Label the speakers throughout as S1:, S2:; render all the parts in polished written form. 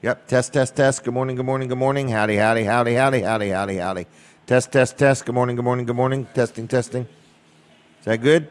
S1: Yep. Test, test, test. Good morning, good morning, good morning. Howdy, howdy, howdy, howdy, howdy, howdy, howdy. Test, test, test. Good morning, good morning, good morning. Testing, testing. Is that good?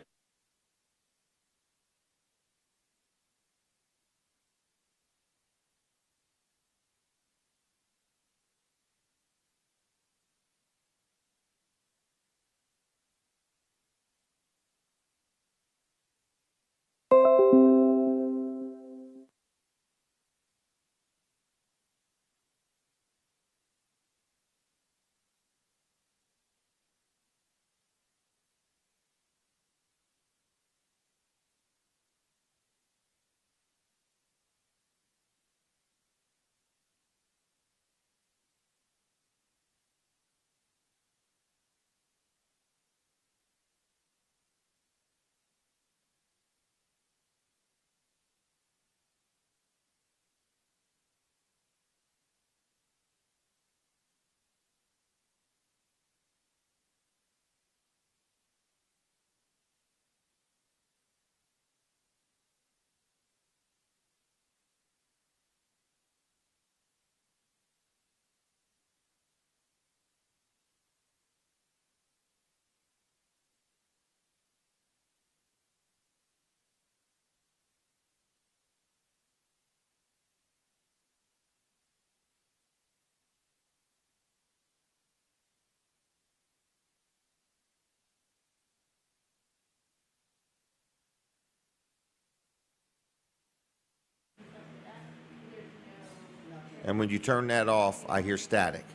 S1: And when you turn that off, I hear static.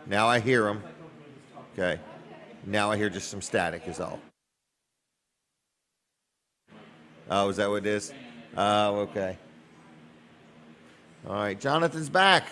S1: Now I hear them. Okay. Now I hear just some static is all. Oh, is that what it is? Oh, okay. All right. Jonathan's back.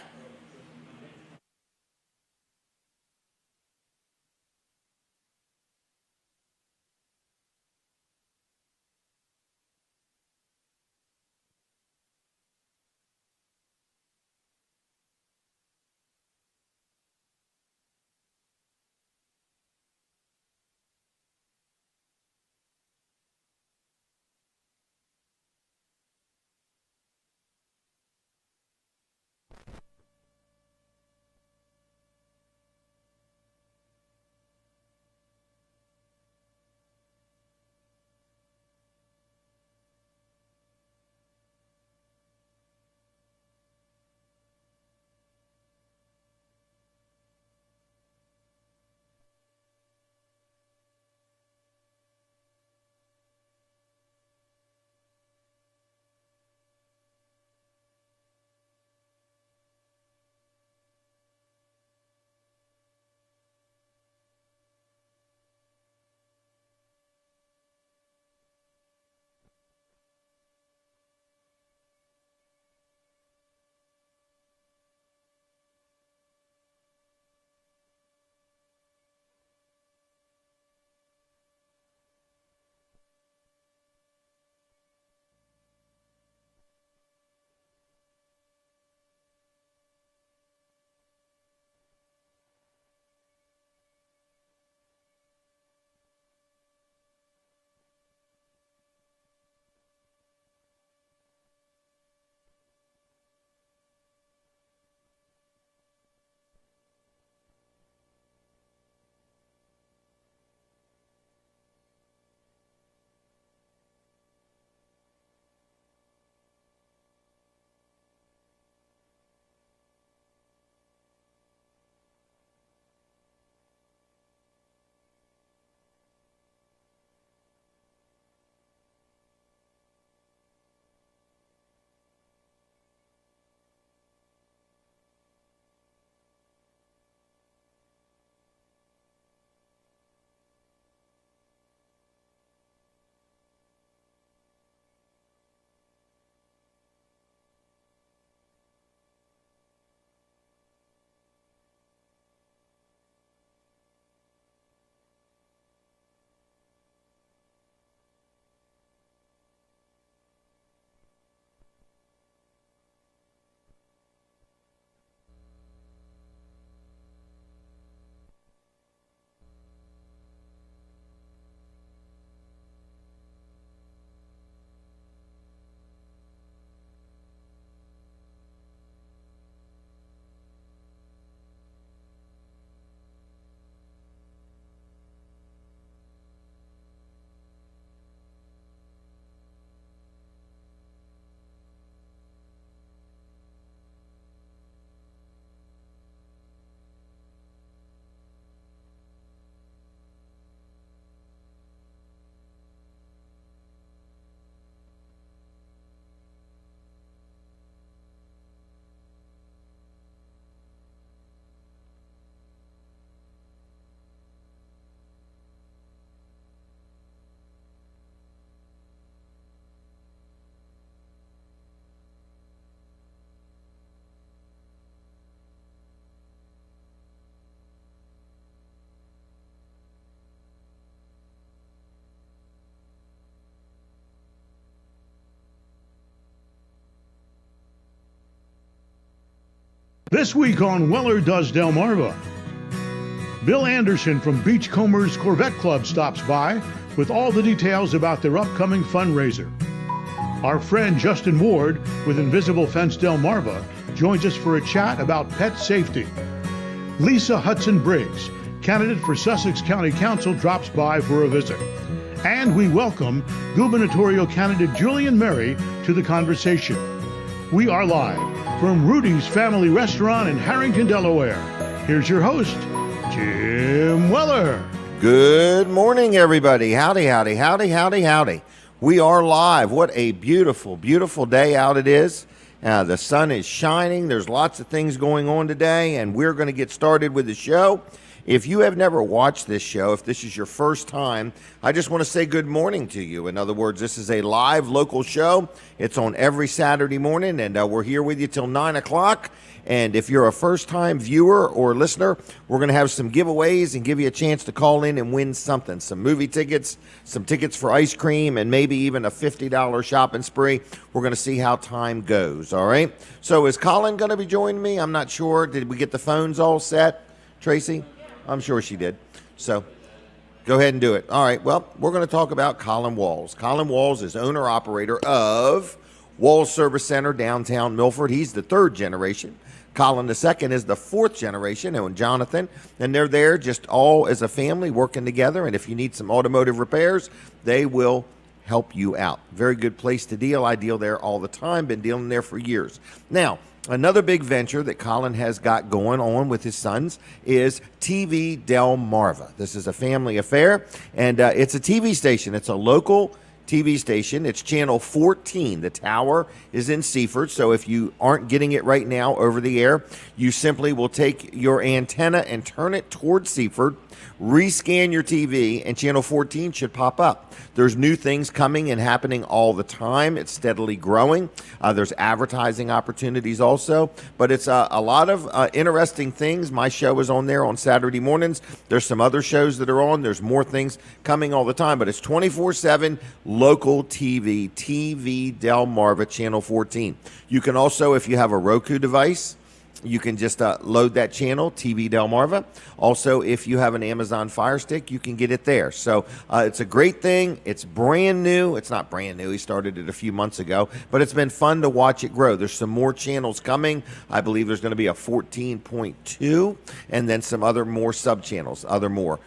S2: This week on Weller Does Delmarva, Bill Anderson from Beachcombers Corvette Club stops by with all the details about their upcoming fundraiser. Our friend Justin Ward with Invisible Fence Delmarva joins us for a chat about pet safety. Lisa Hudson Briggs, candidate for Sussex County Council, drops by for a visit. And we welcome gubernatorial candidate Julianne to the conversation. We are live from Rudy's Family Restaurant in Harrington, Delaware. Here's your host, Jim Weller.
S1: Good morning, everybody. Howdy, howdy, howdy, howdy, howdy. We are live. What a beautiful, beautiful day out it is. The sun is shining. There's lots of things going on today, and we're going to get started with the show. If you have never watched this show, if this is your first time, I just want to say good morning to you. In other words, this is a live local show. It's on every Saturday morning, and we're here with you till 9 o'clock. And if you're a first-time viewer or listener, we're going to have some giveaways and give you a chance to call in and win something. Some movie tickets, some tickets for ice cream, and maybe even a $50 shopping spree. We're going to see how time goes, all right? So is Colin going to be joining me? I'm not sure. Did we get the phones all set, Tracy? I'm sure she did. So go ahead and do it. All right. Well, we're going to talk about Colin Walls. Colin Walls is owner-operator of Walls Service Center, downtown Milford. He's the third generation. Colin the second is the fourth generation, and Jonathan. And they're there just all as a family working together. And if you need some automotive repairs, they will help you out. Very good place to deal. I deal there all the time. Been dealing there for years. Now, another big venture that Colin has got going on with his sons is TV Delmarva. This is a family affair, and it's a TV station. It's a local TV station. It's channel 14. The tower is in Seaford, so if you aren't getting it right now over the air, you simply will take your antenna and turn it towards Seaford, rescan your TV, and channel 14 should pop up. There's new things coming and happening all the time. It's steadily growing. There's advertising opportunities also, but it's a lot of interesting things. My show is on there on Saturday mornings. There's some other shows that are on. There's more things coming all the time, but it's 24/7 local TV, TV Delmarva, channel 14. You can also, if you have a Roku device, you can just load that channel, TV Delmarva. Also, if you have an Amazon Fire Stick, you can get it there. So it's a great thing. It's brand new. It's not brand new. He started it a few months ago, but it's been fun to watch it grow. There's some more channels coming. I believe there's going to be a 14.2 and then some other more sub-channels, more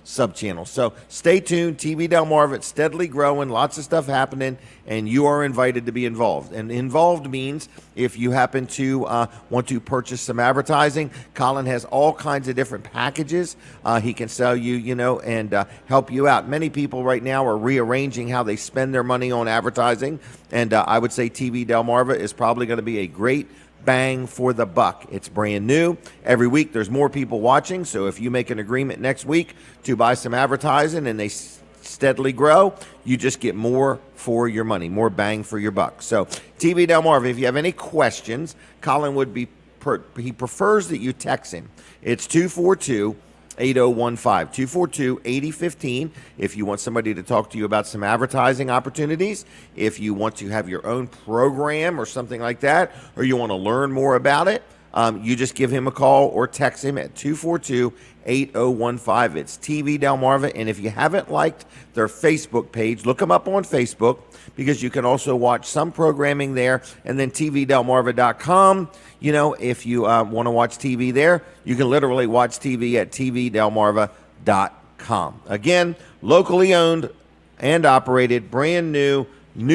S1: sub-channels. So stay tuned. TV Delmarva, it's steadily growing, lots of stuff happening, and you are invited to be involved. And involved means if you happen to want to purchase some advertising, Colin has all kinds of different packages. He can sell you, and help you out. Many people right now are rearranging how they spend their money on advertising, and I would say TV Delmarva is probably going to be a great bang for the buck. It's brand new. Every week there's more people watching, so if you make an agreement next week to buy some advertising and they steadily grow, you just get more for your money, more bang for your buck. So TV Delmarva, if you have any questions, Colin would be he prefers that you text him. It's 242-8015, 242-8015. If you want somebody to talk to you about some advertising opportunities, if you want to have your own program or something like that, or you want to learn more about it, you just give him a call or text him at 242-8015. It's TV Delmarva, and if you haven't liked their Facebook page, look them up on Facebook, because you can also watch some programming there, and then tvdelmarva.com. If you want to watch TV there, you can literally watch TV at tvdelmarva.com. Again, locally owned and operated, brand new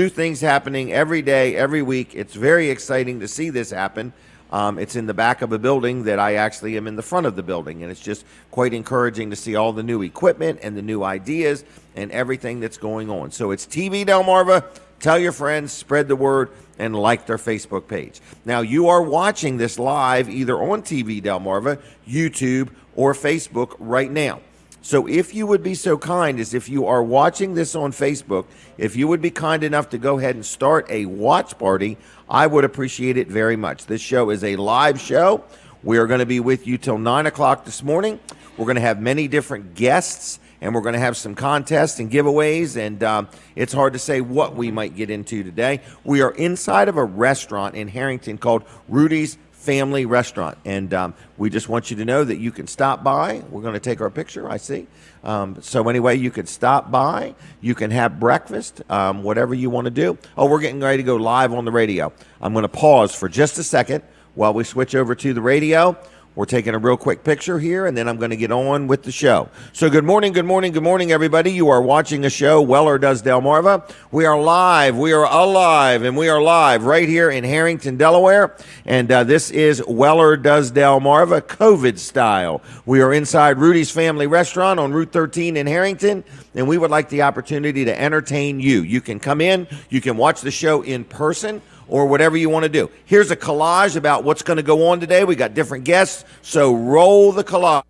S1: things happening every day, every week. It's very exciting to see this happen. It's in the back of a building that I actually am in the front of the building, and it's just quite encouraging to see all the new equipment and the new ideas and everything that's going on. So it's TV Delmarva. Tell your friends, spread the word, and like their Facebook page. Now, you are watching this live either on TV Delmarva, YouTube, or Facebook right now. So if you would be so kind as if you are watching this on Facebook, if you would be kind enough to go ahead and start a watch party, I would appreciate it very much. This show is a live show. We are going to be with you till 9 o'clock this morning. We're going to have many different guests, and we're going to have some contests and giveaways, and it's hard to say what we might get into today. We are inside of a restaurant in Harrington called Rudy's Family Restaurant. And we just want you to know that you can stop by. We're going to take our picture, I see. So anyway, you can stop by. You can have breakfast, whatever you want to do. Oh, we're getting ready to go live on the radio. I'm going to pause for just a second while we switch over to the radio. We're taking a real quick picture here, and then I'm going to get on with the show. So good morning, everybody. You are watching a show, Weller Does Delmarva. We are live, we are alive, and we are live right here in Harrington, Delaware. And this is Weller Does Delmarva, COVID style. We are inside Rudy's Family Restaurant on Route 13 in Harrington, and we would like the opportunity to entertain you. You can come in, you can watch the show in person, or whatever you want to do. Here's a collage about what's going to go on today. We got different guests, so roll the collage.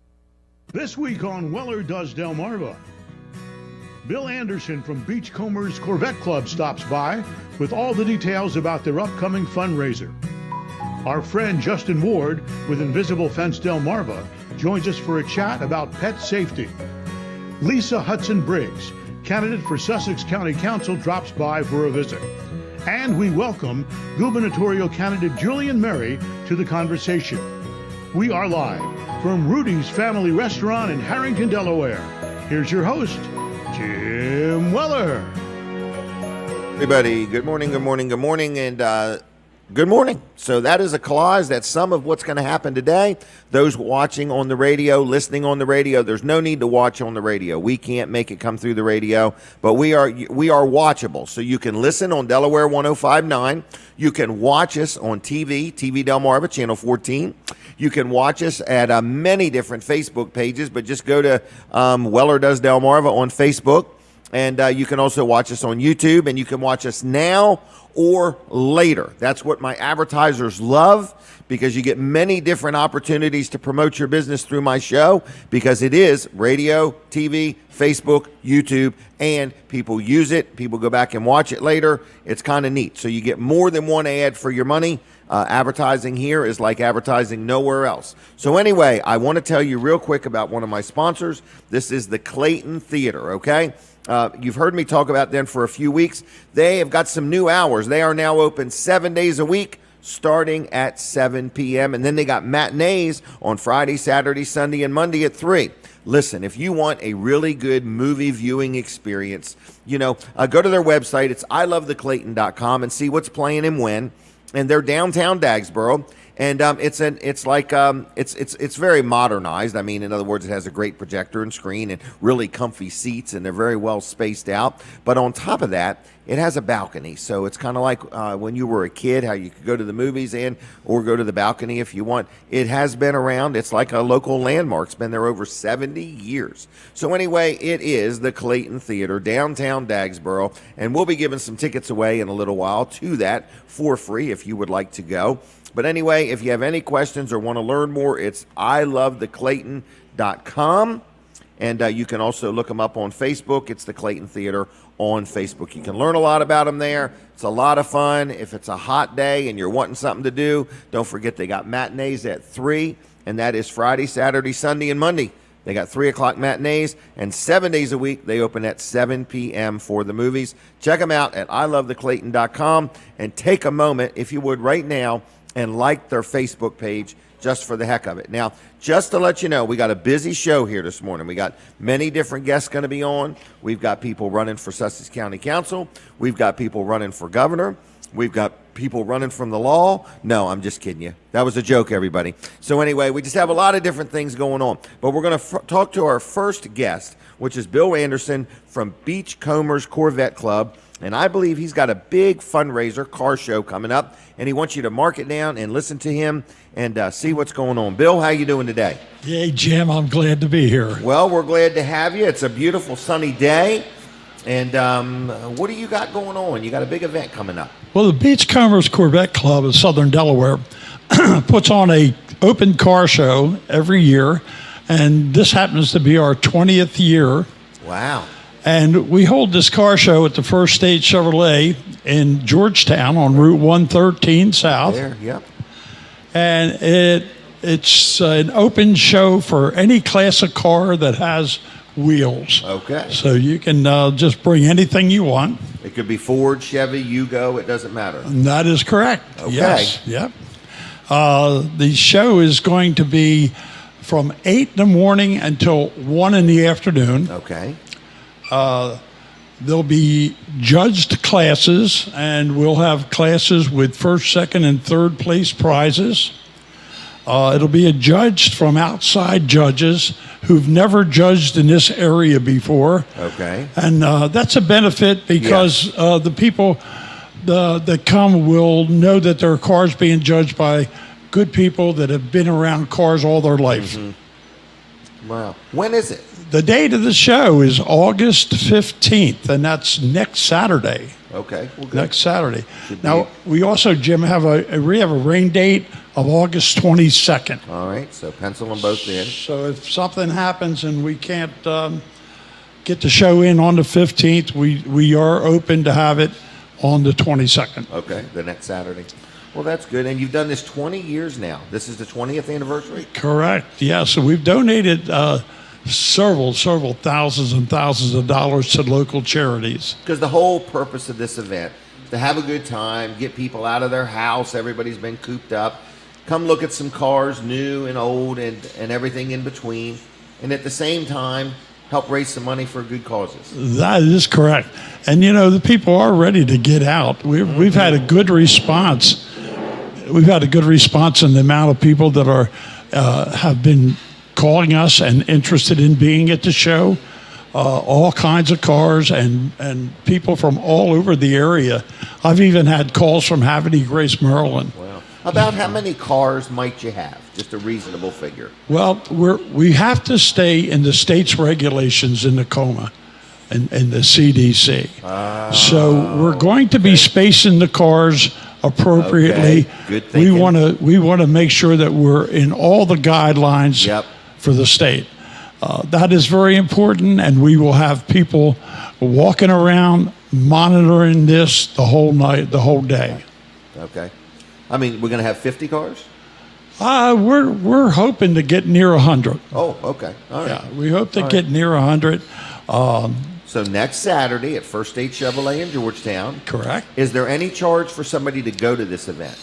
S2: This week on Weller Does Delmarva, Bill Anderson from Beachcombers Corvette Club stops by with all the details about their upcoming fundraiser. Our friend Justin Ward with Invisible Fence Delmarva joins us for a chat about pet safety. Lisa Hudson Briggs, candidate for Sussex County Council, drops by for a visit. And we welcome gubernatorial candidate Julianne to the conversation. We are live from Rudy's Family Restaurant in Harrington, Delaware. Here's your host, Jim Weller.
S1: Everybody, good morning, and good morning. So that is a collage. That's some of what's going to happen today. Those watching on the radio, listening on the radio, there's no need to watch on the radio. We can't make it come through the radio, but we are watchable. So you can listen on Delaware 105.9. You can watch us on TV Delmarva, Channel 14. You can watch us at many different Facebook pages, but just go to Weller Does Delmarva on Facebook. And you can also watch us on YouTube, and you can watch us now or later. That's what my advertisers love, because you get many different opportunities to promote your business through my show, because it is radio, TV, Facebook, YouTube, and people use it. People go back and watch it later. It's kind of neat. So you get more than one ad for your money. Advertising here is like advertising nowhere else. So anyway, I want to tell you real quick about one of my sponsors. This is the Clayton Theater, okay? You've heard me talk about them for a few weeks. They have got some new hours. They are now open 7 days a week, starting at 7 p.m. And then they got matinees on Friday, Saturday, Sunday, and Monday at 3. Listen, if you want a really good movie viewing experience, go to their website. It's ilovetheclayton.com and see what's playing and when. And they're downtown Dagsboro. And it's very modernized. I mean, in other words, it has a great projector and screen and really comfy seats, and they're very well spaced out. But on top of that, it has a balcony. So it's kind of like when you were a kid, how you could go to the movies or go to the balcony if you want. It has been around. It's like a local landmark. It's been there over 70 years. So anyway, it is the Clayton Theater, downtown Dagsboro, and we'll be giving some tickets away in a little while to that for free if you would like to go. But anyway, if you have any questions or want to learn more, it's ilovetheclayton.com. And you can also look them up on Facebook. It's the Clayton Theater on Facebook. You can learn a lot about them there. It's a lot of fun. If it's a hot day and you're wanting something to do, don't forget they got matinees at 3, and that is Friday, Saturday, Sunday, and Monday. They got 3 o'clock matinees, and 7 days a week they open at 7 p.m. for the movies. Check them out at ilovetheclayton.com, and take a moment, if you would, right now, and like their Facebook page just for the heck of it. Now, just to let you know, we got a busy show here this morning. We got many different guests going to be on. We've got people running for Sussex County Council. We've got people running for governor. We've got people running from the law. No, I'm just kidding you. That was a joke, everybody. So anyway, we just have a lot of different things going on. But we're going to talk to our first guest, which is Bill Anderson from Beachcombers Corvette Club. And I believe he's got a big fundraiser car show coming up, and he wants you to mark it down and listen to him and see what's going on. Bill, how you doing today?
S3: Hey, Jim, I'm glad to be here.
S1: Well, we're glad to have you. It's a beautiful sunny day. And what do you got going on? You got a big event coming up.
S3: Well, the Beachcombers Corvette Club in Southern Delaware puts on a open car show every year, and this happens to be our 20th year.
S1: Wow.
S3: And we hold this car show at the First State Chevrolet in Georgetown on Route 113 South.
S1: There, yep.
S3: And it's an open show for any classic car that has wheels.
S1: Okay.
S3: So you can just bring anything you want.
S1: It could be Ford, Chevy, Yugo, it doesn't matter.
S3: And that is correct.
S1: Okay.
S3: Yes. Yep. The show is going to be from 8 in the morning until 1 in the afternoon.
S1: Okay.
S3: There'll be judged classes, and we'll have classes with first, second, and third place prizes. It'll be judged from outside judges who've never judged in this area before.
S1: Okay.
S3: And that's a benefit because the people that come will know that their car's being judged by good people that have been around cars all their life.
S1: Mm-hmm. Wow. When is it?
S3: The date of the show is August 15th, and that's next Saturday.
S1: Okay. Well, good.
S3: Next Saturday.
S1: Should
S3: Now,
S1: be.
S3: we also, Jim, have a rain date of August 22nd.
S1: All right. So pencil them both in.
S3: So if something happens and we can't get the show in on the 15th, we are open to have it on the 22nd.
S1: Okay. The next Saturday. Well, that's good. And you've done this 20 years now. This is the 20th anniversary?
S3: Correct. Yeah. So we've donated several thousands and thousands of dollars to local charities.
S1: Because the whole purpose of this event is to have a good time, get people out of their house. Everybody's been cooped up. Come look at some cars, new and old, and everything in between. And at the same time, help raise some money for good causes.
S3: That is correct. And, you know, the people are ready to get out. We've had a good response. We've had a good response in the amount of people that are have been calling us and interested in being at the show. All kinds of cars and people from all over the area. I've even had calls from Havany Grace, Maryland.
S1: Wow. About how many cars might you have? Just a reasonable figure.
S3: Well, we have to stay in the state's regulations in Tacoma and the CDC. So we're going to be spacing the cars appropriately.
S1: Okay. Good thinking.
S3: We want to make sure that we're in all the guidelines
S1: Yep.
S3: for the state. That is very important, and we will have people walking around monitoring this the whole night, the whole day.
S1: Okay. I mean, we're going to have 50 cars?
S3: We're hoping to get near 100.
S1: Oh, okay. All right.
S3: Yeah, we hope to get near 100.
S1: So next Saturday at First State Chevrolet in Georgetown.
S3: Correct.
S1: Is there any charge for somebody to go to this event?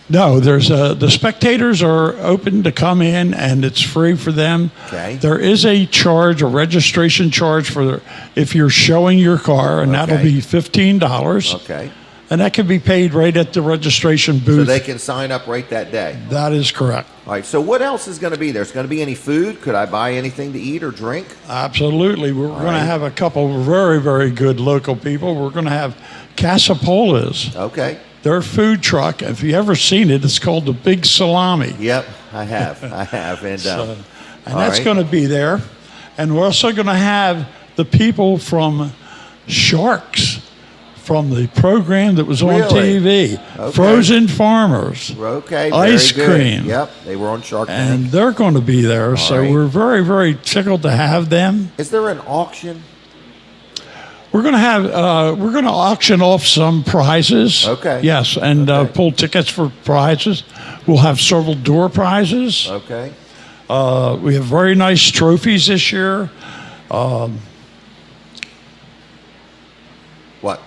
S3: No, there's the spectators are open to come in, and it's free for them.
S1: Okay.
S3: There is a charge, a registration charge for if you're showing your car, and that'll
S1: Okay.
S3: be $15.
S1: Okay.
S3: And that can be paid right at the registration
S1: So
S3: booth.
S1: they can sign up right that day.
S3: That is correct.
S1: All right. So what else is going to be there? Is going to be any food? Could I buy anything to eat or drink?
S3: Absolutely. We're going
S1: right.
S3: to have a couple of very, very good local people. We're going to have Casapolas.
S1: Okay.
S3: Their food truck, if you ever seen it, it's called the Big Salami.
S1: Yep, I have. I have. And,
S3: And
S1: all
S3: that's
S1: right.
S3: going to be there. And we're also going to have the people from Sharks, from the program that was on
S1: Really?
S3: TV,
S1: Okay.
S3: Frozen Farmers,
S1: Okay.
S3: Ice
S1: very good.
S3: cream.
S1: Yep. They were on Shark Tank.
S3: and they're going to be there. So
S1: right.
S3: we're very, very tickled to have them.
S1: Is there an auction?
S3: We're going to have we're going to auction off some prizes.
S1: Okay.
S3: Yes, and
S1: Okay.
S3: pull tickets for prizes. We'll have several door prizes.
S1: Okay.
S3: We have very nice trophies this year.
S1: What?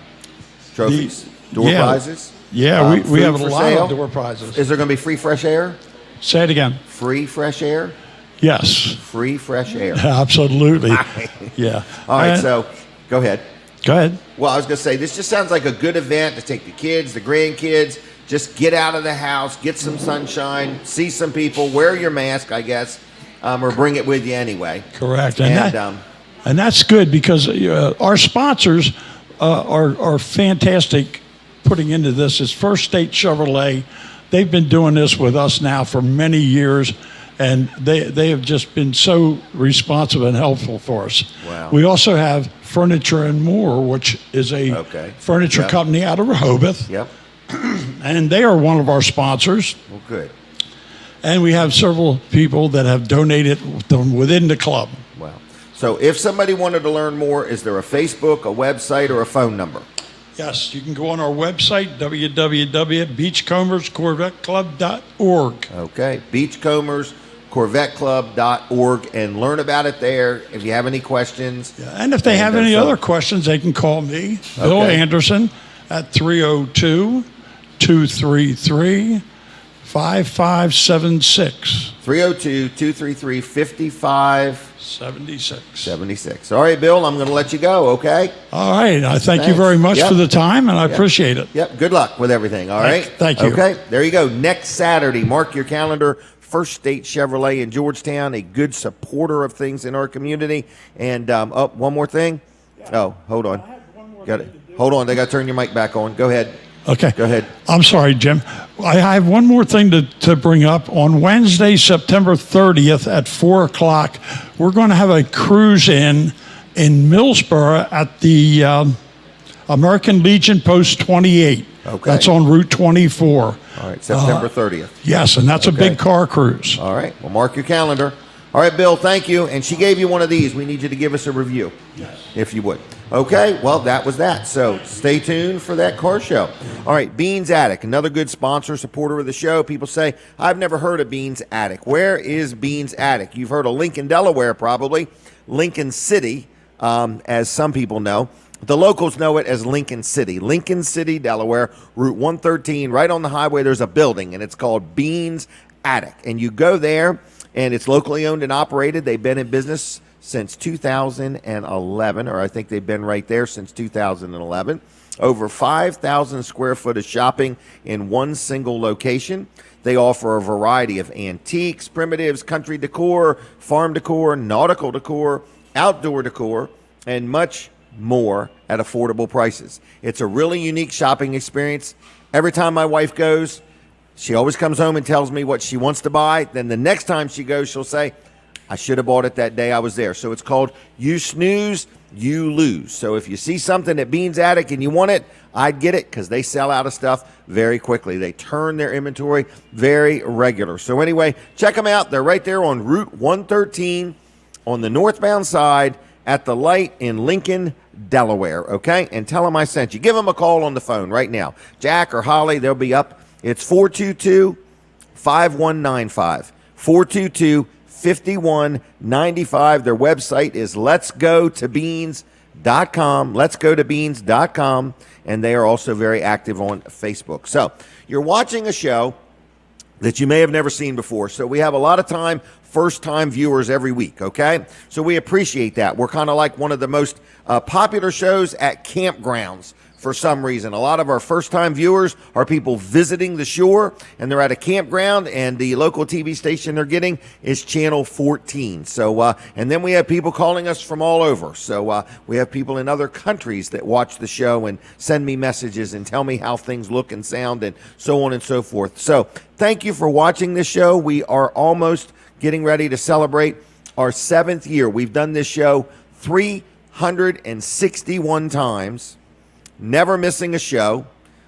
S1: Trophies? Door
S3: yeah.
S1: prizes?
S3: Yeah, we
S1: Food
S3: have a
S1: for
S3: lot
S1: sale?
S3: of door prizes.
S1: Is there going to be free fresh air?
S3: Say it again.
S1: Free fresh air?
S3: Yes,
S1: Free fresh air.
S3: absolutely. Yeah.
S1: All right,
S3: And-
S1: so go ahead.
S3: go ahead.
S1: Well, I was going to say, this just sounds like a good event to take the kids, the grandkids, just get out of the house, get some sunshine, see some people, wear your mask, I guess, or bring it with you anyway.
S3: Correct.
S1: And,
S3: That's good because our sponsors are fantastic putting into this. It's First State Chevrolet. They've been doing this with us now for many years, and they have just been so responsive and helpful for us.
S1: Wow.
S3: We also have Furniture and More, which is a
S1: Okay.
S3: furniture
S1: Yep.
S3: company out of Rehoboth,
S1: yep.
S3: and they are one of our sponsors.
S1: Well, good.
S3: And we have several people that have donated them within the club.
S1: Wow. So if somebody wanted to learn more, is there a Facebook, a website, or a phone number?
S3: Yes, you can go on our website, www.beachcomberscorvetteclub.org.
S1: Okay. BeachcombersCorvetteClub.org and learn about it there if you have any questions.
S3: And if they have any
S1: so-
S3: other questions, they can call me, Bill
S1: Okay.
S3: Anderson, at 302-233-2233. 5576.
S1: 302-233-5576. All right, Bill, I'm going to let you go, okay?
S3: All right. I thank you
S1: Thanks.
S3: very much
S1: Yep.
S3: for the time, and I appreciate it.
S1: Yep, good luck with everything, all right?
S3: Thank you.
S1: Okay, there you go. Next Saturday, mark your calendar. First State Chevrolet in Georgetown, a good supporter of things in our community. And, one more thing. Oh, hold on. Got it. Hold on, they got to turn your mic back on. Go ahead.
S3: Okay.
S1: Go ahead.
S3: I'm sorry, Jim. I have one more thing to bring up. On Wednesday, September 30th at 4 o'clock, we're going to have a cruise in Millsboro at the American Legion Post 28.
S1: Okay.
S3: That's on Route 24.
S1: All right, September 30th.
S3: Yes, and that's a big car cruise.
S1: All right, well, mark your calendar. All right, Bill, thank you. And she gave you one of these. We need you to give us a review, if you would. Okay, well, that was that. So stay tuned for that car show. All right, Beans Attic, another good sponsor, supporter of the show. People say, I've never heard of Beans Attic. Where is Beans Attic? You've heard of Lincoln, Delaware, probably. Lincoln City, as some people know. The locals know it as Lincoln City. Lincoln City, Delaware, Route 113, right on the highway, there's a building, and it's called Beans Attic. And you go there, and it's locally owned and operated. They've been in business since 2011, or I think they've been right there since 2011. Over 5,000 square foot of shopping in one single location. They offer a variety of antiques, primitives, country decor, farm decor, nautical decor, outdoor decor, and much more at affordable prices. It's a really unique shopping experience. Every time my wife goes, she always comes home and tells me what she wants to buy. Then the next time she goes, she'll say, I should have bought it that day I was there. So it's called You Snooze, You Lose. So if you see something at Beans Attic and you want it, I'd get it because they sell out of stuff very quickly. They turn their inventory very regular. So anyway, check them out. They're right there on Route 113 on the northbound side at the light in Lincoln, Delaware, okay? And tell them I sent you. Give them a call on the phone right now. Jack or Holly, they'll be up. It's 422-5195. 422-5195. Their website is letsgotobeans.com. Letsgotobeans.com. And they are also very active on Facebook. So you're watching a show that you may have never seen before. So we have a lot of first-time viewers every week, okay? So we appreciate that. We're kind of like one of the most popular shows at campgrounds for some reason. A lot of our first-time viewers are people visiting the shore, and they're at a campground, and the local TV station they're getting is Channel 14. So, and then we have people calling us from all over. So we have people in other countries that watch the show and send me messages and tell me how things look and sound and so on and so forth. So thank you for watching this show. We are almost getting ready to celebrate our 7th year. We've done this show 361 times. Never missing a show.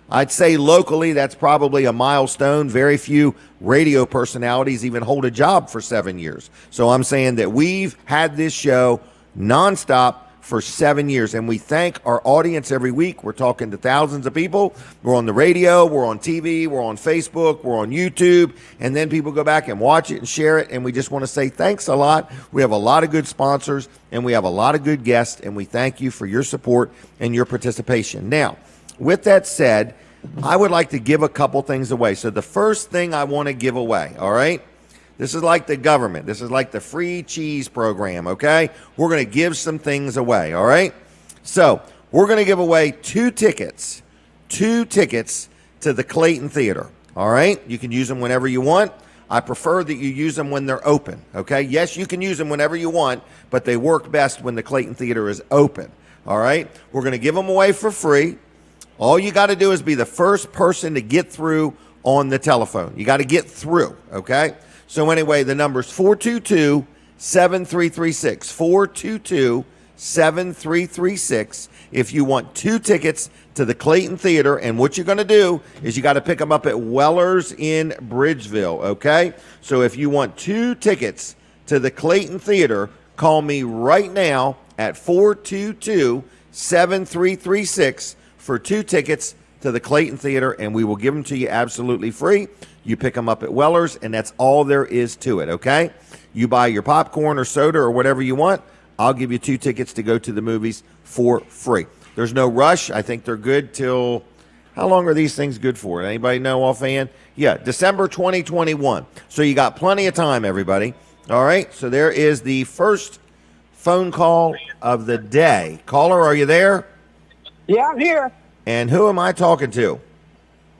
S1: I'd say locally that's probably a milestone. Very few radio personalities even hold a job for 7 years. So I'm saying that we've had this show nonstop for 7 years, and we thank our audience every week. We're talking to thousands of people. We're on the radio, we're on TV, we're on Facebook, we're on YouTube, and then people go back and watch it and share it, and we just want to say thanks a lot. We have a lot of good sponsors, and we have a lot of good guests, and we thank you for your support and your participation. Now, with that said, I would like to give a couple things away. So the first thing I want to give away, all right? This is like the government. This is like the free cheese program, okay? We're going to give some things away, all right? So we're going to give away two tickets to the Clayton Theater, all right? You can use them whenever you want. I prefer that you use them when they're open, okay? Yes, you can use them whenever you want, but they work best when the Clayton Theater is open, all right? We're going to give them away for free. All you got to do is be the first person to get through on the telephone. You got to get through, okay? So anyway, the number is 422-7336. 422-7336 if you want two tickets to the Clayton Theater. And what you're going to do is you got to pick them up at Weller's in Bridgeville, okay? So if you want two tickets to the Clayton Theater, call me right now at 422-7336 for two tickets to the Clayton Theater, and we will give them to you absolutely free. You pick them up at Weller's, and that's all there is to it, okay? You buy your popcorn or soda or whatever you want, I'll give you two tickets to go to the movies for free. There's no rush. I think they're good till How long are these things good for? Anybody know offhand? Yeah, December 2021. So you got plenty of time, everybody. All right, so there is the first phone call of the day. Caller, are you there?
S4: Yeah, I'm here.
S1: And who am I talking to?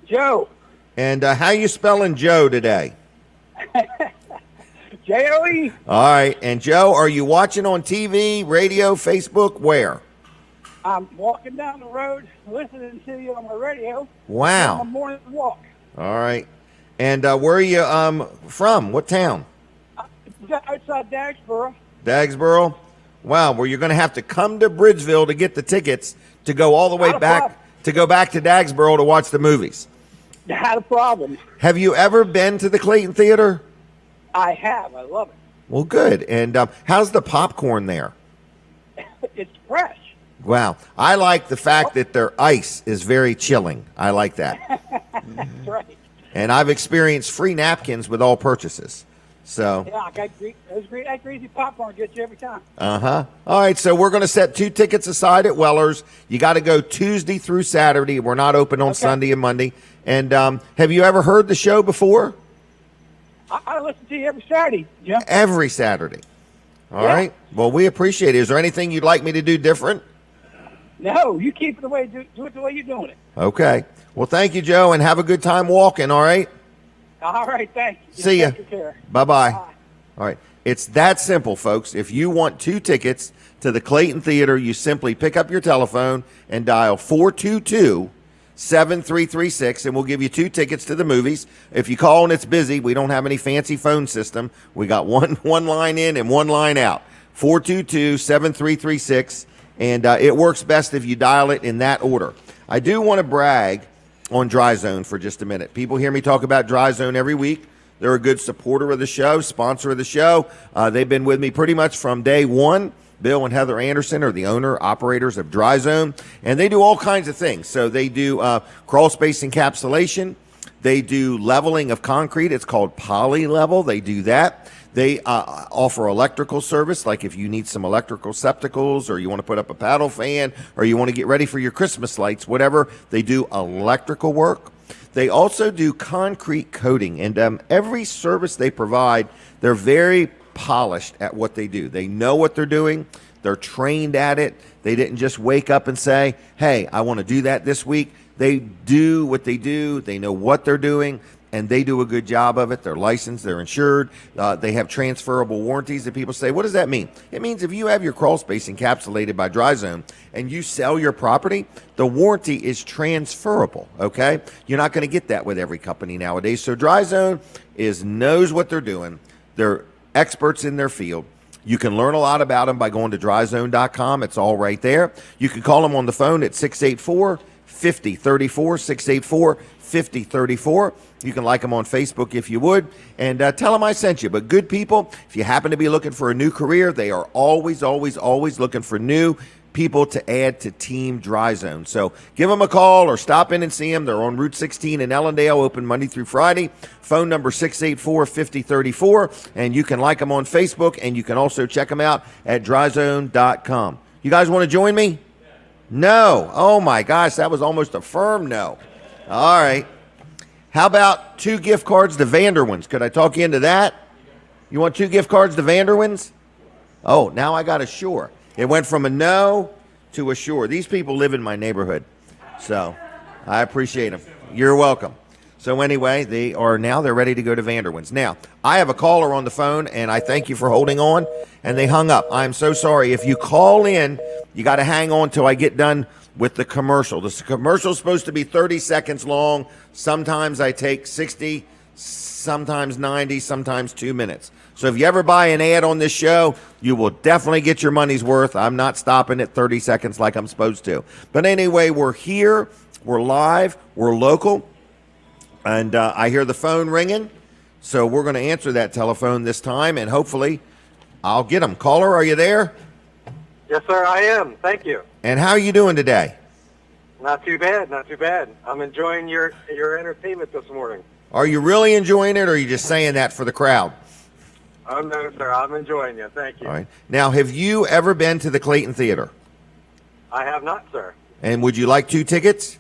S4: Joe.
S1: And how you spelling Joe today?
S4: J-O-E.
S1: All right, and Joe, are you watching on TV, radio, Facebook, where?
S4: I'm walking down the road, listening to you on the radio.
S1: Wow.
S4: On my morning walk.
S1: All right. And where are you from? What town?
S4: Outside Dagsboro.
S1: Dagsboro? Wow, well, you're going to have to come to Bridgeville to get the tickets to go all the way
S4: Not a
S1: back
S4: problem.
S1: to go back to Dagsboro to watch the movies.
S4: Not a problem.
S1: Have you ever been to the Clayton Theater?
S4: I have. I love it.
S1: Well, good. And how's the popcorn there?
S4: It's fresh.
S1: Wow. I like the fact that their ice is very chilling. I like that.
S4: That's right.
S1: And I've experienced free napkins with all purchases. So,
S4: Yeah, I got that greasy popcorn gets you every time.
S1: All right, so we're going to set 2 tickets aside at Weller's. You got to go Tuesday through Saturday. We're not open on Sunday and Monday. And have you ever heard the show before?
S4: I listen to you every Saturday, Jim.
S1: Every Saturday. All
S4: Yeah.
S1: right. Well, we appreciate it. Is there anything you'd like me to do different?
S4: No, you keep it the way do it the way you're doing it.
S1: Okay. Well, thank you, Joe, and have a good time walking, all right?
S4: All right, thanks.
S1: See ya.
S4: Take care.
S1: Bye-bye.
S4: Bye.
S1: All right. It's that simple, folks. If you want 2 tickets to the Clayton Theater, you simply pick up your telephone and dial 422-7336, and we'll give you 2 tickets to the movies. If you call and it's busy, we don't have any fancy phone system. We got one line in and one line out. 422-7336, and it works best if you dial it in that order. I do want to brag on Dry Zone for just a minute. People hear me talk about Dry Zone every week. They're a good supporter of the show, sponsor of the show. They've been with me pretty much from day one. Bill and Heather Anderson are the operators of Dry Zone, and they do all kinds of things. So they do crawl space encapsulation. They do leveling of concrete. It's called poly level. They do that. They offer electrical service, like if you need some electrical septicals or you want to put up a paddle fan or you want to get ready for your Christmas lights, whatever. They do electrical work. They also do concrete coating, and every service they provide, they're very polished at what they do. They know what they're doing. They're trained at it. They didn't just wake up and say, hey, I want to do that this week. They do what they do. They know what they're doing, and they do a good job of it. They're licensed. They're insured. They have transferable warranties that people say, what does that mean? It means if you have your crawl space encapsulated by Dry Zone and you sell your property, the warranty is transferable, okay? You're not going to get that with every company nowadays. So Dry Zone knows what they're doing. They're experts in their field. You can learn a lot about them by going to dryzone.com. It's all right there. You can call them on the phone at 684-5034, 684-5034. You can like them on Facebook if you would, and tell them I sent you. But good people, if you happen to be looking for a new career, they are always, always, always looking for new people to add to Team Dry Zone. So give them a call or stop in and see them. They're on Route 16 in Ellendale, open Monday through Friday. Phone number 684-5034, and you can like them on Facebook, and you can also check them out at dryzone.com. You guys want to join me? No. Oh, my gosh, that was almost a firm no. All right. How about 2 gift cards to Vanderwins? Could I talk you into that? You want 2 gift cards to Vanderwins? Oh, now I got a sure. It went from a no to a sure. These people live in my neighborhood, so I appreciate them. You're welcome. So anyway, they're ready to go to Vanderwins. Now, I have a caller on the phone, and I thank you for holding on, and they hung up. I'm so sorry. If you call in, you got to hang on till I get done with the commercial. The commercial is supposed to be 30 seconds long. Sometimes I take 60, sometimes 90, sometimes 2 minutes. So if you ever buy an ad on this show, you will definitely get your money's worth. I'm not stopping at 30 seconds like I'm supposed to. But anyway, we're here. We're live. We're local. And I hear the phone ringing. So we're going to answer that telephone this time, and hopefully I'll get them. Caller, are you there?
S5: Yes, sir, I am. Thank you.
S1: And how are you doing today?
S5: Not too bad, not too bad. I'm enjoying your entertainment this morning.
S1: Are you really enjoying it, or are you just saying that for the crowd?
S5: Oh, no, sir, I'm enjoying you. Thank you.
S1: All right. Now, have you ever been to the Clayton Theater?
S5: I have not, sir.
S1: And would you like 2 tickets?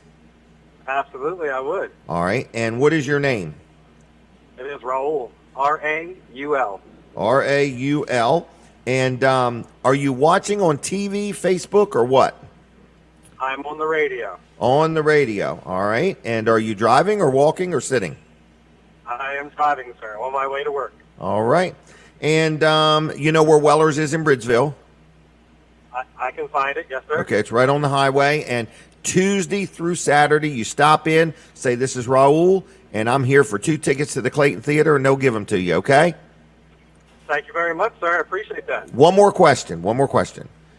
S5: Absolutely, I would.
S1: All right. And what is your name?
S5: It is Raul. R-A-U-L.
S1: Raul. And are you watching on TV, Facebook, or what?
S5: I'm on the radio.
S1: On the radio. All right. And are you driving or walking or sitting?
S5: I am driving, sir, on my way to work.
S1: All right. And you know where Weller's is in Bridgeville?
S5: I can find it, yes, sir.
S1: Okay, it's right on the highway. And Tuesday through Saturday, you stop in, say, this is Raul, and I'm here for 2 tickets to the Clayton Theater, and they'll give them to you, okay?
S5: Thank you very much, sir. I appreciate that.
S1: One more question.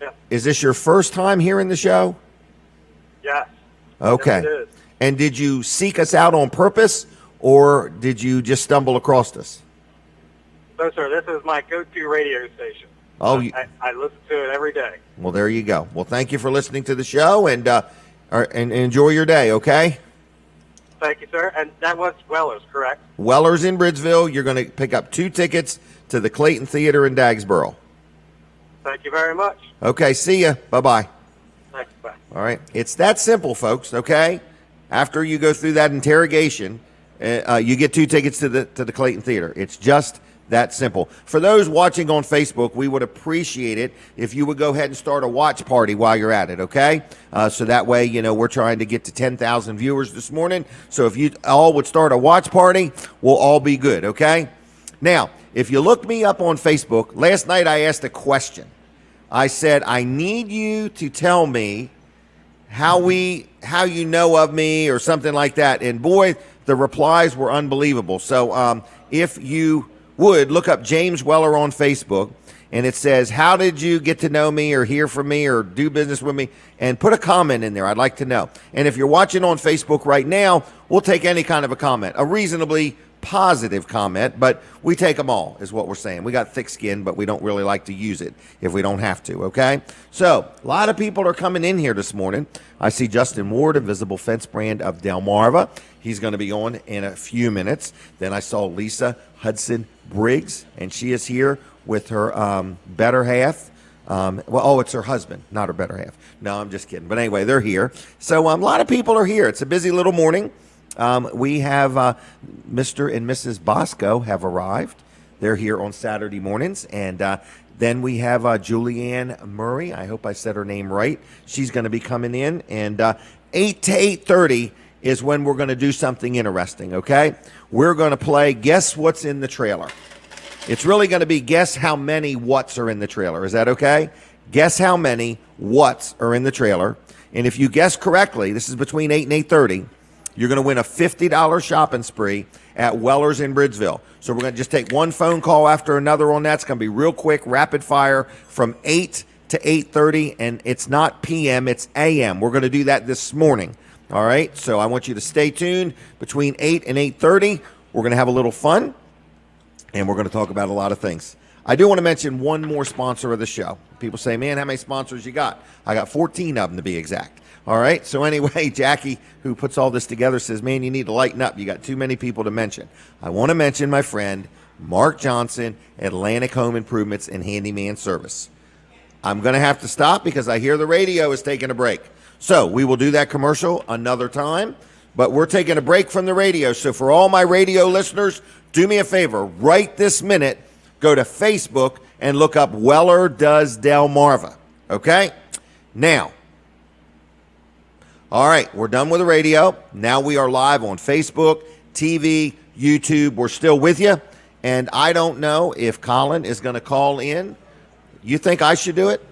S5: Yes.
S1: Is this your first time hearing the show?
S5: Yes.
S1: Okay.
S5: Yes, it is.
S1: And did you seek us out on purpose, or did you just stumble across us?
S5: No, sir, this is my go-to radio station.
S1: Oh,
S5: I listen to it every day.
S1: well, there you go. Well, thank you for listening to the show, and enjoy your day, okay?
S5: Thank you, sir. And that was Weller's, correct?
S1: Weller's in Bridgeville. You're going to pick up 2 tickets to the Clayton Theater in Dagsboro.
S5: Thank you very much.
S1: Okay, see ya. Bye-bye.
S5: Thanks, bye.
S1: All right. It's that simple, folks, okay? After you go through that interrogation, you get 2 tickets to the Clayton Theater. It's just that simple. For those watching on Facebook, we would appreciate it if you would go ahead and start a watch party while you're at it, okay? So that way, you know, we're trying to get to 10,000 viewers this morning. So if you all would start a watch party, we'll all be good, okay? Now, if you look me up on Facebook, last night I asked a question. I said, I need you to tell me how you know of me or something like that. And boy, the replies were unbelievable. So if you would look up James Weller on Facebook, and it says, how did you get to know me or hear from me or do business with me? And put a comment in there. I'd like to know. And if you're watching on Facebook right now, we'll take any kind of a comment, a reasonably positive comment, but we take them all, is what we're saying. We got thick skin, but we don't really like to use it if we don't have to, okay? So a lot of people are coming in here this morning. I see Justin Ward, Invisible Fence Brand of Delmarva. He's going to be on in a few minutes. Then I saw Lisa Hudson Briggs, and she is here with her better half. It's her husband, not her better half. No, I'm just kidding. But anyway, they're here. So a lot of people are here. It's a busy little morning. We have Mr. and Mrs. Bosco have arrived. They're here on Saturday mornings. And then we have Julianne Murray. I hope I said her name right. She's going to be coming in. And 8 to 8:30 is when we're going to do something interesting, okay? We're going to play Guess What's in the Trailer. It's really going to be guess how many what's are in the trailer. Is that okay? Guess how many what's are in the trailer. And if you guess correctly, this is between 8 and 8:30, you're going to win a $50 shopping spree at Weller's in Bridgeville. So we're going to just take one phone call after another on that. It's going to be real quick, rapid fire from 8 to 8:30, and it's not p.m., it's a.m. We're going to do that this morning. All right, so I want you to stay tuned between 8 and 8:30. We're going to have a little fun, and we're going to talk about a lot of things. I do want to mention one more sponsor of the show. People say, man, how many sponsors you got? I got 14 of them to be exact. All right, so anyway, Jackie, who puts all this together, says, man, you need to lighten up. You got too many people to mention. I want to mention my friend, Mark Johnson, Atlantic Home Improvements and Handyman Service. I'm going to have to stop because I hear the radio is taking a break. So we will do that commercial another time, but we're taking a break from the radio. So for all my radio listeners, do me a favor. Right this minute, go to Facebook and look up Weller Does Delmarva. Okay? Now, all right, we're done with the radio. Now we are live on Facebook, TV, YouTube. We're still with you. And I don't know if Colin is going to call in. You think I should do it?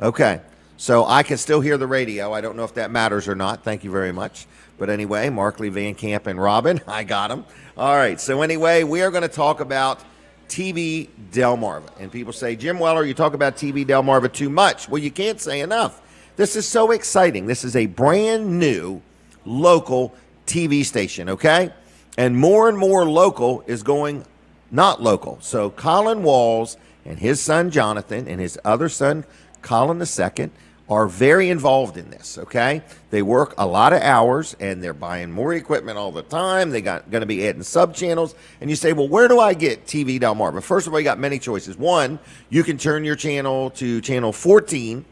S1: Okay. So I can still hear the radio. I don't know if that matters or not. Thank you very much. But anyway, Markley, Van Camp, and Robin, I got them. All right. So anyway, we are going to talk about TV Delmarva. And people say, Jim Weller, you talk about TV Delmarva too much. Well, you can't say enough. This is so exciting. This is a brand new local TV station, okay? And more local is going not local. So Colin Walls and his son Jonathan and his other son Colin II are very involved in this, okay? They work a lot of hours, and they're buying more equipment all the time. They're going to be adding sub-channels. And you say, well, where do I get TV Delmarva? First of all, you got many choices. One, you can turn your channel to channel 14,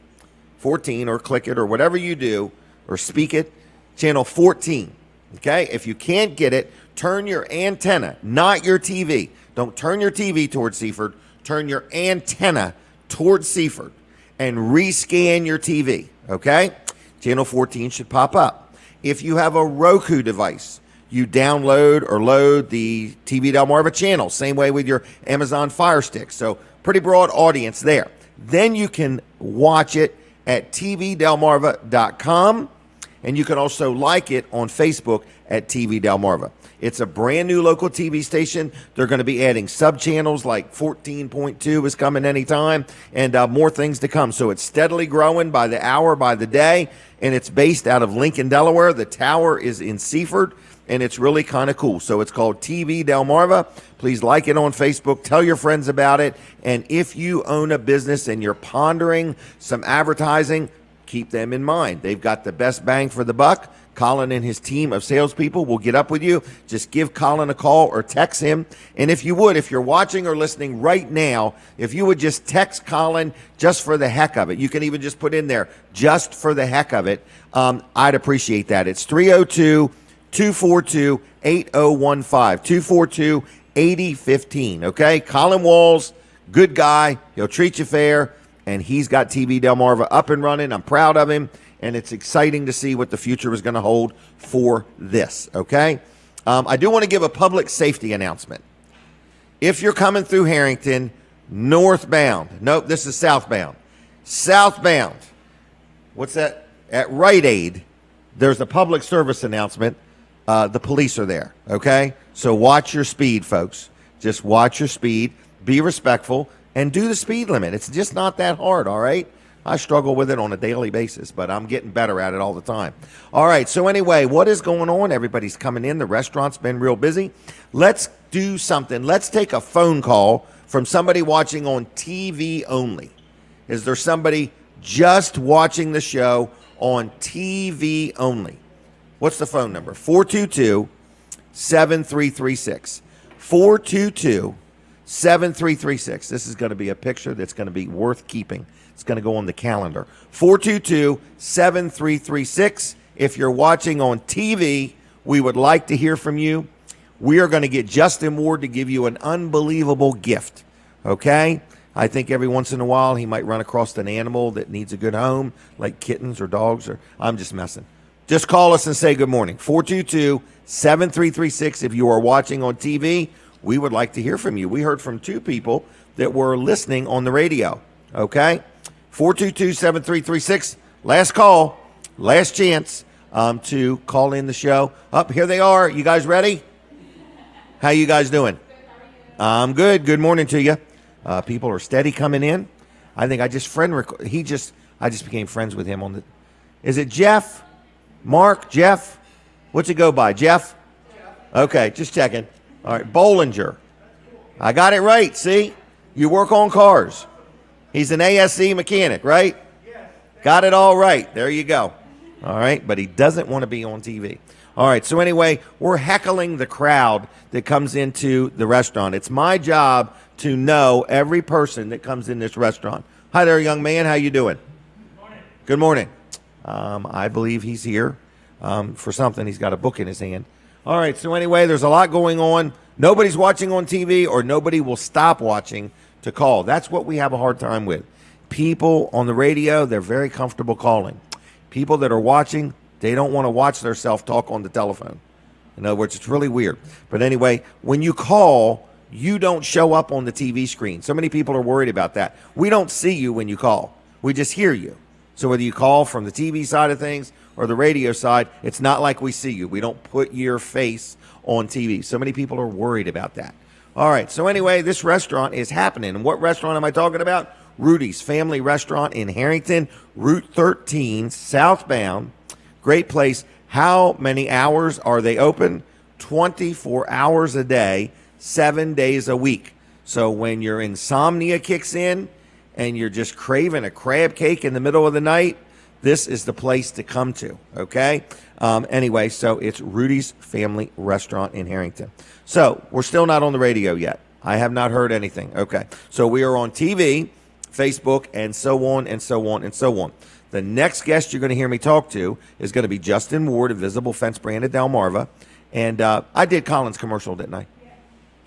S1: or click it, or whatever you do, or speak it, channel 14. Okay? If you can't get it, turn your antenna, not your TV. Don't turn your TV towards Seaford. Turn your antenna towards Seaford and rescan your TV. Okay? Channel 14 should pop up. If you have a Roku device, you download or load the TV Delmarva channel. Same way with your Amazon Fire Stick. So pretty broad audience there. Then you can watch it at tvdelmarva.com, and you can also like it on Facebook at TV Delmarva. It's a brand new local TV station. They're going to be adding sub-channels like 14.2 is coming anytime, and more things to come. So it's steadily growing by the hour, by the day, and it's based out of Lincoln, Delaware. The tower is in Seaford, and it's really kind of cool. So it's called TV Delmarva. Please like it on Facebook. Tell your friends about it. And if you own a business and you're pondering some advertising, keep them in mind. They've got the best bang for the buck. Colin and his team of salespeople will get up with you. Just give Colin a call or text him. And if you would, if you're watching or listening right now, if you would just text Colin just for the heck of it. You can even just put in there, just for the heck of it. I'd appreciate that. It's 302-242-8015, 242-8015, okay? Colin Walls, good guy. He'll treat you fair, and he's got TV Delmarva up and running. I'm proud of him, and it's exciting to see what the future is going to hold for this, okay? I do want to give a public safety announcement. If you're coming through Harrington, northbound, nope, this is southbound. Southbound, what's that? At Rite Aid, there's a public service announcement. The police are there, okay? So watch your speed, folks. Just watch your speed, be respectful, and do the speed limit. It's just not that hard, all right? I struggle with it on a daily basis, but I'm getting better at it all the time. All right, so anyway, what is going on? Everybody's coming in. The restaurant's been real busy. Let's do something. Let's take a phone call from somebody watching on TV only. Is there somebody just watching the show on TV only? What's the phone number? 422-7336. 422-7336. This is going to be a picture that's going to be worth keeping. It's going to go on the calendar. 422-7336. If you're watching on TV, we would like to hear from you. We are going to get Justin Ward to give you an unbelievable gift, okay? I think every once in a while he might run across an animal that needs a good home, like kittens or dogs, or I'm just messing. Just call us and say good morning. 422-7336. If you are watching on TV, we would like to hear from you. We heard from 2 people that were listening on the radio, okay? 422-7336. Last call, last chance to call in the show. Up here they are. You guys ready? How you guys doing? I'm good. Good morning to you. People are steady coming in. I think I just became friends with him on the. Is it Jeff? Mark? Jeff? What's it go by? Jeff? Okay, just checking. All right, Bollinger. I got it right. See, you work on cars. He's an ASC mechanic, right? Yes. Got it all right. There you go. All right, but he doesn't want to be on TV. All right, so anyway, we're heckling the crowd that comes into the restaurant. It's my job to know every person that comes in this restaurant. Hi there, young man. How you doing? Good morning. Good morning. I believe he's here for something. He's got a book in his hand. All right, so anyway, there's a lot going on. Nobody's watching on TV, or nobody will stop watching to call. That's what we have a hard time with. People on the radio, they're very comfortable calling. People that are watching, they don't want to watch their self-talk on the telephone. In other words, it's really weird. But anyway, when you call, you don't show up on the TV screen. So many people are worried about that. We don't see you when you call. We just hear you. So whether you call from the TV side of things or the radio side, it's not like we see you. We don't put your face on TV. So many people are worried about that. All right, so anyway, this restaurant is happening. And what restaurant am I talking about? Rudy's Family Restaurant in Harrington, Route 13, southbound. Great place. How many hours are they open? 24 hours a day, 7 days a week. So when your insomnia kicks in and you're just craving a crab cake in the middle of the night, this is the place to come to, okay? Anyway, so it's Rudy's Family Restaurant in Harrington. So we're still not on the radio yet. I have not heard anything. Okay, so we are on TV, Facebook, and so on and so on and so on. The next guest you're going to hear me talk to is going to be Justin Ward, Invisible Fence Brand at Delmarva. And I did Colin's commercial, didn't I?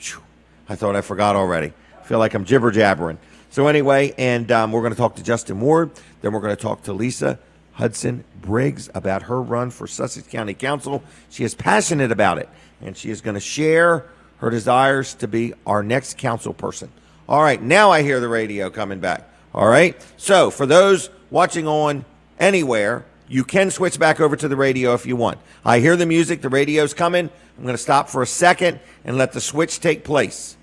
S1: Whew, I thought I forgot already. I feel like I'm jibber-jabbering. So anyway, and we're going to talk to Justin Ward. Then we're going to talk to Lisa Hudson Briggs about her run for Sussex County Council. She is passionate about it, and she is going to share her desires to be our next council person. All right, now I hear the radio coming back. All right, so for those watching on anywhere, you can switch back over to the radio if you want. I hear the music, the radio's coming. I'm going to stop for a second and let the switch take place.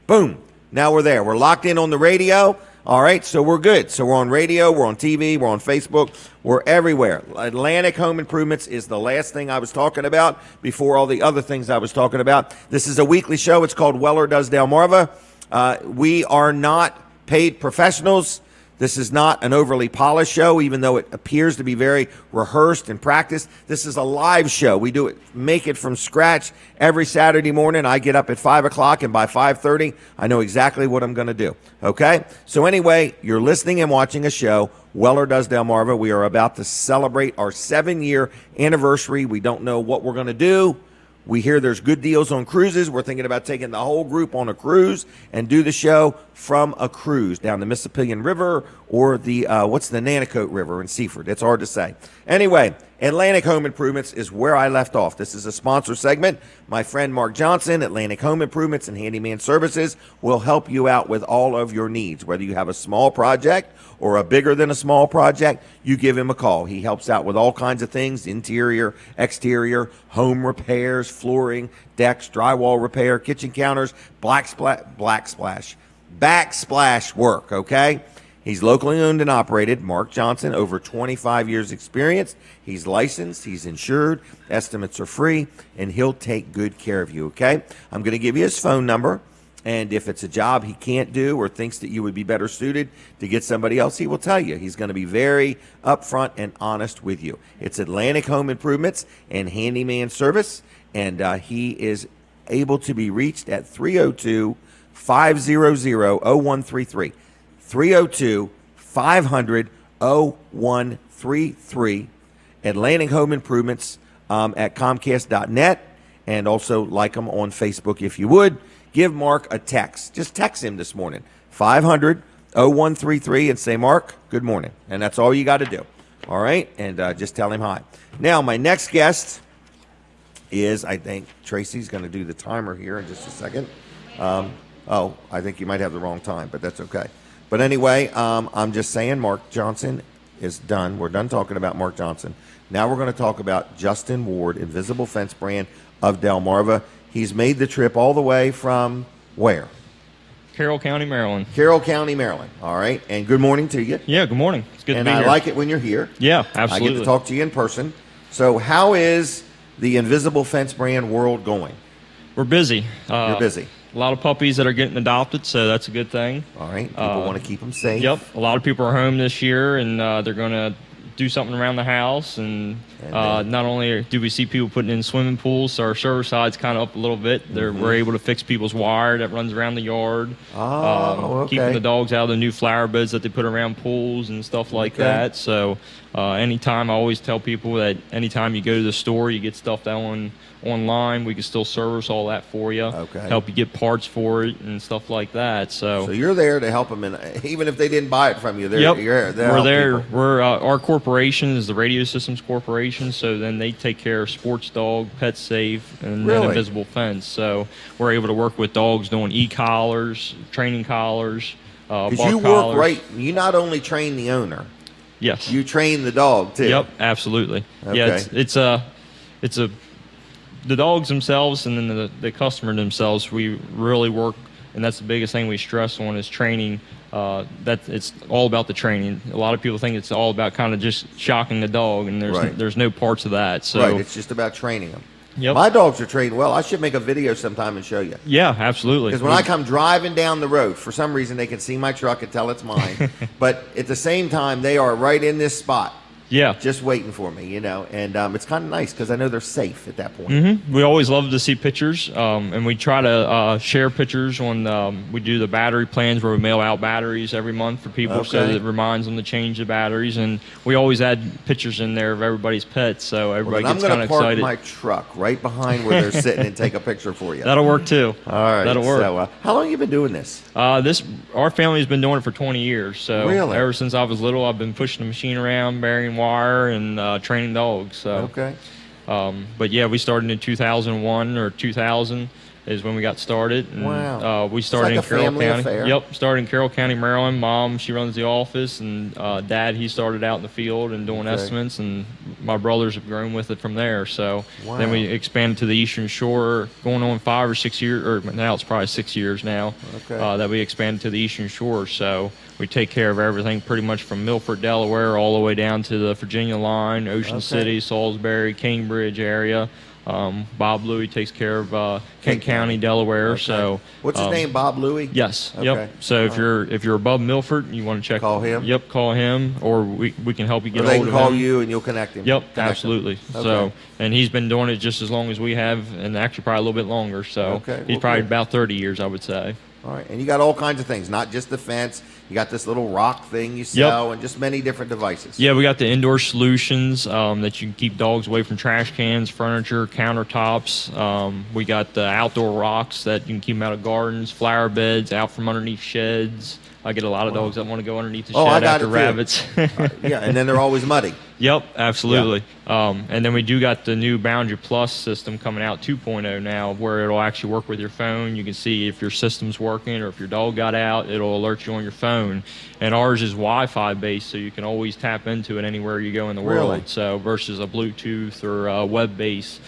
S1: Boom. Now we're there. We're locked in on the radio. All right, so we're good. So we're on radio, we're on TV, we're on Facebook, we're everywhere. Atlantic Home Improvements is the last thing I was talking about before all the other things I was talking about. This is a weekly show. It's called Weller Does Delmarva. We are not paid professionals. This is not an overly polished show, even though it appears to be very rehearsed and practiced. This is a live show. We make it from scratch every Saturday morning. I get up at 5 o'clock, and by 5:30, I know exactly what I'm going to do. Okay? So anyway, you're listening and watching a show, Weller Does Delmarva. We are about to celebrate our 7-year anniversary. We don't know what we're going to do. We hear there's good deals on cruises. We're thinking about taking the whole group on a cruise and do the show from a cruise down the Mississippi River or the, what's the Nanticoke River in Seaford. It's hard to say. Anyway, Atlantic Home Improvements is where I left off. This is a sponsor segment. My friend Mark Johnson, Atlantic Home Improvements and Handyman Services, will help you out with all of your needs. Whether you have a small project or a bigger than a small project, you give him a call. He helps out with all kinds of things, interior, exterior, home repairs, flooring, decks, drywall repair, kitchen counters, backsplash work, okay? He's locally owned and operated. Mark Johnson, over 25 years experience. He's licensed, he's insured, estimates are free, and he'll take good care of you, okay? I'm going to give you his phone number, and if it's a job he can't do or thinks that you would be better suited to get somebody else, he will tell you. He's going to be very upfront and honest with you. It's Atlantic Home Improvements and Handyman Service, and he is able to be reached at 302-500-0133. 302-500-0133. Atlantic Home Improvements at Comcast.net, and also like them on Facebook if you would. Give Mark a text. Just text him this morning, 500-0133, and say, Mark, good morning. And that's all you got to do. All right? And just tell him hi. Now, my next guest is, I think, Tracy's going to do the timer here in just a second. I think you might have the wrong time, but that's okay. But anyway, I'm just saying Mark Johnson is done. We're done talking about Mark Johnson. Now we're going to talk about Justin Ward, Invisible Fence Brand of Delmarva. He's made the trip all the way from where?
S6: Carroll County, Maryland.
S1: Carroll County, Maryland. All right. And good morning to you.
S6: Yeah, good morning. It's good to be here.
S1: And I like it when you're here.
S6: Yeah, absolutely.
S1: I get to talk to you in person. So how is the Invisible Fence Brand world going?
S6: We're busy.
S1: You're busy.
S6: A lot of puppies that are getting adopted, so that's a good thing.
S1: All right. People want to keep them safe.
S6: Yep. A lot of people are home this year, and they're going to do something around the house. And not only do we see people putting in swimming pools, so our service side's kind of up a little bit. We're able to fix people's wire that runs around the yard. Keeping the dogs out of the new flower beds that they put around pools and stuff like that. So anytime, I always tell people that anytime you go to the store, you get stuff online, we can still service all that for you. Help you get parts for it and stuff like that. So
S1: you're there to help them, even if they didn't buy it from you. We're
S6: there. We're our corporation is the Radio Systems Corporation, so then they take care of Sports Dog, Pet Safe, and then Invisible Fence. So we're able to work with dogs doing e-collars, training collars,
S1: because you work right. You not only train the owner.
S6: Yes.
S1: You train the dog too.
S6: Yep, absolutely. Okay. Yeah, it's the dogs themselves and then the customer themselves. We really work, and that's the biggest thing we stress on is training. That it's all about the training. A lot of people think it's all about kind of just shocking the dog, and there's no parts of that. So
S1: it's just about training them.
S6: Yep.
S1: My dogs are trained well. I should make a video sometime and show you.
S6: Yeah, absolutely.
S1: Because when I come driving down the road, for some reason they can see my truck and tell it's mine. But at the same time, they are right in this spot.
S6: Yeah.
S1: just waiting for me, you know. And it's kind of nice because I know they're safe at that point.
S6: We always love to see pictures, and we try to share pictures on. We do the battery plans where we mail out batteries every month for people, so that it reminds them to change the batteries. And we always add pictures in there of everybody's pets, so everybody gets kind of excited.
S1: I'm going to park my truck right behind where they're sitting and take a picture for you.
S6: That'll work too.
S1: All right,
S6: that'll work.
S1: So, how long have you been doing this?
S6: Our family's been doing it for 20 years. So
S1: really?
S6: Ever since I was little, I've been pushing the machine around, burying wire, and training dogs. So
S1: okay.
S6: But yeah, we started in 2001 or 2000 is when we got started. And,
S1: wow.
S6: We started
S1: it's like
S6: in
S1: a
S6: Carroll
S1: family
S6: County.
S1: affair.
S6: Yep, started in Carroll County, Maryland. Mom, she runs the office, and Dad, he started out in the field and doing estimates, and my brothers have grown with it from there. So then we expanded to the Eastern Shore, going on 5 or 6 years, or now it's probably 6 years now, that we expanded to the Eastern Shore. So we take care of everything pretty much from Milford, Delaware, all the way down to the Virginia line, Ocean City, Salisbury, Cambridge area. Bob Louie takes care of Kent County, Delaware. Okay. So
S1: what's his name? Bob Louie?
S6: Yes. Okay. Yep. So if you're above Milford, you want to
S1: call him.
S6: Yep, call him, or we can help you get
S1: or they
S6: hold
S1: can
S6: of him.
S1: call you and you'll connect him.
S6: Yep, absolutely. Okay. So and he's been doing it just as long as we have, and actually probably a little bit longer. So he's probably about 30 years, I would say.
S1: All right, and you got all kinds of things, not just the fence. You got this little rock thing you sell, and just many different devices.
S6: Yeah, we got the indoor solutions that you can keep dogs away from trash cans, furniture, countertops. We got the outdoor rocks that you can keep them out of gardens, flower beds, out from underneath sheds. I get a lot of dogs that want to go underneath the shed after rabbits.
S1: Yeah, and then they're always muddy.
S6: Yep, absolutely. Yeah. And then we do got the new Boundary Plus system coming out 2.0 now, where it'll actually work with your phone. You can see if your system's working or if your dog got out, it'll alert you on your phone. And ours is Wi-Fi based, so you can always tap into it anywhere you go in the world. So versus a Bluetooth or a web-based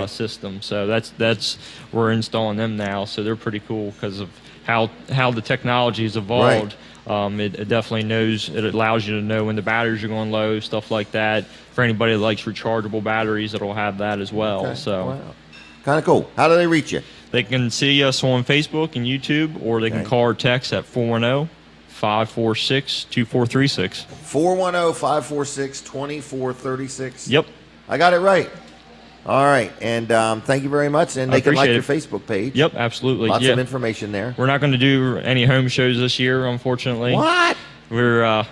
S6: system. So that's we're installing them now. So they're pretty cool because of how the technology has evolved. It definitely knows, it allows you to know when the batteries are going low, stuff like that. For anybody that likes rechargeable batteries, it'll have that as well.
S1: Okay.
S6: So
S1: wow. Kind of cool. How do they reach you?
S6: They can see us on Facebook and YouTube, or they can call or text at 410-546-2436.
S1: 410-546-2436.
S6: Yep.
S1: I got it right. All right, and thank you very much. And they can like your Facebook page.
S6: Yep, absolutely.
S1: Lots of information there.
S6: We're not going to do any home shows this year, unfortunately.
S1: What?
S6: There's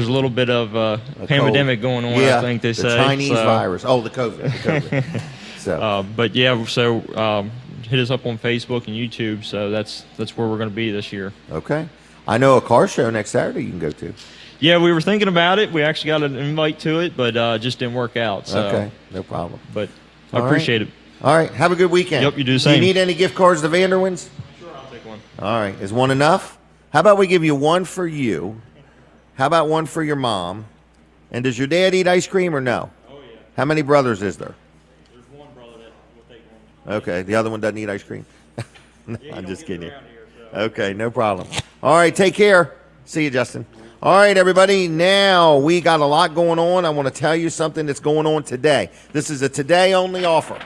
S6: a little bit of a pandemic going on, I think they say.
S1: The Chinese virus. Oh, the COVID. So.
S6: But hit us up on Facebook and YouTube. So that's where we're going to be this year.
S1: Okay. I know a car show next Saturday you can go to.
S6: Yeah, we were thinking about it. We actually got an invite to it, but just didn't work out. So.
S1: Okay, no problem.
S6: But I appreciate it.
S1: All right, have a good weekend.
S6: Yep, you do the same.
S1: Do you need any gift cards to Vanderwins?
S6: Sure, I'll take one.
S1: All right, is one enough? How about we give you one for you? How about one for your mom? And does your dad eat ice cream or no?
S6: Oh, yeah.
S1: How many brothers is there?
S6: There's one brother that will take one.
S1: Okay, the other one doesn't eat ice cream? No,
S6: Yeah,
S1: I'm just kidding you.
S6: here, so.
S1: Okay, no problem. All right, take care. See you, Justin. All right, everybody. Now we got a lot going on. I want to tell you something that's going on today. This is a today-only offer.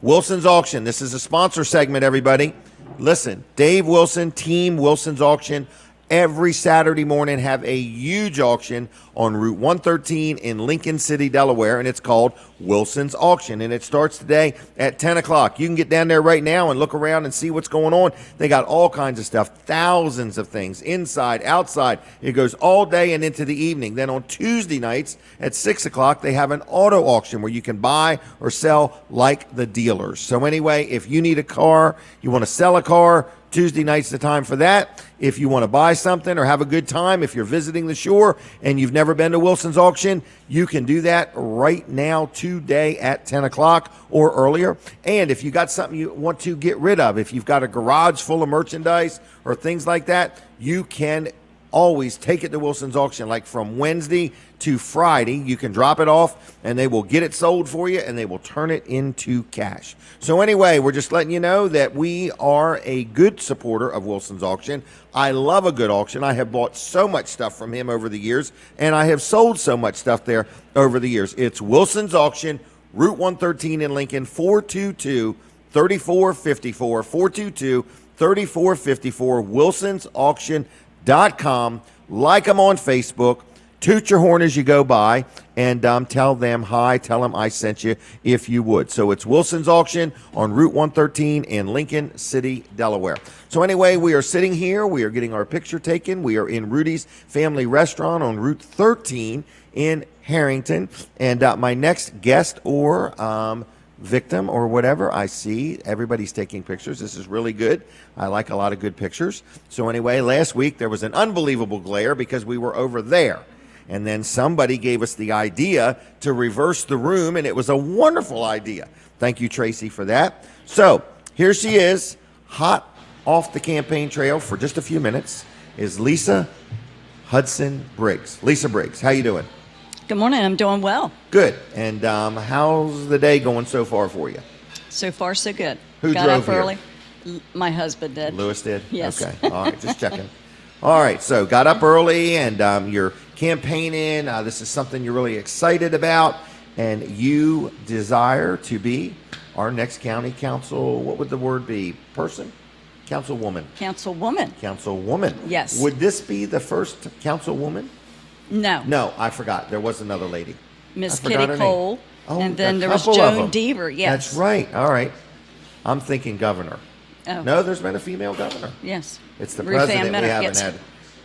S1: Wilson's Auction. This is a sponsor segment, everybody. Listen, Dave Wilson, Team Wilson's Auction, every Saturday morning have a huge auction on Route 113 in Lincoln City, Delaware, and it's called Wilson's Auction, and it starts today at 10 o'clock. You can get down there right now and look around and see what's going on. They got all kinds of stuff, thousands of things, inside, outside. It goes all day and into the evening. Then on Tuesday nights at 6 o'clock, they have an auto auction where you can buy or sell like the dealers. So anyway, if you need a car, you want to sell a car, Tuesday night's the time for that. If you want to buy something or have a good time, if you're visiting the shore and you've never been to Wilson's Auction, you can do that right now today at 10 o'clock or earlier. And if you got something you want to get rid of, if you've got a garage full of merchandise or things like that, you can always take it to Wilson's Auction, like from Wednesday to Friday. You can drop it off and they will get it sold for you and they will turn it into cash. So anyway, we're just letting you know that we are a good supporter of Wilson's Auction. I love a good auction. I have bought so much stuff from him over the years, and I have sold so much stuff there over the years. It's Wilson's Auction, Route 113 in Lincoln, 422-3454, 422-3454, wilsonsauction.com. Like them on Facebook. toot your horn as you go by, and tell them hi. Tell them I sent you if you would. So it's Wilson's Auction on Route 113 in Lincoln City, Delaware. So anyway, we are sitting here. We are getting our picture taken. We are in Rudy's Family Restaurant on Route 13 in Harrington. And my next guest or victim or whatever, I see everybody's taking pictures. This is really good. I like a lot of good pictures. So anyway, last week there was an unbelievable glare because we were over there. And then somebody gave us the idea to reverse the room, and it was a wonderful idea. Thank you, Tracy, for that. So here she is, hot off the campaign trail for just a few minutes, is Lisa Hudson Briggs. Lisa Briggs, how you doing?
S7: Good morning. I'm doing well.
S1: Good. And how's the day going so far for you?
S7: So far, so good.
S1: Who
S7: Got
S1: drove
S7: up
S1: here?
S7: early. My husband did.
S1: Lewis did?
S7: Yes.
S1: Okay. All right. Just checking. All right. So got up early and you're campaigning. This is something you're really excited about. And you desire to be our next county council. What would the word be? Person? Councilwoman.
S7: Councilwoman.
S1: Councilwoman.
S7: Yes.
S1: Would this be the first councilwoman?
S7: No.
S1: No, I forgot. There was another lady.
S7: Miss
S1: I forgot
S7: Kitty
S1: her name.
S7: Cole.
S1: Oh,
S7: And then
S1: a
S7: there was
S1: couple of
S7: Joan
S1: them.
S7: Deaver. Yes.
S1: That's right. All right. I'm thinking governor.
S7: Oh.
S1: No, there's been a female governor.
S7: Yes.
S1: It's the
S7: Ruth Ann
S1: president we
S7: Minner,
S1: haven't
S7: yes.
S1: had.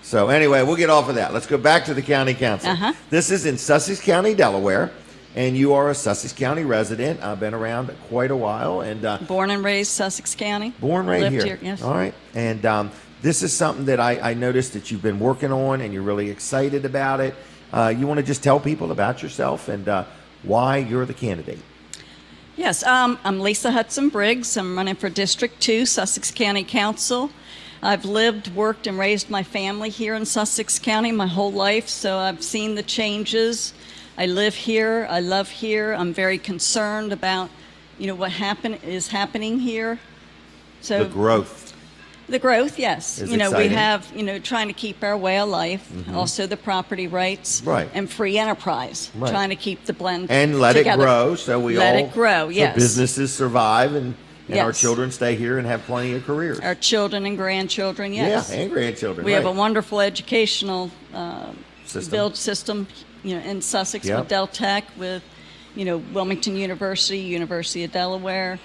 S1: So anyway, we'll get off of that. Let's go back to the county council.
S7: Uh-huh.
S1: This is in Sussex County, Delaware, and you are a Sussex County resident. I've been around quite a while, and
S7: Born and raised Sussex County.
S1: born right
S7: Lived
S1: here.
S7: Yes.
S1: All right, and this is something that I noticed that you've been working on, and you're really excited about it. You want to just tell people about yourself and why you're the candidate?
S7: Yes. I'm Lisa Hudson Briggs. I'm running for District 2, Sussex County Council. I've lived, worked, and raised my family here in Sussex County my whole life, so I've seen the changes. I live here. I love here. I'm very concerned about, what is happening here. So
S1: The growth.
S7: the growth, yes.
S1: Is
S7: We
S1: exciting.
S7: have, trying to keep our way of life, also the property rights,
S1: Right.
S7: and free enterprise,
S1: Right.
S7: trying to keep the blend
S1: And let
S7: together.
S1: it grow, so we
S7: Let
S1: all
S7: it grow, yes.
S1: So businesses survive, and our
S7: Yes.
S1: children stay here and have plenty of careers.
S7: Our children and grandchildren, yes.
S1: Yeah, and grandchildren.
S7: We have a
S1: right.
S7: wonderful educational
S1: System.
S7: build system, in Sussex
S1: Yep.
S7: with Del Tech, with, Wilmington University, University of Delaware.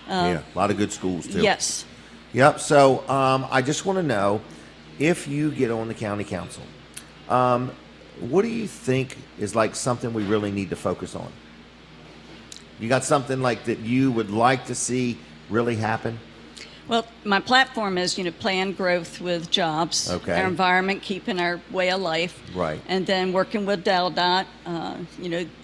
S1: Yeah, a lot of good schools too.
S7: Yes.
S1: Yep. So I just want to know, if you get on the county council, what do you think is like something we really need to focus on? You got something like that you would like to see really happen?
S7: Well, my platform is, planned growth with jobs,
S1: Okay.
S7: our environment, keeping our way of life,
S1: Right.
S7: and then working with DelDOT.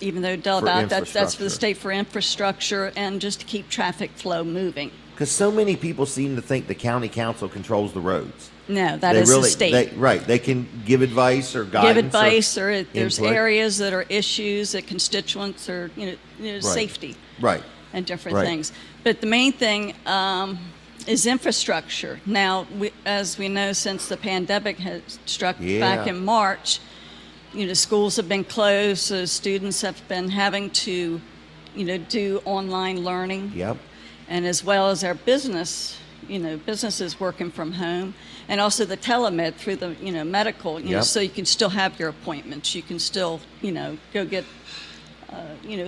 S7: Even though DelDOT, that's for
S1: infrastructure.
S7: the state for infrastructure, and just to keep traffic flow moving.
S1: Because so many people seem to think the county council controls the roads.
S7: No, that
S1: They
S7: is
S1: really,
S7: the state.
S1: Right. They can give advice or guidance.
S7: Give advice, or if there's
S1: input.
S7: areas that are issues that constituents or safety
S1: Right.
S7: and different
S1: Right.
S7: things. But the main thing is infrastructure. Now, as we know, since the pandemic has struck back
S1: Yeah.
S7: in March, schools have been closed, so students have been having to, do online learning.
S1: Yep.
S7: And as well as our businesses working from home, and also the telemed through the, medical,
S1: Yep.
S7: so you can still have your appointments. You can still, go get,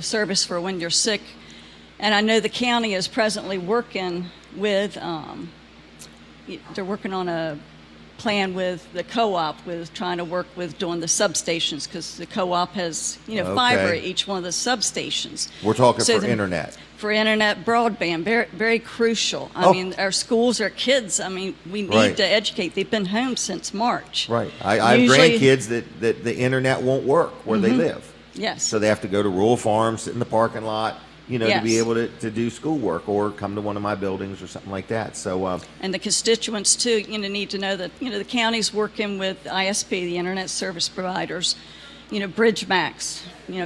S7: service for when you're sick. And I know the county is presently working with, they're working on a plan with the co-op, with trying to work with doing the substations, because the co-op has, fiber
S1: Okay.
S7: at each one of the substations.
S1: We're talking
S7: So
S1: for internet.
S7: For internet broadband, very, very crucial.
S1: Oh.
S7: I mean, our schools, our kids, we need
S1: Right.
S7: to educate. They've been home since March.
S1: Right. I have
S7: Usually-
S1: grandkids that the internet won't work where they live.
S7: Yes.
S1: So they have to go to rural farms, sit in the parking lot, to be
S7: Yes.
S1: able to do schoolwork or come to one of my buildings or something like that. So,
S7: And the constituents too, need to know that, the county's working with ISP, the internet service providers, BridgeMax,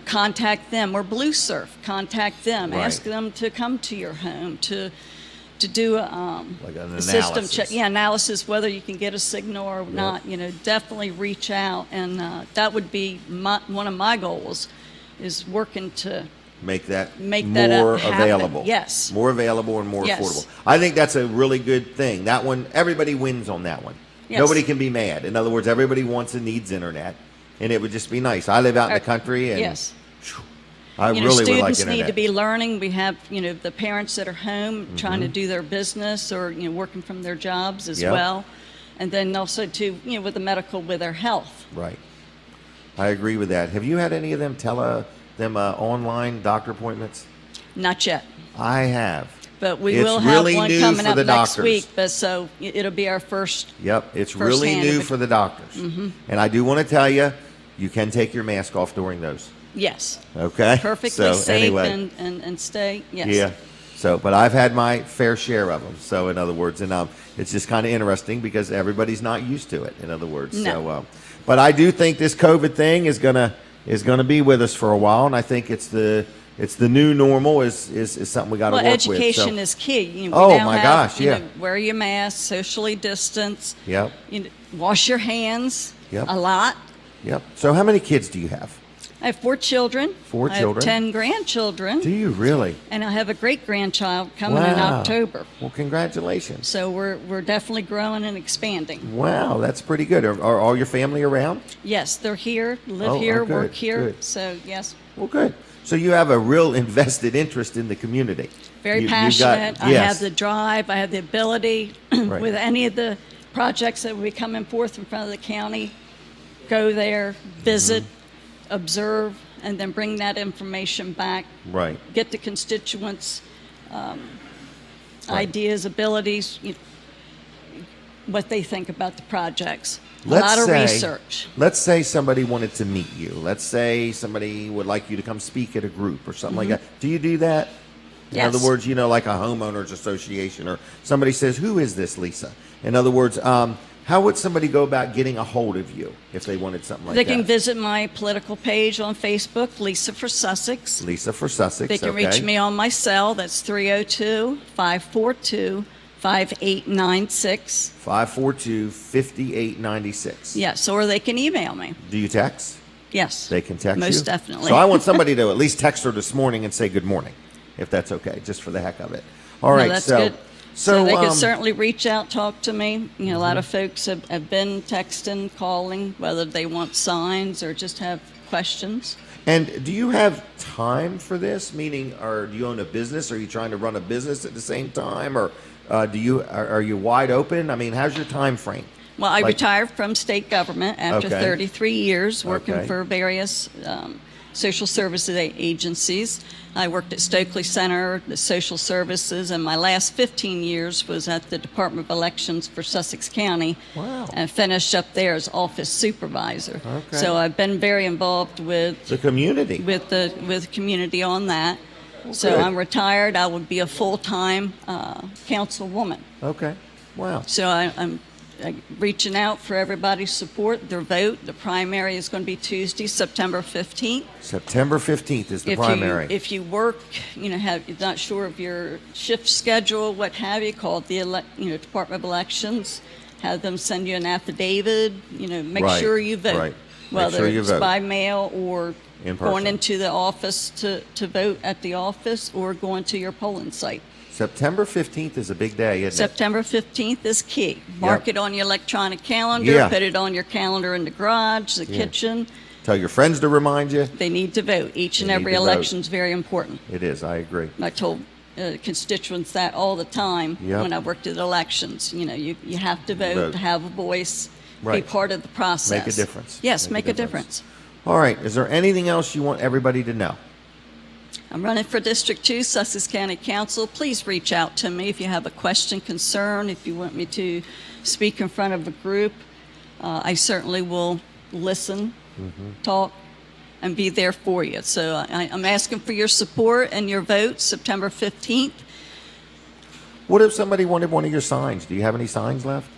S7: contact them, or Blue Surf, contact them,
S1: Right.
S7: ask them to come to your home to do
S1: like an
S7: a system
S1: analysis.
S7: check, analysis whether you can get a signal or not. Definitely reach out, and that would be one of my goals, is working to
S1: make that
S7: more
S1: more available.
S7: Yes.
S1: More available and more
S7: Yes.
S1: affordable. I think that's a really good thing. That one, everybody wins on that one.
S7: Yes.
S1: Nobody can be mad. In other words, everybody wants and needs internet. and it would just be nice. I live out in the country, and
S7: Yes.
S1: I
S7: You know,
S1: really would like
S7: students
S1: internet.
S7: need to be learning. We have, the parents that are home trying to do their business or, working from their jobs as
S1: Yep.
S7: well. And then also too, with the medical, with their health.
S1: Right. I agree with that. Have you had any of them online doctor appointments?
S7: Not yet.
S1: I have.
S7: But we
S1: It's
S7: will have
S1: really
S7: one
S1: new
S7: coming
S1: for
S7: up
S1: the
S7: next
S1: doctors.
S7: week. But so it'll be our first.
S1: Yep, it's
S7: First
S1: really
S7: hand of
S1: new
S7: it.
S1: for the doctors. And I do want to tell you, you can take your mask off during those.
S7: Yes.
S1: Okay?
S7: Perfectly
S1: So,
S7: safe
S1: anyway.
S7: and stay. Yes.
S1: Yeah. So, but I've had my fair share of them. So, in other words, and it's just kind of interesting because everybody's not used to it. In other words,
S7: No.
S1: so. But I do think this COVID thing is gonna be with us for a while, and I think it's the new normal is something we got to
S7: Well,
S1: work
S7: education
S1: with.
S7: is key. We
S1: Oh,
S7: now
S1: my
S7: have,
S1: gosh, yeah.
S7: Wear your mask, socially distance.
S1: Yep.
S7: Wash your hands
S1: Yep.
S7: a lot.
S1: Yep. So, how many kids do you have?
S7: I have 4 children.
S1: 4
S7: I
S1: children?
S7: have 10 grandchildren.
S1: Do you really?
S7: And I have a great grandchild coming in
S1: Wow.
S7: October.
S1: Well, congratulations.
S7: So we're definitely growing and expanding.
S1: Wow, that's pretty good. Are all your family around?
S7: Yes, they're here, live
S1: Oh,
S7: here,
S1: oh, good,
S7: work here.
S1: good.
S7: So yes,
S1: Well, good. So you have a real invested interest in the community.
S7: very
S1: You got-
S7: passionate. I
S1: yes.
S7: have the drive. I have the ability
S1: Right.
S7: with any of the projects that will be coming forth in front of the county. Go there, visit,
S1: Mm-hmm.
S7: observe, and then bring that information back.
S1: Right.
S7: Get the constituents'
S1: Right.
S7: ideas, abilities, what they think about the projects.
S1: Let's
S7: a lot of
S1: say-
S7: research.
S1: Let's say somebody wanted to meet you. Let's say somebody would like you to come speak at a group or something like that. Do you do that? In
S7: Yes.
S1: other words, like a homeowners association, or somebody says, "Who is this Lisa?" In other words, how would somebody go about getting a hold of you if they wanted something like
S7: They
S1: that?
S7: can visit my political page on Facebook, Lisa for Sussex.
S1: Lisa for Sussex.
S7: They can
S1: okay.
S7: reach me on my cell. That's 302-542-5896.
S1: 542-5896.
S7: Yes, or they can email me.
S1: Do you text?
S7: Yes.
S1: They can text you?
S7: Most definitely.
S1: So I want somebody to at least text her this morning and say good morning, if that's okay, just for the heck of it. All
S7: No,
S1: right,
S7: that's
S1: so
S7: good. So they can
S1: um,
S7: certainly reach out, talk to me. A lot of folks have been texting, calling, whether they want signs or just have questions.
S1: And do you have time for this? Meaning, or do you own a business? Are you trying to run a business at the same time, or are you wide open? I mean, how's your time frame?
S7: Well, I
S1: Like-
S7: retired from state government after
S1: Okay.
S7: 33 years working
S1: Okay.
S7: for various social services agencies. I worked at Stokely Center, the social services, and my last 15 years was at the Department of Elections for Sussex County.
S1: Wow.
S7: And finished up there as office supervisor.
S1: Okay.
S7: So I've been very involved with
S1: The community.
S7: the community on that. So
S1: good.
S7: I'm retired. I would be a full-time councilwoman.
S1: Okay. Wow.
S7: So I'm reaching out for everybody's support, their vote. The primary is going to be Tuesday, September 15th.
S1: September 15th is the primary.
S7: If you work, you're not sure of your shift schedule, what have you, call the Department of Elections, have them send you an affidavit, make
S1: Right,
S7: sure you vote.
S1: right. Make
S7: Whether
S1: sure you
S7: it's
S1: vote.
S7: by mail or
S1: In person.
S7: going into the office to vote at the office or going to your polling site.
S1: September 15th is a big day, isn't it?
S7: September 15th is key. Mark it on your electronic calendar,
S1: Yeah.
S7: put it on your calendar in the garage, the kitchen.
S1: Tell your friends to remind you.
S7: They need to vote. Each and
S1: They need
S7: every
S1: to vote.
S7: election is very important.
S1: It is, I agree.
S7: I told constituents that all the time
S1: Yep.
S7: when I worked at elections. You have to vote,
S1: Vote.
S7: to have a voice, be
S1: Right.
S7: part of the process.
S1: Make a difference.
S7: Yes, make a difference.
S1: All right. Is there anything else you want everybody to know?
S7: I'm running for District 2, Sussex County Council. Please reach out to me if you have a question, concern, if you want me to speak in front of a group. I certainly will listen, talk, and be there for you. So I'm asking for your support and your vote September 15th.
S1: What if somebody wanted one of your signs? Do you have any signs left?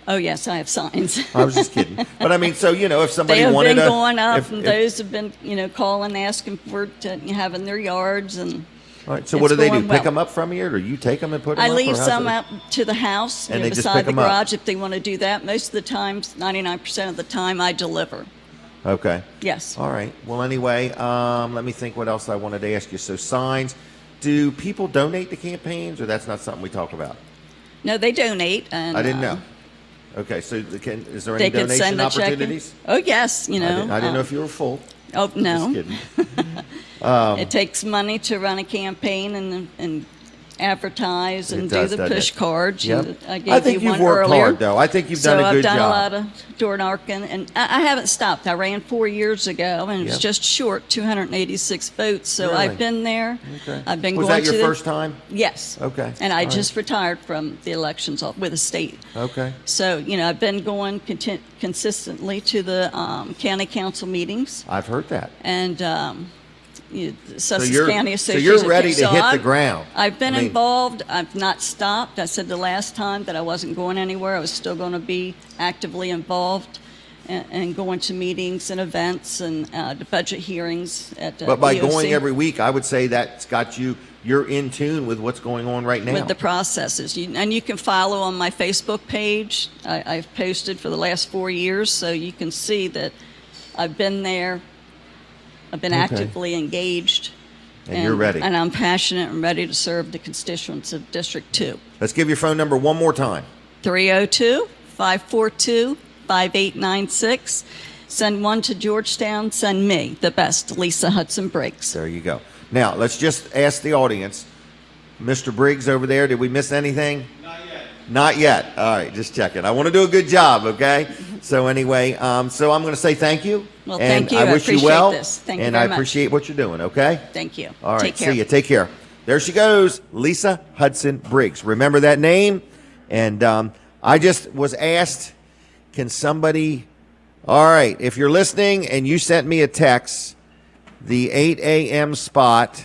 S7: Oh, yes, I have signs.
S1: I was just kidding. But I mean, so, if somebody
S7: They have
S1: wanted
S7: been
S1: to.
S7: going up,
S1: if-
S7: and
S1: if-
S7: those have been, calling, asking for to have in their yards. And
S1: All right. So what do
S7: it's
S1: they do?
S7: going
S1: Pick
S7: well.
S1: them up from you, or you take them and put them
S7: I
S1: up?
S7: leave
S1: or how's
S7: some
S1: it?
S7: out to the house,
S1: And they just
S7: beside
S1: pick
S7: the
S1: 'em up.
S7: garage if they want to do that. Most of the times, 99% of the time, I deliver.
S1: Okay.
S7: Yes.
S1: All right. Well, anyway, let me think what else I wanted to ask you. So signs. Do people donate to campaigns, or that's not something we talk about?
S7: No, they donate. And,
S1: I didn't know. Okay, so is there
S7: They
S1: any
S7: could
S1: donation
S7: send a check in.
S1: opportunities?
S7: Oh, yes, you know.
S1: I didn't know if you were full.
S7: Oh, no.
S1: Just kidding.
S7: It takes money to run a campaign and advertise and
S1: It
S7: do
S1: does,
S7: the
S1: doesn't
S7: push
S1: it?
S7: cards.
S1: Yep.
S7: I gave
S1: I think
S7: you
S1: you've
S7: one
S1: worked
S7: earlier.
S1: hard, though. I think you've done a good
S7: So I've done
S1: job.
S7: a lot of door knocking, and I haven't stopped. I ran 4 years ago, and it was
S1: Yep.
S7: just short 286 votes. So
S1: Really?
S7: I've been there.
S1: Okay.
S7: I've been
S1: Was
S7: going
S1: that your
S7: to the-
S1: first time?
S7: Yes.
S1: Okay.
S7: And I
S1: All right.
S7: just retired from the elections with the state.
S1: Okay.
S7: So, I've been going consistently to the county council meetings
S1: I've heard that.
S7: and Sussex
S1: you're-
S7: County
S1: so
S7: Association.
S1: you're ready to hit the
S7: I've-
S1: ground.
S7: I've been
S1: I mean-
S7: involved. I've not stopped. I said the last time that I wasn't going anywhere. I was still going to be actively involved and going to meetings and events and the budget hearings at
S1: But by
S7: EOC.
S1: going every week, I would say that's got you're in tune with what's going on right now.
S7: With the processes. And you can follow on my Facebook page. I've posted for the last 4 years, so you can see that I've been there. I've been
S1: Okay.
S7: actively engaged.
S1: And you're ready.
S7: And I'm passionate and ready to serve the constituents of District 2.
S1: Let's give your phone number one more time.
S7: 302-542-5896. Send one to Georgetown. Send me, the best, Lisa Hudson Briggs.
S1: There you go. Now, let's just ask the audience. Mr. Briggs over there, did we miss anything? Not yet. All right, just checking. I want to do a good job, okay? So anyway, so I'm going to say thank you.
S7: Well,
S1: and
S7: thank you.
S1: I
S7: I
S1: wish you
S7: appreciate
S1: well.
S7: this. Thank you
S1: and
S7: very
S1: I
S7: much.
S1: appreciate what you're doing, okay?
S7: Thank you.
S1: All right,
S7: Take care.
S1: see you. Take care. There she goes, Lisa Hudson Briggs. Remember that name? And I just was asked, can somebody... All right, if you're listening and you sent me a text, the 8 a.m. spot,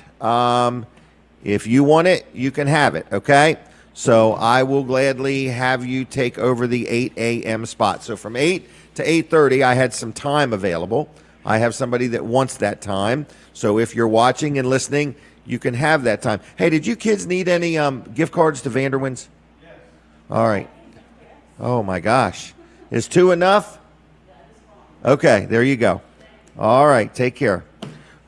S1: if you want it, you can have it, okay? So I will gladly have you take over the 8 a.m. spot. So from 8 to 8:30, I had some time available. I have somebody that wants that time. So if you're watching and listening, you can have that time. Hey, did you kids need any gift cards to Vanderwin's? Yes. All right. Oh, my gosh. Is 2 enough? Okay, there you go. All right, take care.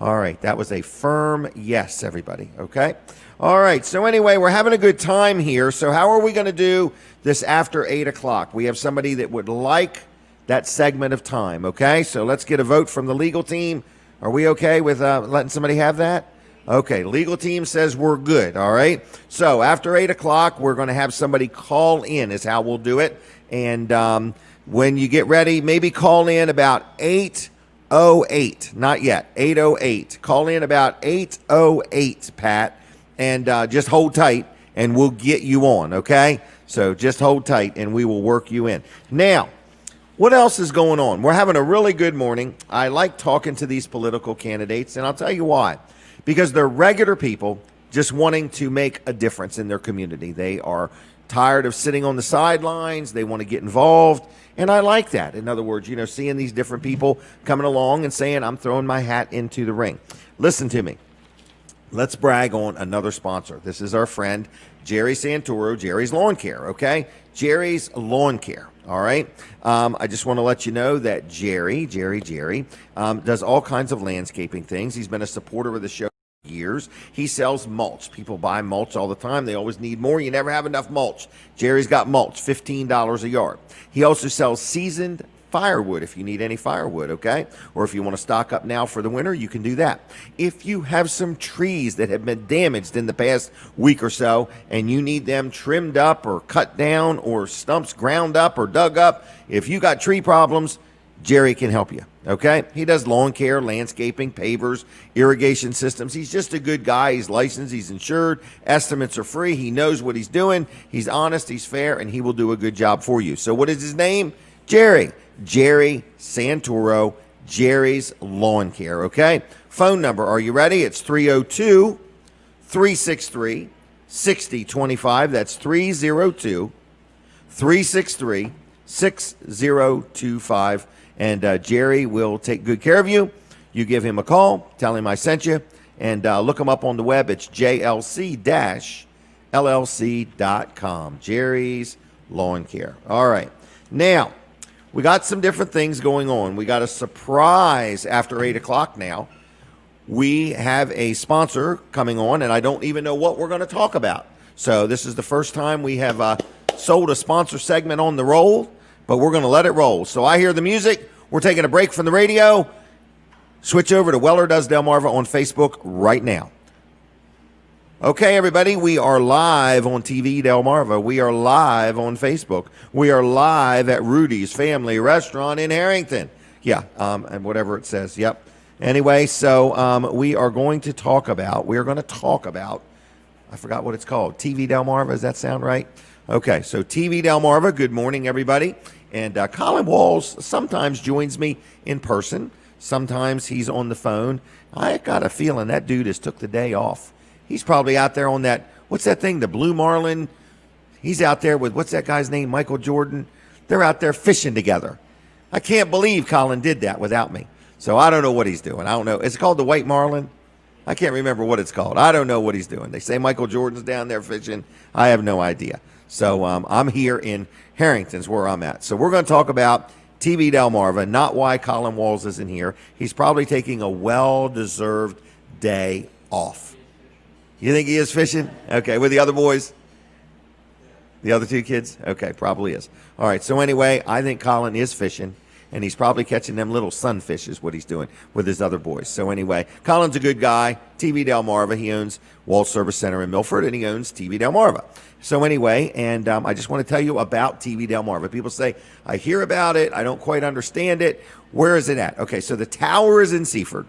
S1: All right, that was a firm yes, everybody, okay? All right, so anyway, we're having a good time here. So how are we going to do this after 8 o'clock? We have somebody that would like that segment of time, okay? So let's get a vote from the legal team. Are we okay with letting somebody have that? Okay, legal team says we're good, all right? So after 8 o'clock, we're going to have somebody call in is how we'll do it. And when you get ready, maybe call in about 8:08. Not yet, 8:08. Call in about 8:08, Pat, and just hold tight, and we'll get you on, okay? So just hold tight, and we will work you in. Now, what else is going on? We're having a really good morning. I like talking to these political candidates, and I'll tell you why. Because they're regular people just wanting to make a difference in their community. They are tired of sitting on the sidelines. They want to get involved. And I like that. In other words, seeing these different people coming along and saying, I'm throwing my hat into the ring. Listen to me. Let's brag on another sponsor. This is our friend, Jerry Santoro, Jerry's Lawn Care, okay? Jerry's Lawn Care, all right? I just want to let you know that Jerry does all kinds of landscaping things. He's been a supporter of the show for years. He sells mulch. People buy mulch all the time. They always need more. You never have enough mulch. Jerry's got mulch, $15 a yard. He also sells seasoned firewood if you need any firewood, okay? Or if you want to stock up now for the winter, you can do that. If you have some trees that have been damaged in the past week or so and you need them trimmed up or cut down or stumps ground up or dug up, if you got tree problems, Jerry can help you, okay? He does lawn care, landscaping, pavers, irrigation systems. He's just a good guy. He's licensed. He's insured. Estimates are free. He knows what he's doing. He's honest. He's fair, and he will do a good job for you. So what is his name? Jerry Santoro, Jerry's Lawn Care, okay? Phone number, are you ready? It's 302-363-6025. That's 302-363-6025. And Jerry will take good care of you. You give him a call, tell him I sent you, and look him up on the web. It's jlc-llc.com. Jerry's Lawn Care. All right. Now, we got some different things going on. We got a surprise after 8 o'clock now. We have a sponsor coming on, and I don't even know what we're going to talk about. So this is the first time we have sold a sponsor segment on the roll. but we're going to let it roll. So I hear the music. We're taking a break from the radio. Switch over to Weller Does Delmarva on Facebook right now. Okay, everybody, we are live on TV Delmarva. We are live on Facebook. We are live at Rudy's Family Restaurant in Harrington. Yeah, and whatever it says. Yep. Anyway, so we are going to talk about, I forgot what it's called. TV Delmarva, does that sound right? Okay, so TV Delmarva, good morning, everybody. And Colin Walls sometimes joins me in person. Sometimes he's on the phone. I got a feeling that dude has took the day off. He's probably out there on that, what's that thing, the Blue Marlin? He's out there with, what's that guy's name, Michael Jordan? They're out there fishing together. I can't believe Colin did that without me. So I don't know what he's doing. I don't know. Is it called the White Marlin? I can't remember what it's called. I don't know what he's doing. They say Michael Jordan's down there fishing. I have no idea. So I'm here in Harrington's where I'm at. So we're going to talk about TV Delmarva, not why Colin Walls isn't here. He's probably taking a well-deserved day off. You think he is fishing? Okay, with the other boys? The other two kids? Okay, probably is. All right, so anyway, I think Colin is fishing, and he's probably catching them little sunfish is what he's doing with his other boys. So anyway, Colin's a good guy. TV Delmarva, he owns Walls Service Center in Milford, and he owns TV Delmarva. So anyway, and I just want to tell you about TV Delmarva. People say, I hear about it. I don't quite understand it. Where is it at? Okay, so the tower is in Seaford.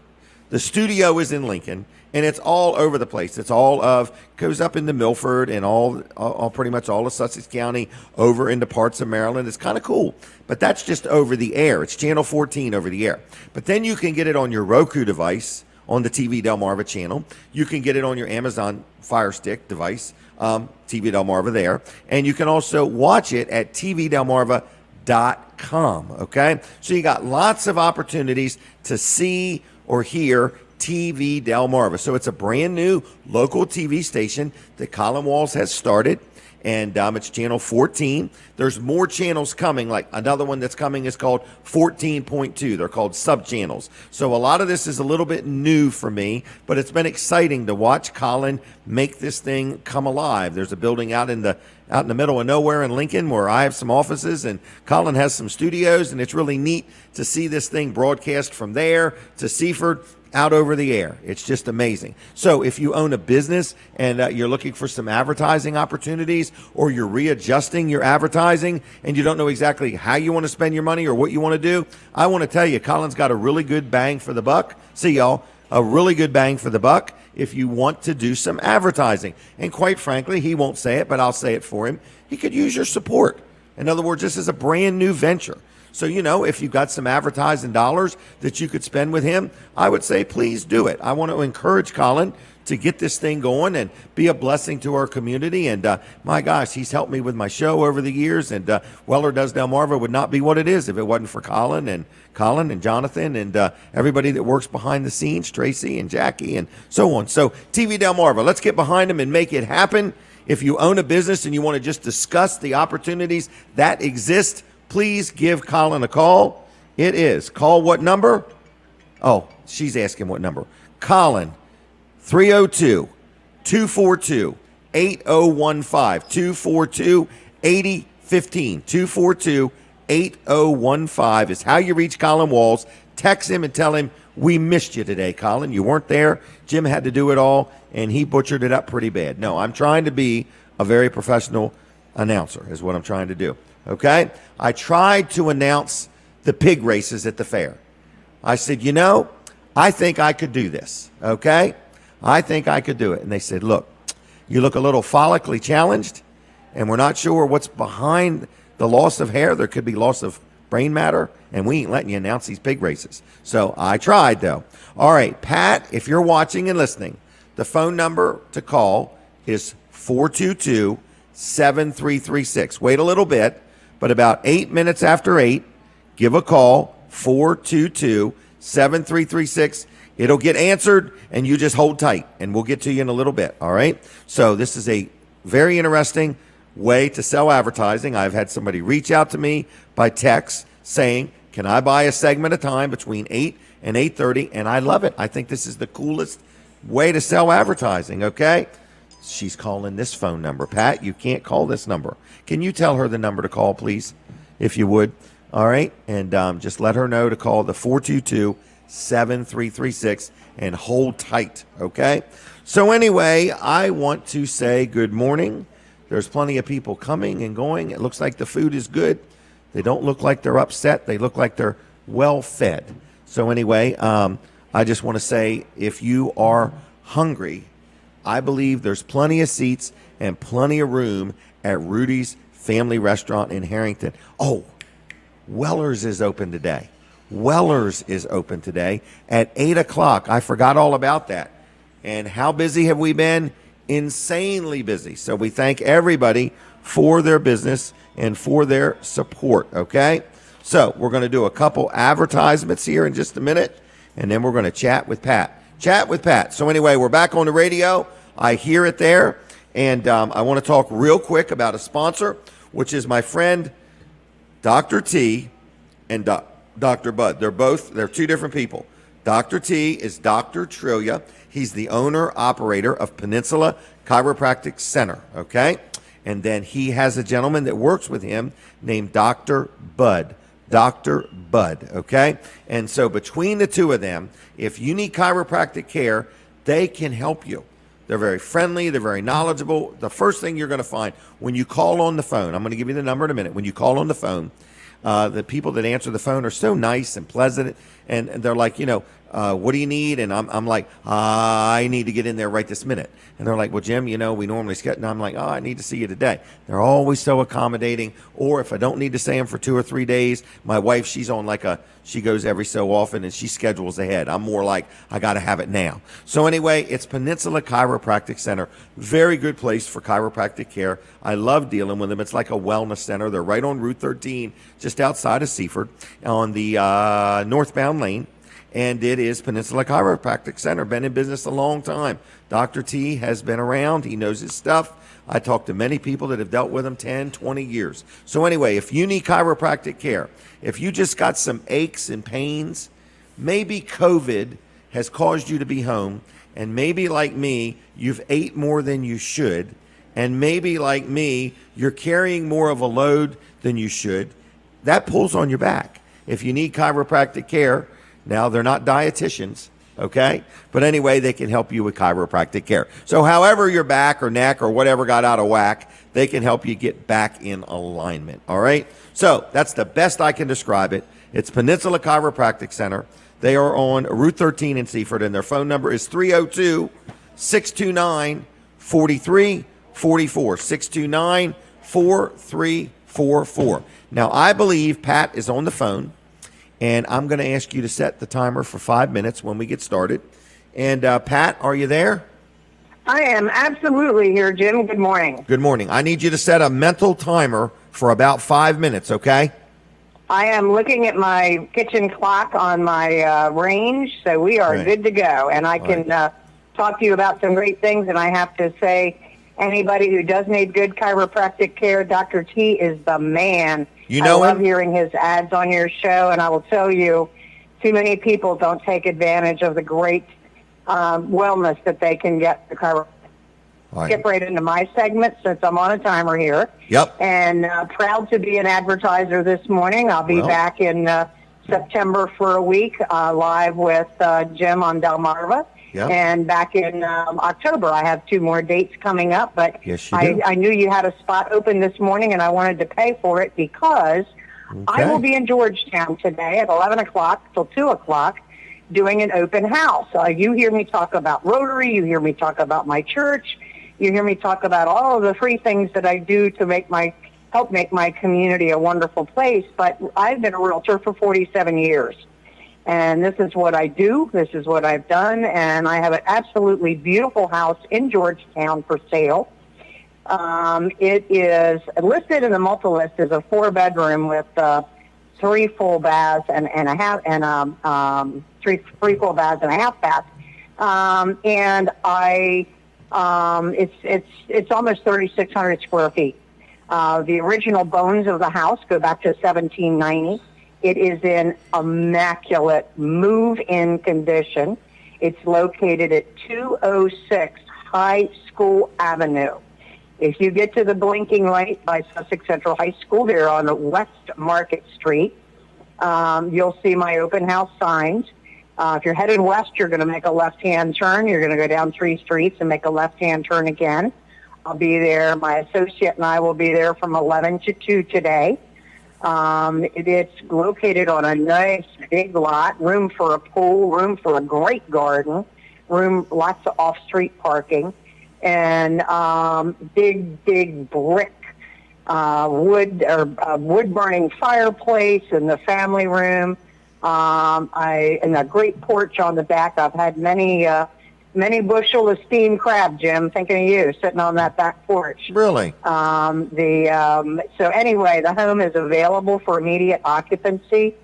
S1: The studio is in Lincoln, and it's all over the place. It's goes up into Milford and all pretty much all of Sussex County over into parts of Maryland. It's kind of cool, but that's just over the air. It's channel 14 over the air. But then you can get it on your Roku device on the TV Delmarva channel. You can get it on your Amazon Fire Stick device, TV Delmarva there. And you can also watch it at tvdelmarva.com, okay? So you got lots of opportunities to see or hear TV Delmarva. So it's a brand new local TV station that Colin Walls has started, and it's channel 14. There's more channels coming, like another one that's coming is called 14.2. They're called sub-channels. So a lot of this is a little bit new for me, but it's been exciting to watch Colin make this thing come alive. There's a building out in the middle of nowhere in Lincoln where I have some offices, and Colin has some studios, and it's really neat to see this thing broadcast from there to Seaford out over the air. It's just amazing. So if you own a business and you're looking for some advertising opportunities, or you're readjusting your advertising and you don't know exactly how you want to spend your money or what you want to do, I want to tell you, Colin's got a really good bang for the buck. See, y'all, a really good bang for the buck if you want to do some advertising. And quite frankly, he won't say it, but I'll say it for him. He could use your support. In other words, this is a brand new venture. So, if you've got some advertising dollars that you could spend with him, I would say, please do it. I want to encourage Colin to get this thing going and be a blessing to our community. And my gosh, he's helped me with my show over the years. And Weller Does Delmarva would not be what it is if it wasn't for Colin and Jonathan and everybody that works behind the scenes, Tracy and Jackie and so on. So TV Delmarva, let's get behind him and make it happen. If you own a business and you want to just discuss the opportunities that exist, please give Colin a call. It is. Call what number? Oh, she's asking what number. Colin, 302-242-8015. 242-8015. 242-8015 is how you reach Colin Walls. Text him and tell him, we missed you today, Colin. You weren't there. Jim had to do it all, and he butchered it up pretty bad. No, I'm trying to be a very professional announcer is what I'm trying to do. Okay? I tried to announce the pig races at the fair. I said, I think I could do this. Okay? I think I could do it. And they said, look, you look a little follically challenged, and we're not sure what's behind the loss of hair. There could be loss of brain matter, and we ain't letting you announce these pig races. So I tried, though. All right, Pat, if you're watching and listening, the phone number to call is 422-7336. Wait a little bit. But about 8 minutes after 8, give a call, 422-7336. It'll get answered, and you just hold tight, and we'll get to you in a little bit, all right? So this is a very interesting way to sell advertising. I've had somebody reach out to me by text saying, can I buy a segment of time between 8 and 8:30? And I love it. I think this is the coolest way to sell advertising, okay? She's calling this phone number. Pat, you can't call this number. Can you tell her the number to call, please? if you would. All right, and just let her know to call the 422-7336 and hold tight, okay? So anyway, I want to say good morning. There's plenty of people coming and going. It looks like the food is good. They don't look like they're upset. They look like they're well fed. So anyway, I just want to say, if you are hungry, I believe there's plenty of seats and plenty of room at Rudy's Family Restaurant in Harrington. Oh, Weller's is open today. Weller's is open today at 8 o'clock. I forgot all about that. And how busy have we been? Insanely busy. So we thank everybody for their business and for their support, okay? So we're going to do a couple advertisements here in just a minute, and then we're going to chat with Pat. So anyway, we're back on the radio. I hear it there, and I want to talk real quick about a sponsor, which is my friend Dr. T and Dr. Bud. They're two different people. Dr. T is Dr. Trillia. He's the owner-operator of Peninsula Chiropractic Center, okay? And then he has a gentleman that works with him named Dr. Bud. Dr. Bud, okay? And so between the two of them, if you need chiropractic care, they can help you. They're very friendly. They're very knowledgeable. The first thing you're going to find when you call on the phone, I'm going to give you the number in a minute. When you call on the phone, the people that answer the phone are so nice and pleasant, and they're like, what do you need? And I'm like, I need to get in there right this minute. And they're like, well, Jim, we normally schedule. And I'm like, I need to see you today. They're always so accommodating. Or if I don't need to see them for 2 or 3 days, my wife, she's on she goes every so often and she schedules ahead. I'm more like, I got to have it now. So anyway, it's Peninsula Chiropractic Center. Very good place for chiropractic care. I love dealing with them. It's like a wellness center. They're right on Route 13, just outside of Seaford on the northbound lane. And it is Peninsula Chiropractic Center. Been in business a long time. Dr. T has been around. He knows his stuff. I talked to many people that have dealt with him 10, 20 years. So anyway, if you need chiropractic care, if you just got some aches and pains, maybe COVID has caused you to be home, and maybe like me, you've ate more than you should, and maybe like me, you're carrying more of a load than you should, that pulls on your back. If you need chiropractic care, now, they're not dietitians, okay? But anyway, they can help you with chiropractic care. So however your back or neck or whatever got out of whack, they can help you get back in alignment, all right? So that's the best I can describe it. It's Peninsula Chiropractic Center. They are on Route 13 in Seaford, and their phone number is 302-629-4344, 629-4344. Now, I believe Pat is on the phone. And I'm going to ask you to set the timer for 5 minutes when we get started. And Pat, are you there?
S8: I am absolutely here, Jim. Good morning.
S1: Good morning. I need you to set a mental timer for about 5 minutes, okay?
S8: I am looking at my kitchen clock on my range, so we are good to go. And I can talk to you about some great things. And I have to say, anybody who does need good chiropractic care, Dr. T is the man.
S1: You know
S8: I love hearing his ads on your show, and I will tell you, too many people don't take advantage of the great wellness that they can get the chiropractic. Skip right into my segment since I'm on a timer here.
S1: Yep.
S8: And proud to be an advertiser this morning. I'll be back in September for a week live with Jim on Delmarva.
S1: Yep.
S8: And back in October, I have 2 more dates coming up. But
S1: yes, you do.
S8: I knew you had a spot open this morning, and I wanted to pay for it because I will be in Georgetown today at 11 o'clock till 2 o'clock doing an open house. You hear me talk about Rotary. You hear me talk about my church. You hear me talk about all of the free things that I do to help make my community a wonderful place. But I've been a realtor for 47 years. And this is what I do. This is what I've done. And I have an absolutely beautiful house in Georgetown for sale. It is listed in the multi-list as a 4-bedroom with 3 full baths and a half, and 3 full baths and a half bath. It's almost 3,600 square feet. The original bones of the house go back to 1790. It is in immaculate move-in condition. It's located at 206 High School Avenue. If you get to the blinking light by Sussex Central High School, there on West Market Street, you'll see my open house signs. If you're headed west, you're going to make a left-hand turn. You're going to go down 3 streets and make a left-hand turn again. I'll be there. My associate and I will be there from 11 to 2 today. It's located on a nice big lot, room for a pool, room for a great garden, lots of off-street parking, and big brick wood-burning fireplace in the family room. And a great porch on the back. I've had many bushel of steamed crab, Jim, thinking of you, sitting on that back porch.
S1: Really?
S8: So anyway, the home is available for immediate occupancy.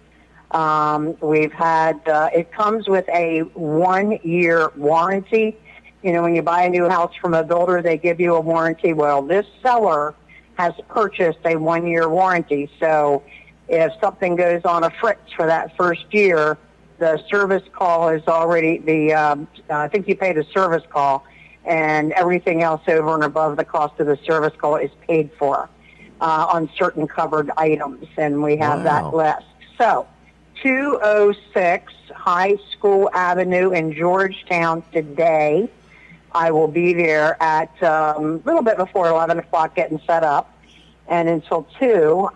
S8: We've had, it comes with a 1-year warranty. You know, when you buy a new house from a builder, they give you a warranty. Well, this seller has purchased a 1-year warranty. So if something goes on a fritz for that first year, the service call is already I think you pay the service call, and everything else over and above the cost of the service call is paid for on certain covered items, and we have that list. So 206 High School Avenue in Georgetown today. I will be there at a little bit before 11 o'clock getting set up, and until 2.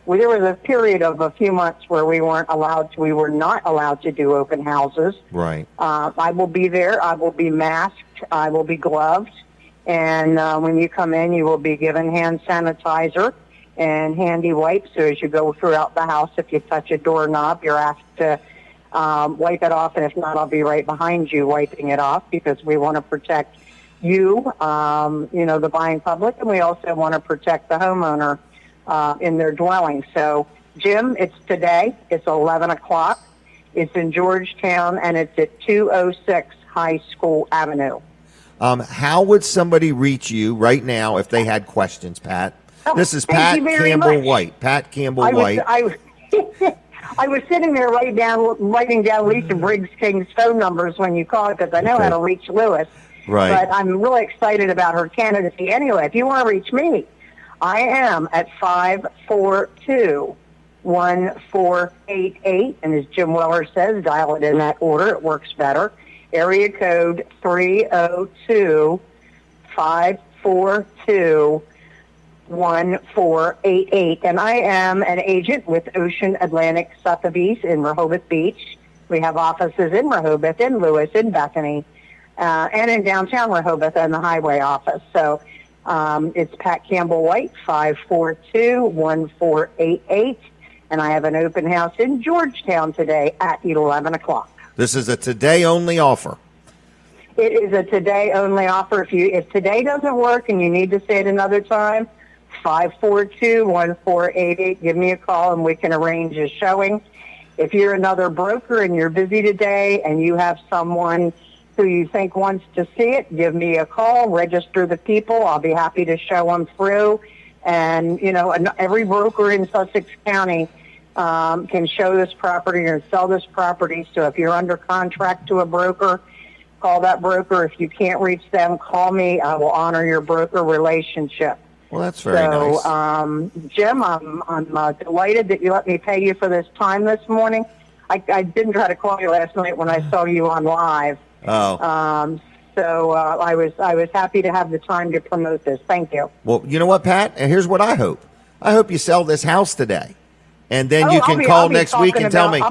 S8: There was a period of a few months where we were not allowed to do open houses.
S1: Right.
S8: I will be there. I will be masked. I will be gloved. And when you come in, you will be given hand sanitizer and handy wipes. So as you go throughout the house, if you touch a doorknob, you're asked to wipe it off. And if not, I'll be right behind you wiping it off, because we want to protect you, the buying public, and we also want to protect the homeowner in their dwelling. So, Jim, it's today. It's 11 o'clock. It's in Georgetown, and it's at 206 High School Avenue.
S1: How would somebody reach you right now if they had questions, Pat? This is Pat Campbell White. Pat Campbell White.
S8: I was sitting there writing down Lisa Briggs King's phone numbers when you called, because I know how to reach Lewis.
S1: Right.
S8: But I'm really excited about her candidacy. Anyway, if you want to reach me, I am at 542-1488, and as Jim Weller says, dial it in that order. It works better. Area code 302-542-1488, and I am an agent with Ocean Atlantic Sotheby's in Rehoboth Beach. We have offices in Rehoboth, in Lewis, in Bethany, and in downtown Rehoboth and the highway office. So it's Pat Campbell White, 542-1488, and I have an open house in Georgetown today at 11 o'clock.
S1: This is a today-only offer.
S8: It is a today-only offer. If today doesn't work and you need to say it another time, 542-1488, give me a call and we can arrange a showing. If you're another broker and you're busy today and you have someone who you think wants to see it, give me a call, register the people. I'll be happy to show them through. And, every broker in Sussex County can show this property or sell this property. So if you're under contract to a broker, call that broker. If you can't reach them, call me. I will honor your broker relationship.
S1: Well, that's very nice.
S8: Jim, I'm delighted that you let me pay you for this time this morning. I didn't try to call you last night when I saw you on live.
S1: Oh.
S8: So I was happy to have the time to promote this. Thank you.
S1: Well, you know what, Pat? And here's what I hope. I hope you sell this house today. And then you can call next week and tell me.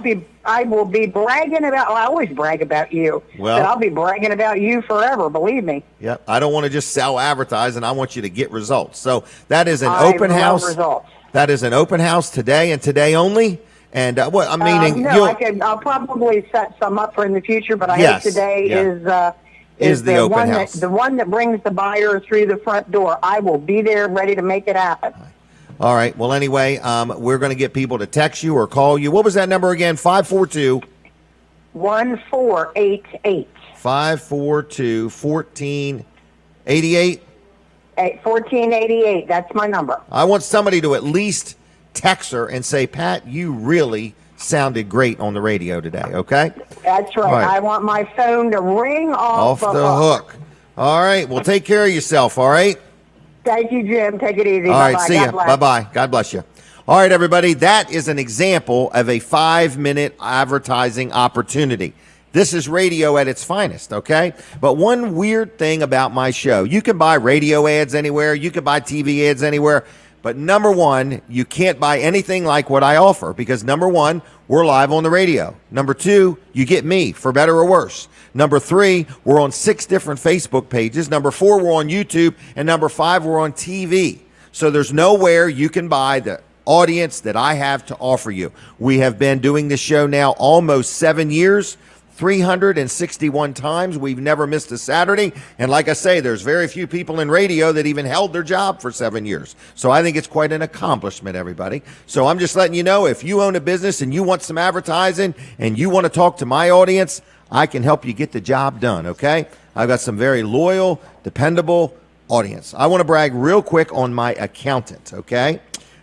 S8: I will be bragging about, I always brag about you.
S1: Well,
S8: but I'll be bragging about you forever, believe me.
S1: Yep. I don't want to just sell advertising. I want you to get results. So that is an open house.
S8: Results.
S1: That is an open house today and today only. And what I'm meaning,
S8: I'll probably set some up for in the future, but I hope today is
S1: the open house.
S8: The one that brings the buyer through the front door. I will be there ready to make it happen.
S1: All right. Well, anyway, we're going to get people to text you or call you. What was that number again? 542-1488. 542-1488.
S8: 1488. That's my number.
S1: I want somebody to at least text her and say, Pat, you really sounded great on the radio today. Okay.
S8: That's right. I want my phone to ring off
S1: the hook. All right. Well, take care of yourself. All right.
S8: Thank you, Jim. Take it easy.
S1: All
S8: Bye-bye.
S1: right, see
S8: God
S1: ya.
S8: bless.
S1: Bye-bye. God bless you. All right, everybody, that is an example of a 5-minute advertising opportunity. This is radio at its finest, okay? But one weird thing about my show, you can buy radio ads anywhere, you can buy TV ads anywhere, but number one, you can't buy anything like what I offer because number one, we're live on the radio. Number two, you get me, for better or worse. Number three, we're on 6 different Facebook pages. Number 4, we're on YouTube. And number 5, we're on TV. So there's nowhere you can buy the audience that I have to offer you. We have been doing this show now almost 7 years. 361 times. We've never missed a Saturday. And like I say, there's very few people in radio that even held their job for 7 years. So I think it's quite an accomplishment, everybody. So I'm just letting you know, if you own a business and you want some advertising and you want to talk to my audience, I can help you get the job done, okay? I've got some very loyal, dependable audience. I want to brag real quick on my accountant, okay?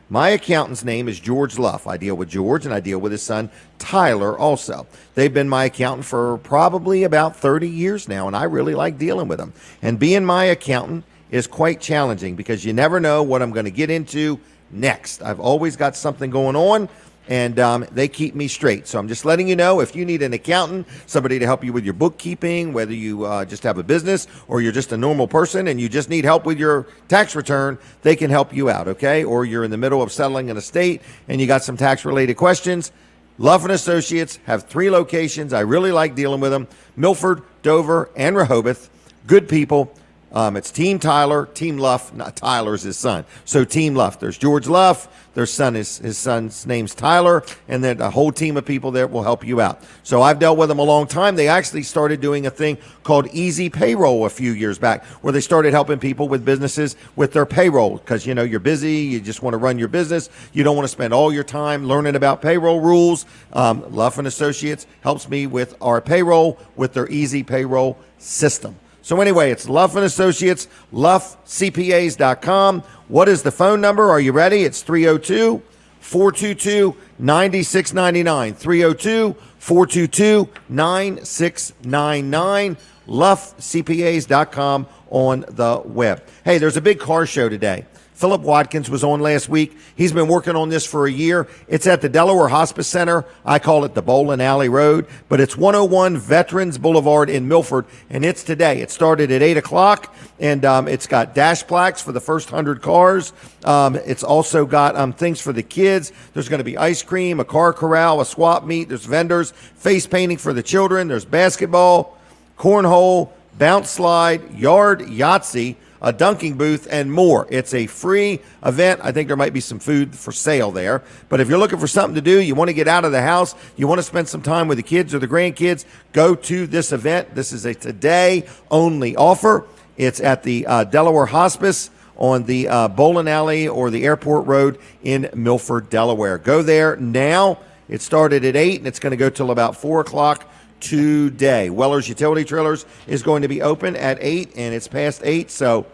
S1: My accountant's name is George Luff. I deal with George, and I deal with his son, Tyler, also. They've been my accountant for probably about 30 years now, and I really like dealing with them. And being my accountant is quite challenging because you never know what I'm going to get into next. I've always got something going on, and they keep me straight. So I'm just letting you know, if you need an accountant, somebody to help you with your bookkeeping, whether you just have a business or you're just a normal person and you just need help with your tax return, they can help you out, okay? Or you're in the middle of settling an estate and you got some tax-related questions. Luff & Associates have 3 locations. I really like dealing with them. Milford, Dover, and Rehoboth. Good people. It's Team Tyler, Team Luff. Not Tyler's his son. So Team Luff. There's George Luff. Their son is his son's name's Tyler, and then a whole team of people there will help you out. So I've dealt with them a long time. They actually started doing a thing called Easy Payroll a few years back, where they started helping people with businesses with their payroll because you know you're busy, you just want to run your business, you don't want to spend all your time learning about payroll rules. Luff & Associates helps me with our payroll with their Easy Payroll system. So anyway, it's Luff & Associates, luffcpas.com. What is the phone number? Are you ready? It's 302-422-9699. 302-422-9699. luffcpas.com on the web. Hey, there's a big car show today. Philip Watkins was on last week. He's been working on this for a year. It's at the Delaware Hospice Center. I call it the Bowling Alley Road, but it's 101 Veterans Boulevard in Milford, and it's today. It started at 8 o'clock, and it's got dash plaques for the first 100 cars. It's also got things for the kids. There's going to be ice cream, a car corral, a swap meet. There's vendors, face painting for the children. There's basketball, cornhole, bounce slide, yard Yahtzee, a dunking booth, and more. It's a free event. I think there might be some food for sale there. But if you're looking for something to do, you want to get out of the house, you want to spend some time with the kids or the grandkids, go to this event. This is a today-only offer. It's at the Delaware Hospice on the Bowling Alley or the Airport Road in Milford, Delaware. Go there now. It started at 8, and it's going to go till about 4 o'clock today. Weller's Utility Trailers is going to be open at 8, and it's past 8, so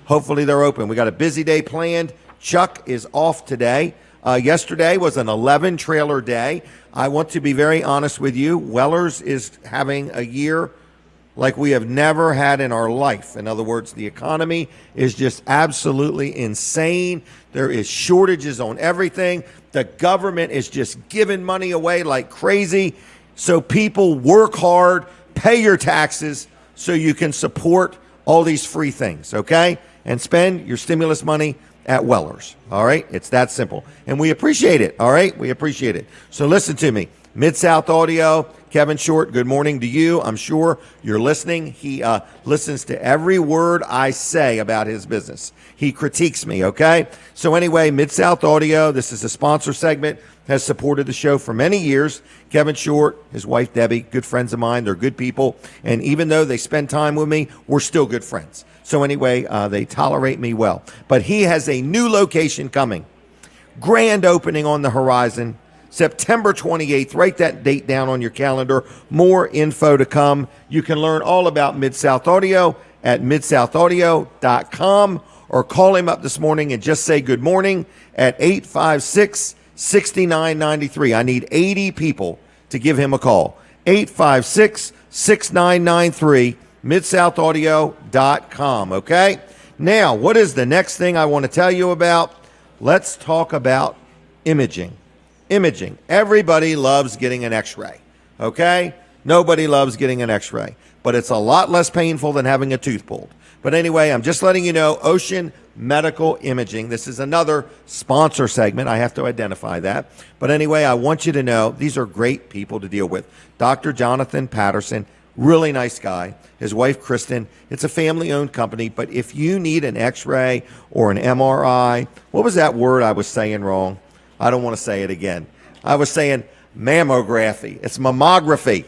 S1: hopefully they're open. We got a busy day planned. Chuck is off today. Yesterday was an 11-trailer day. I want to be very honest with you. Weller's is having a year like we have never had in our life. In other words, the economy is just absolutely insane. There is shortages on everything. The government is just giving money away like crazy. So people work hard, pay your taxes so you can support all these free things, okay? And spend your stimulus money at Weller's, all right? It's that simple. And we appreciate it, all right? We appreciate it. So listen to me. Mid-South Audio, Kevin Short, good morning to you. I'm sure you're listening. He listens to every word I say about his business. He critiques me, okay? So anyway, Mid-South Audio, this is a sponsor segment, has supported the show for many years. Kevin Short, his wife Debbie, good friends of mine. They're good people. And even though they spend time with me, we're still good friends. So anyway, they tolerate me well. But he has a new location coming. Grand opening on the horizon. September 28th. Write that date down on your calendar. More info to come. You can learn all about Mid-South Audio at midsoutaudio.com or call him up this morning and just say good morning at 856-6993. I need 80 people to give him a call. 856-6993, midsoutaudio.com, okay? Now, what is the next thing I want to tell you about? Let's talk about imaging. Imaging. Everybody loves getting an x-ray, okay? Nobody loves getting an x-ray, but it's a lot less painful than having a tooth pulled. But anyway, I'm just letting you know, Ocean Medical Imaging. This is another sponsor segment. I have to identify that. But anyway, I want you to know these are great people to deal with. Dr. Jonathan Patterson, really nice guy. His wife, Kristen. It's a family-owned company, but if you need an x-ray or an MRI, what was that word I was saying wrong? I don't want to say it again. I was saying mammography. It's mammography.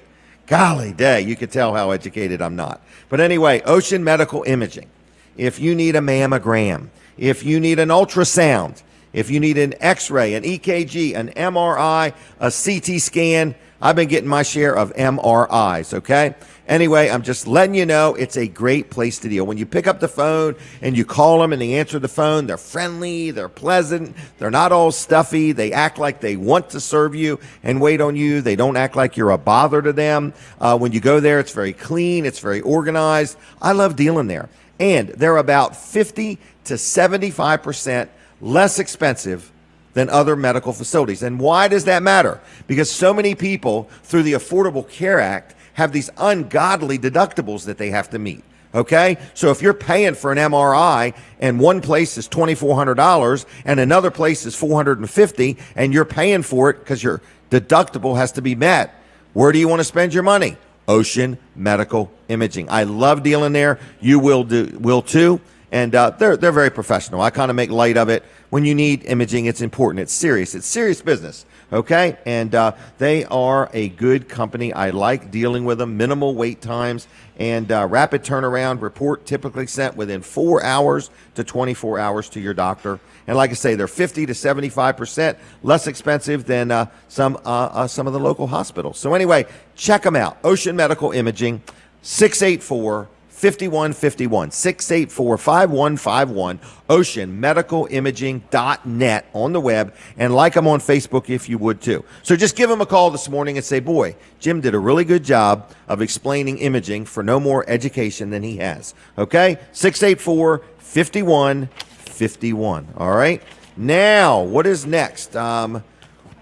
S1: Golly day, you could tell how educated I'm not. But anyway, Ocean Medical Imaging. If you need a mammogram, if you need an ultrasound, if you need an x-ray, an EKG, an MRI, a CT scan, I've been getting my share of MRIs, okay? Anyway, I'm just letting you know it's a great place to deal. When you pick up the phone and you call them and they answer the phone, they're friendly, they're pleasant, they're not all stuffy, they act like they want to serve you and wait on you. They don't act like you're a bother to them. When you go there, it's very clean, it's very organized. I love dealing there. And they're about 50 to 75% less expensive than other medical facilities. And why does that matter? Because so many people, through the Affordable Care Act, have these ungodly deductibles that they have to meet. Okay? So if you're paying for an MRI and one place is $2,400 and another place is $450 and you're paying for it because your deductible has to be met, where do you want to spend your money? Ocean Medical Imaging. I love dealing there. You will too. And they're very professional. I kind of make light of it. When you need imaging, it's important. It's serious. It's serious business. Okay? And they are a good company. I like dealing with them. Minimal wait times and rapid turnaround. Report typically sent within 4 hours to 24 hours to your doctor. And like I say, they're 50 to 75% less expensive than some of the local hospitals. So anyway, check them out. Ocean Medical Imaging, 684-5151, 684-5151, oceanmedicalimaging.net on the web, and like them on Facebook if you would too. So just give them a call this morning and say, boy, Jim did a really good job of explaining imaging for no more education than he has. Okay? 684-5151. All right? Now, what is next?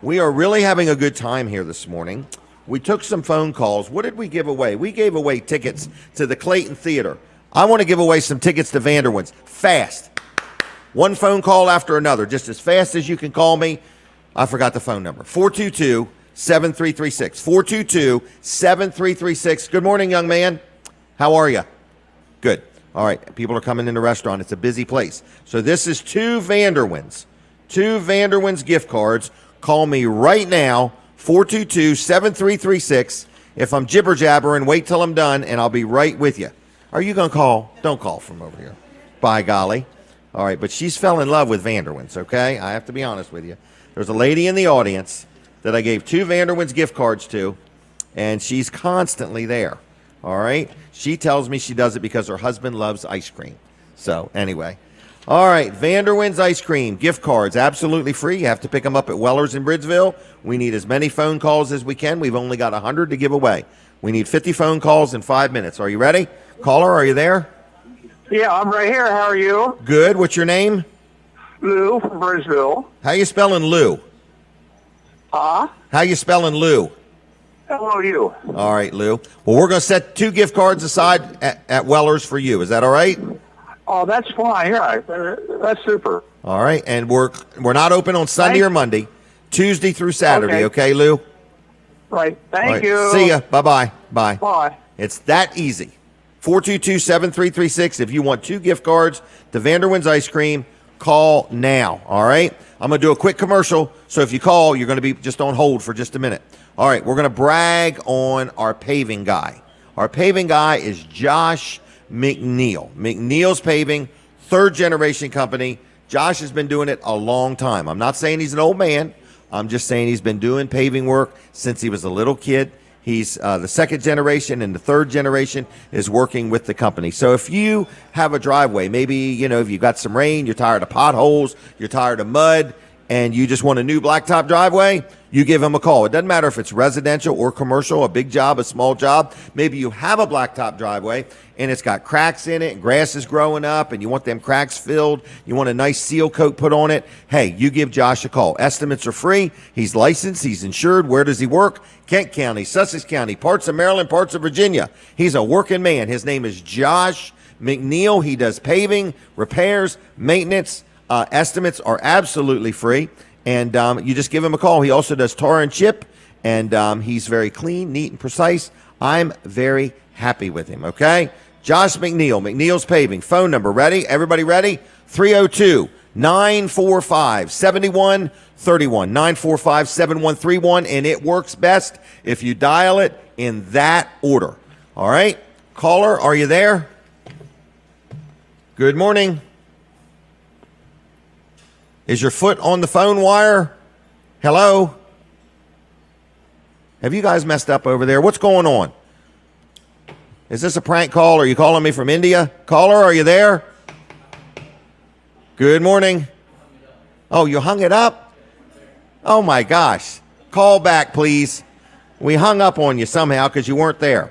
S1: We are really having a good time here this morning. We took some phone calls. What did we give away? We gave away tickets to the Clayton Theater. I want to give away some tickets to Vanderwin's. Fast. One phone call after another, just as fast as you can call me. I forgot the phone number. 422-7336. 422-7336. Good morning, young man. How are you? Good. All right. People are coming in the restaurant. It's a busy place. So this is two Vanderwin's gift cards. Call me right now. 422-7336. If I'm jibber-jabbering, wait till I'm done, and I'll be right with you. Are you going to call? Don't call from over here. By golly. All right, but she's fell in love with Vanderwin's, okay? I have to be honest with you. There's a lady in the audience that I gave two Vanderwin's gift cards to, and she's constantly there, all right? She tells me she does it because her husband loves ice cream. So, anyway. All right, Vanderwin's Ice Cream, gift cards, absolutely free. You have to pick them up at Weller's in Bridgeville. We need as many phone calls as we can. We've only got 100 to give away. We need 50 phone calls in 5 minutes. Are you ready? Caller, are you there?
S4: Yeah, I'm right here. How are you?
S1: Good. What's your name?
S4: Lou from Bridgeville.
S1: How you spelling Lou?
S4: Huh?
S1: How you spelling Lou?
S4: L-O-U.
S1: All right, Lou. Well, we're going to set two gift cards aside at Weller's for you. Is that all right?
S4: Oh, that's fine. Yeah, that's super.
S1: All right, and we're not open on Sunday or Monday, Tuesday through Saturday. Okay, Lou?
S4: Right. Thank
S1: right.
S4: you.
S1: See ya. Bye-bye. Bye.
S4: Bye.
S1: It's that easy. 422-7336. If you want two gift cards to Vanderwin's Ice Cream, call now. All right? I'm going to do a quick commercial, so if you call, you're going to be just on hold for just a minute. All right, we're going to brag on our paving guy. Our paving guy is Josh McNeil. McNeil's Paving, third-generation company. Josh has been doing it a long time. I'm not saying he's an old man. I'm just saying he's been doing paving work since he was a little kid. He's the second generation, and the third generation is working with the company. So if you have a driveway, maybe, if you got some rain, you're tired of potholes, you're tired of mud, and you just want a new blacktop driveway, you give them a call. It doesn't matter if it's residential or commercial, a big job, a small job. Maybe you have a blacktop driveway and it's got cracks in it and grass is growing up and you want them cracks filled. You want a nice seal coat put on it. Hey, you give Josh a call. Estimates are free. He's licensed. He's insured. Where does he work? Kent County, Sussex County, parts of Maryland, parts of Virginia. He's a working man. His name is Josh McNeil. He does paving, repairs, maintenance. Estimates are absolutely free. And you just give him a call. He also does tar and chip, and he's very clean, neat, and precise. I'm very happy with him, okay? Josh McNeil, McNeil's Paving. Phone number, ready? Everybody ready? 302-945-7131, 945-7131, and it works best if you dial it in that order. All right? Caller, are you there? Good morning. Is your foot on the phone wire? Hello? Have you guys messed up over there? What's going on? Is this a prank call? Are you calling me from India? Caller, are you there? Good morning. Oh, you hung it up? Oh, my gosh. Call back, please. We hung up on you somehow because you weren't there.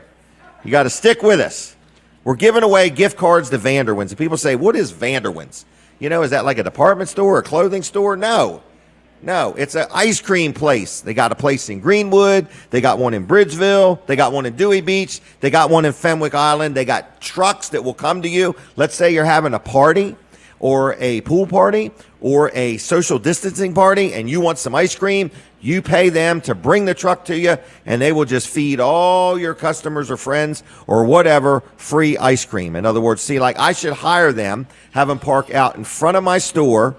S1: You got to stick with us. We're giving away gift cards to Vanderwins. And people say, what is Vanderwins? You know, is that like a department store or a clothing store? No, it's an ice cream place. They got a place in Greenwood. They got one in Bridgeville. They got one in Dewey Beach. They got one in Fenwick Island. They got trucks that will come to you. Let's say you're having a party or a pool party or a social distancing party and you want some ice cream. You pay them to bring the truck to you, and they will just feed all your customers or friends or whatever free ice cream. In other words, see, like I should hire them, have them park out in front of my store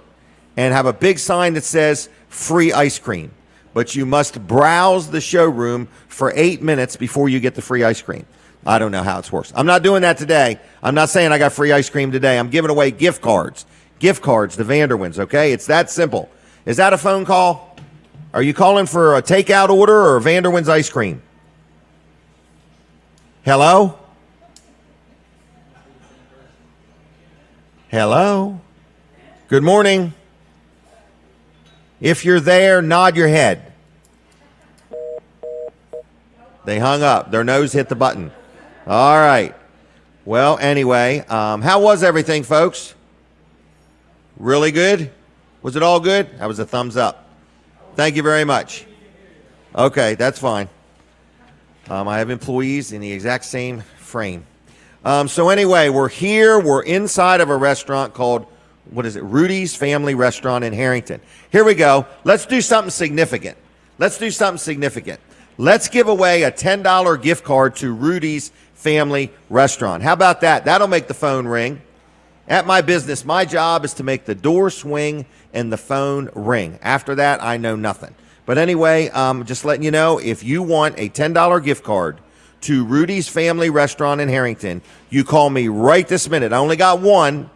S1: and have a big sign that says free ice cream. But you must browse the showroom for 8 minutes before you get the free ice cream. I don't know how it works. I'm not doing that today. I'm not saying I got free ice cream today. I'm giving away gift cards to Vanderwins, okay? It's that simple. Is that a phone call? Are you calling for a takeout order or Vanderwins ice cream? Hello? Hello? Good morning. If you're there, nod your head. They hung up. Their nose hit the button. All right. Well, anyway, how was everything, folks? Really good? Was it all good? That was a thumbs up. Thank you very much. Okay, that's fine. I have employees in the exact same frame. So anyway, we're here. We're inside of a restaurant called, what is it? Rudy's Family Restaurant in Harrington. Here we go. Let's do something significant. Let's give away a $10 gift card to Rudy's Family Restaurant. How about that? That'll make the phone ring. At my business, my job is to make the door swing and the phone ring. After that, I know nothing. But anyway, just letting you know, if you want a $10 gift card to Rudy's Family Restaurant in Harrington, you call me right this minute. I only got one,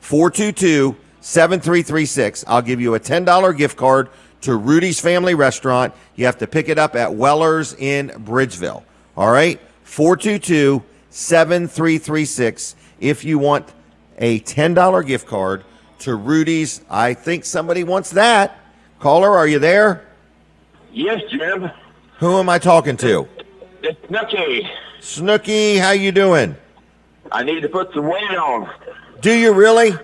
S1: 422-7336. I'll give you a $10 gift card to Rudy's Family Restaurant. You have to pick it up at Weller's in Bridgeville. All right? 422-7336 if you want a $10 gift card to Rudy's. I think somebody wants that. Caller, are you there?
S9: Yes, Jim.
S1: Who am I talking to?
S9: It's Snooky.
S1: Snooky, how you doing?
S9: I need to put some weight on.
S1: Do you really?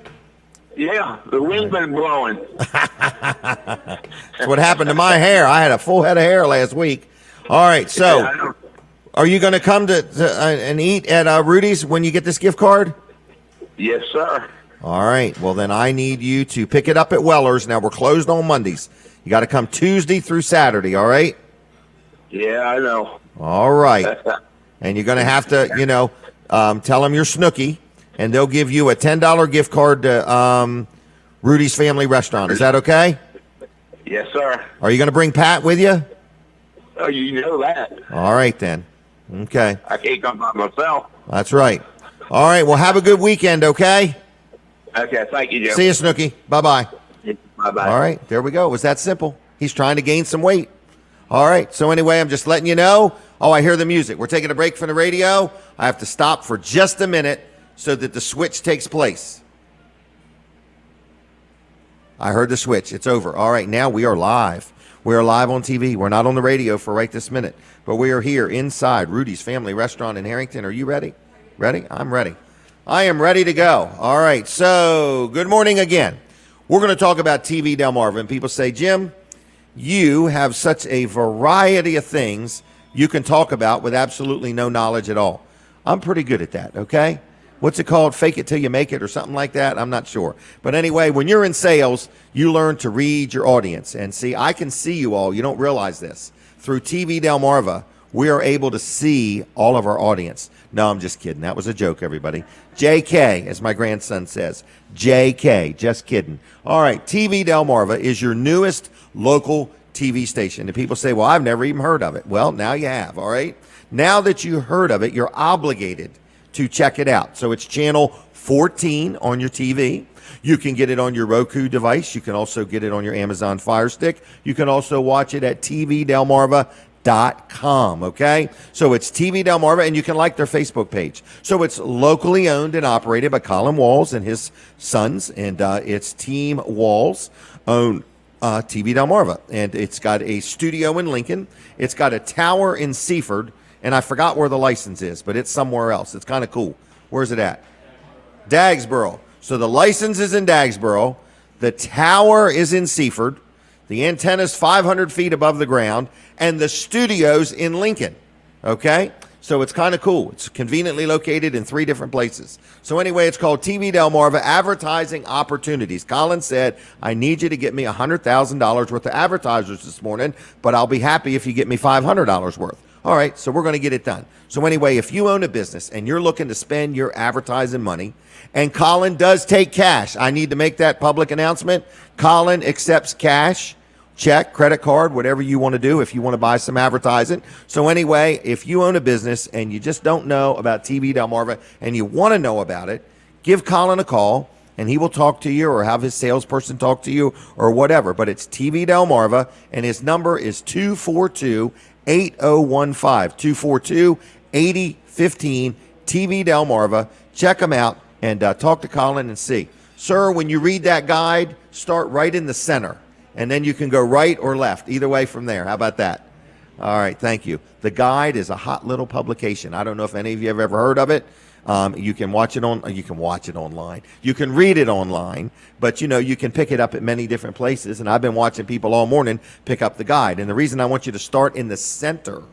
S9: Yeah, the wind's been blowing.
S1: That's what happened to my hair. I had a full head of hair last week. All right, so are you going to come to and eat at Rudy's when you get this gift card?
S9: Yes, sir.
S1: All right. Well, then I need you to pick it up at Weller's. Now, we're closed on Mondays. You got to come Tuesday through Saturday, all right?
S9: Yeah, I know.
S1: All right. And you're going to have to, tell them you're Snooky, and they'll give you a $10 gift card to Rudy's Family Restaurant. Is that okay?
S9: Yes, sir.
S1: Are you going to bring Pat with you?
S9: Oh, you know that.
S1: All right, then. Okay.
S9: I can't come by myself.
S1: That's right. All right. Well, have a good weekend, okay?
S9: Okay, thank you, Jim.
S1: See you, Snooky. Bye-bye.
S9: Bye-bye.
S1: All right. There we go. It was that simple. He's trying to gain some weight. All right. So anyway, I'm just letting you know. Oh, I hear the music. We're taking a break from the radio. I have to stop for just a minute so that the switch takes place. I heard the switch. It's over. All right, now we are live. We are live on TV. We're not on the radio for right this minute, but we are here inside Rudy's Family Restaurant in Harrington. Are you ready? Ready? I'm ready. I am ready to go. All right, so good morning again. We're going to talk about TV Delmarva, and people say, Jim, you have such a variety of things you can talk about with absolutely no knowledge at all. I'm pretty good at that, okay? What's it called? Fake it till you make it or something like that? I'm not sure. But anyway, when you're in sales, you learn to read your audience. And see, I can see you all. You don't realize this. Through TV Delmarva, we are able to see all of our audience. No, I'm just kidding. That was a joke, everybody. JK, as my grandson says. JK, just kidding. All right, TV Delmarva is your newest local TV station. And people say, well, I've never even heard of it. Well, now you have, all right? Now that you heard of it, you're obligated to check it out. So it's channel 14 on your TV. You can get it on your Roku device. You can also get it on your Amazon Fire Stick. You can also watch it at tvdelmarva.com, okay? So it's TV Delmarva, and you can like their Facebook page. So it's locally owned and operated by Colin Walls and his sons, and it's Team Walls owned TV Delmarva. And it's got a studio in Lincoln. It's got a tower in Seaford, and I forgot where the license is, but it's somewhere else. It's kind of cool. Where's it at? Dagsboro. So the license is in Dagsboro. The tower is in Seaford. The antenna's 500 feet above the ground, and the studio's in Lincoln, okay? So it's kind of cool. It's conveniently located in 3 different places. So anyway, it's called TV Delmarva Advertising Opportunities. Colin said, I need you to get me $100,000 worth of advertisers this morning, but I'll be happy if you get me $500 worth. All right, so we're going to get it done. So anyway, if you own a business and you're looking to spend your advertising money, and Colin does take cash, I need to make that public announcement. Colin accepts cash, check, credit card, whatever you want to do if you want to buy some advertising. So anyway, if you own a business and you just don't know about TV Delmarva and you want to know about it, give Colin a call and he will talk to you or have his salesperson talk to you or whatever. But it's TV Delmarva, and his number is 242-8015, 242-8015, TV Delmarva. Check them out and talk to Colin and see. Sir, when you read that guide, start right in the center, and then you can go right or left, either way from there. How about that? All right, thank you. The guide is a hot little publication. I don't know if any of you have ever heard of it. You can watch it online. You can read it online, but you can pick it up at many different places. And I've been watching people all morning pick up the guide. And the reason I want you to start in the center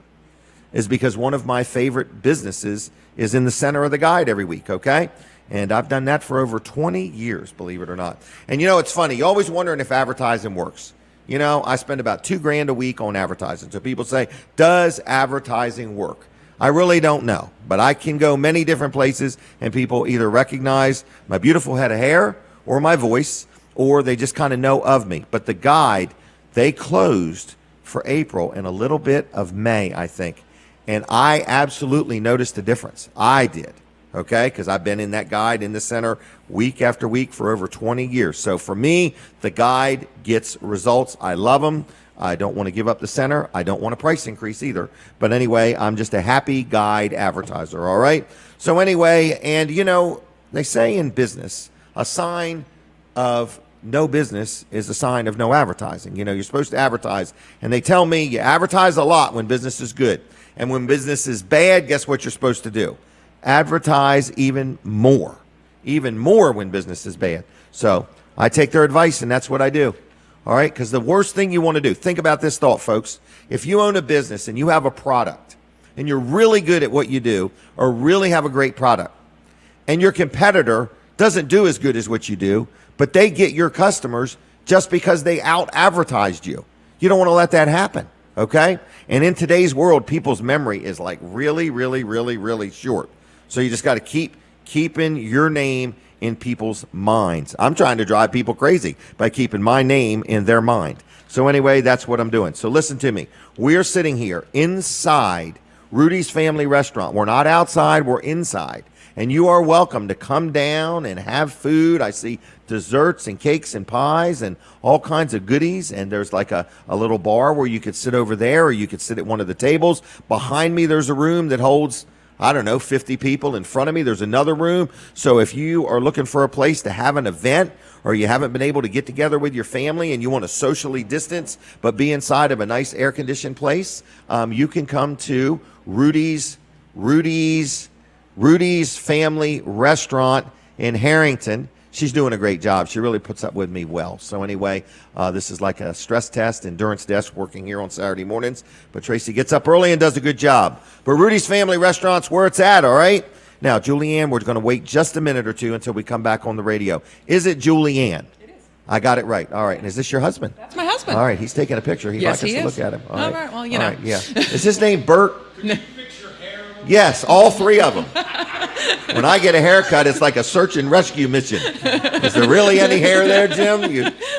S1: is because one of my favorite businesses is in the center of the guide every week, okay? And I've done that for over 20 years, believe it or not. And it's funny. You're always wondering if advertising works. I spend about $2,000 a week on advertising. So people say, does advertising work? I really don't know, but I can go many different places and people either recognize my beautiful head of hair or my voice, or they just kind of know of me. But the guide, they closed for April and a little bit of May, I think. And I absolutely noticed a difference. I did, okay, because I've been in that guide in the center week after week for over 20 years. So for me, the guide gets results. I love them. I don't want to give up the center. I don't want a price increase either. But anyway, I'm just a happy guide advertiser, all right? So anyway, and they say in business, a sign of no business is a sign of no advertising. You're supposed to advertise. And they tell me you advertise a lot when business is good. And when business is bad, guess what you're supposed to do? Advertise even more when business is bad. So I take their advice, and that's what I do. All right, because the worst thing you want to do, think about this thought, folks. If you own a business and you have a product and you're really good at what you do or really have a great product, and your competitor doesn't do as good as what you do, but they get your customers just because they out-advertised you. You don't want to let that happen, okay? And in today's world, people's memory is like really, really, really, really short. So you just got to keep keeping your name in people's minds. I'm trying to drive people crazy by keeping my name in their mind. So anyway, that's what I'm doing. So listen to me. We're sitting here inside Rudy's Family Restaurant. We're not outside, we're inside. And you are welcome to come down and have food. I see desserts and cakes and pies and all kinds of goodies. And there's like a little bar where you could sit over there, or you could sit at one of the tables. Behind me, there's a room that holds, I don't know, 50 people in front of me. There's another room. So if you are looking for a place to have an event, or you haven't been able to get together with your family and you want to socially distance but be inside of a nice air-conditioned place, you can come to Rudy's Family Restaurant in Harrington. She's doing a great job. She really puts up with me well. So anyway, this is like a stress test, endurance desk working here on Saturday mornings. But Tracy gets up early and does a good job. But Rudy's Family Restaurant's where it's at, all right? Now, Julianne, we're going to wait just a minute or two until we come back on the radio. Is it Julianne? It is. I got it right. All right. And is this your husband?
S10: That's my husband.
S1: All right. He's taking a picture. He'd
S10: Yes,
S1: like
S10: he
S1: us to
S10: is.
S1: look at him.
S10: All right. Well, you know.
S1: All right, yeah. Is his name Bert? Yes, all three of them. When I get a haircut, it's like a search and rescue mission. Is there really any hair there, Jim?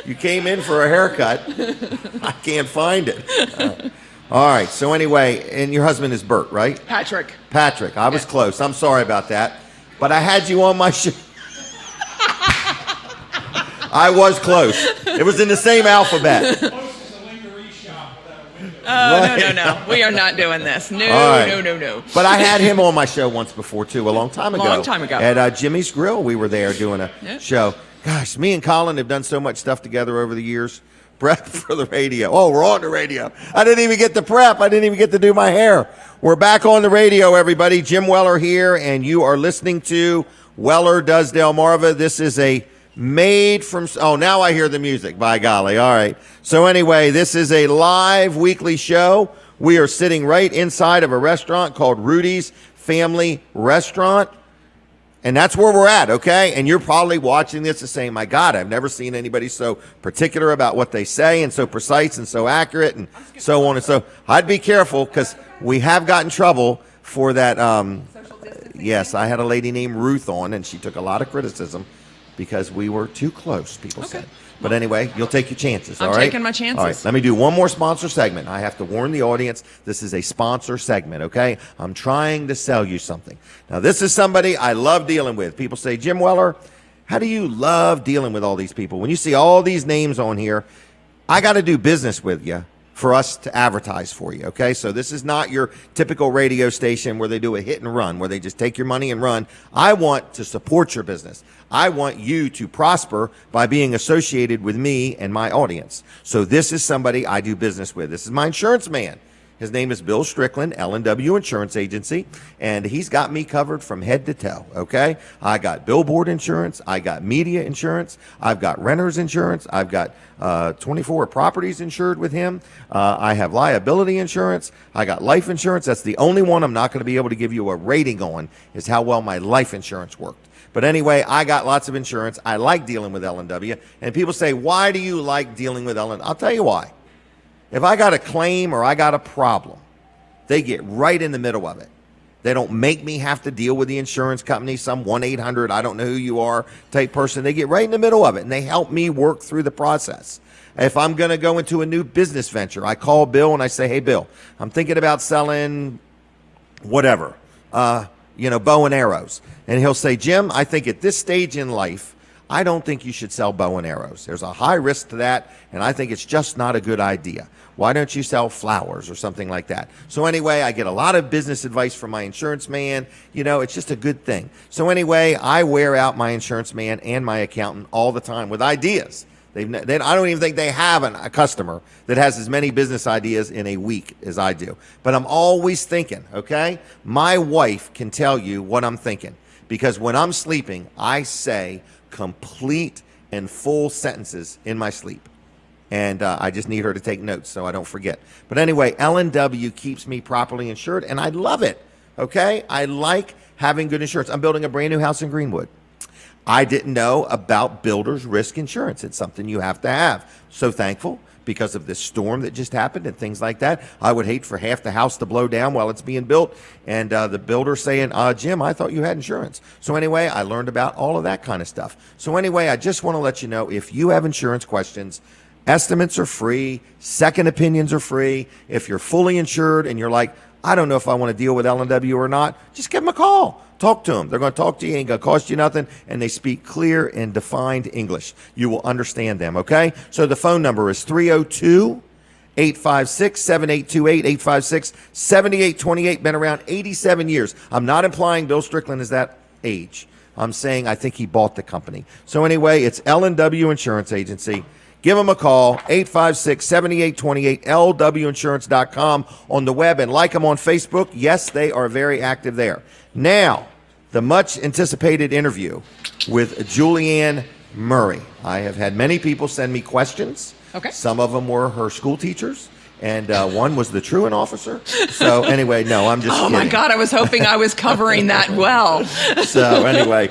S1: You came in for a haircut. I can't find it. All right. So anyway, and your husband is Bert, right?
S10: Patrick.
S1: Patrick. I was close. I'm sorry about that. But I had you on my show. I was close. It was in the same alphabet.
S10: No. We are not doing this. No,
S1: right.
S10: no.
S1: But I had him on my show once before, too, a long time ago. At Jimmy's Grill, we were there doing a show. Gosh, me and Colin have done so much stuff together over the years. Prep for the radio. Oh, we're on the radio. I didn't even get to prep. I didn't even get to do my hair. We're back on the radio, everybody. Jim Weller here, and you are listening to Weller Does Delmarva. This is a made from, oh, now I hear the music, by golly. All right. So anyway, this is a live weekly show. We are sitting right inside of a restaurant called Rudy's Family Restaurant. And that's where we're at, okay? And you're probably watching this and saying, my God, I've never seen anybody so particular about what they say and so precise and so accurate and so on and so. I'd be careful because we have gotten trouble for that. Yes, I had a lady named Ruth on, and she took a lot of criticism because we were too close, people said. But anyway, you'll take your chances, all right?
S10: I'm taking my chances.
S1: All right, let me do one more sponsor segment. I have to warn the audience, this is a sponsor segment, okay? I'm trying to sell you something. Now, this is somebody I love dealing with. People say, Jim Weller, how do you love dealing with all these people? When you see all these names on here, I got to do business with you for us to advertise for you, okay? So this is not your typical radio station where they do a hit and run, where they just take your money and run. I want to support your business. I want you to prosper by being associated with me and my audience. So this is somebody I do business with. This is my insurance man. His name is Bill Strickland, L&W Insurance Agency, and he's got me covered from head to toe, okay? I got billboard insurance. I got media insurance. I've got renter's insurance. I've got 24 properties insured with him. I have liability insurance. I got life insurance. That's the only one I'm not going to be able to give you a rating on is how well my life insurance worked. But anyway, I got lots of insurance. I like dealing with L&W. And people say, why do you like dealing with L&W? I'll tell you why. If I got a claim or I got a problem, they get right in the middle of it. They don't make me have to deal with the insurance company, some 1-800, I don't know who you are type person. They get right in the middle of it, and they help me work through the process. If I'm going to go into a new business venture, I call Bill and I say, hey, Bill, I'm thinking about selling whatever, bow and arrows. And he'll say, Jim, I think at this stage in life, I don't think you should sell bow and arrows. There's a high risk to that, and I think it's just not a good idea. Why don't you sell flowers or something like that? So anyway, I get a lot of business advice from my insurance man. It's just a good thing. So anyway, I wear out my insurance man and my accountant all the time with ideas. I don't even think they have a customer that has as many business ideas in a week as I do. But I'm always thinking, okay? My wife can tell you what I'm thinking because when I'm sleeping, I say complete and full sentences in my sleep. And I just need her to take notes so I don't forget. But anyway, L&W keeps me properly insured, and I love it, okay? I like having good insurance. I'm building a brand new house in Greenwood. I didn't know about builder's risk insurance. It's something you have to have. So thankful because of this storm that just happened and things like that. I would hate for half the house to blow down while it's being built. And the builder saying, Jim, I thought you had insurance. So anyway, I learned about all of that kind of stuff. So anyway, I just want to let you know, if you have insurance questions, estimates are free. Second opinions are free. If you're fully insured and you're like, I don't know if I want to deal with L&W or not, just give them a call. Talk to them. They're going to talk to you. Ain't going to cost you nothing. And they speak clear and defined English. You will understand them, okay? So the phone number is 302 856-7828, 856-7828. Been around 87 years. I'm not implying Bill Strickland is that age. I'm saying I think he bought the company. So anyway, it's L&W Insurance Agency. Give them a call, 856-7828, lwinsurance.com on the web, and like them on Facebook. Yes, they are very active there. Now, the much anticipated interview with Julianne Murray. I have had many people send me questions.
S10: Okay.
S1: Some of them were her school teachers, and one was the truant officer. So anyway, no, I'm just
S10: Oh,
S1: kidding.
S10: my God. I was hoping I was covering that well.
S1: So anyway,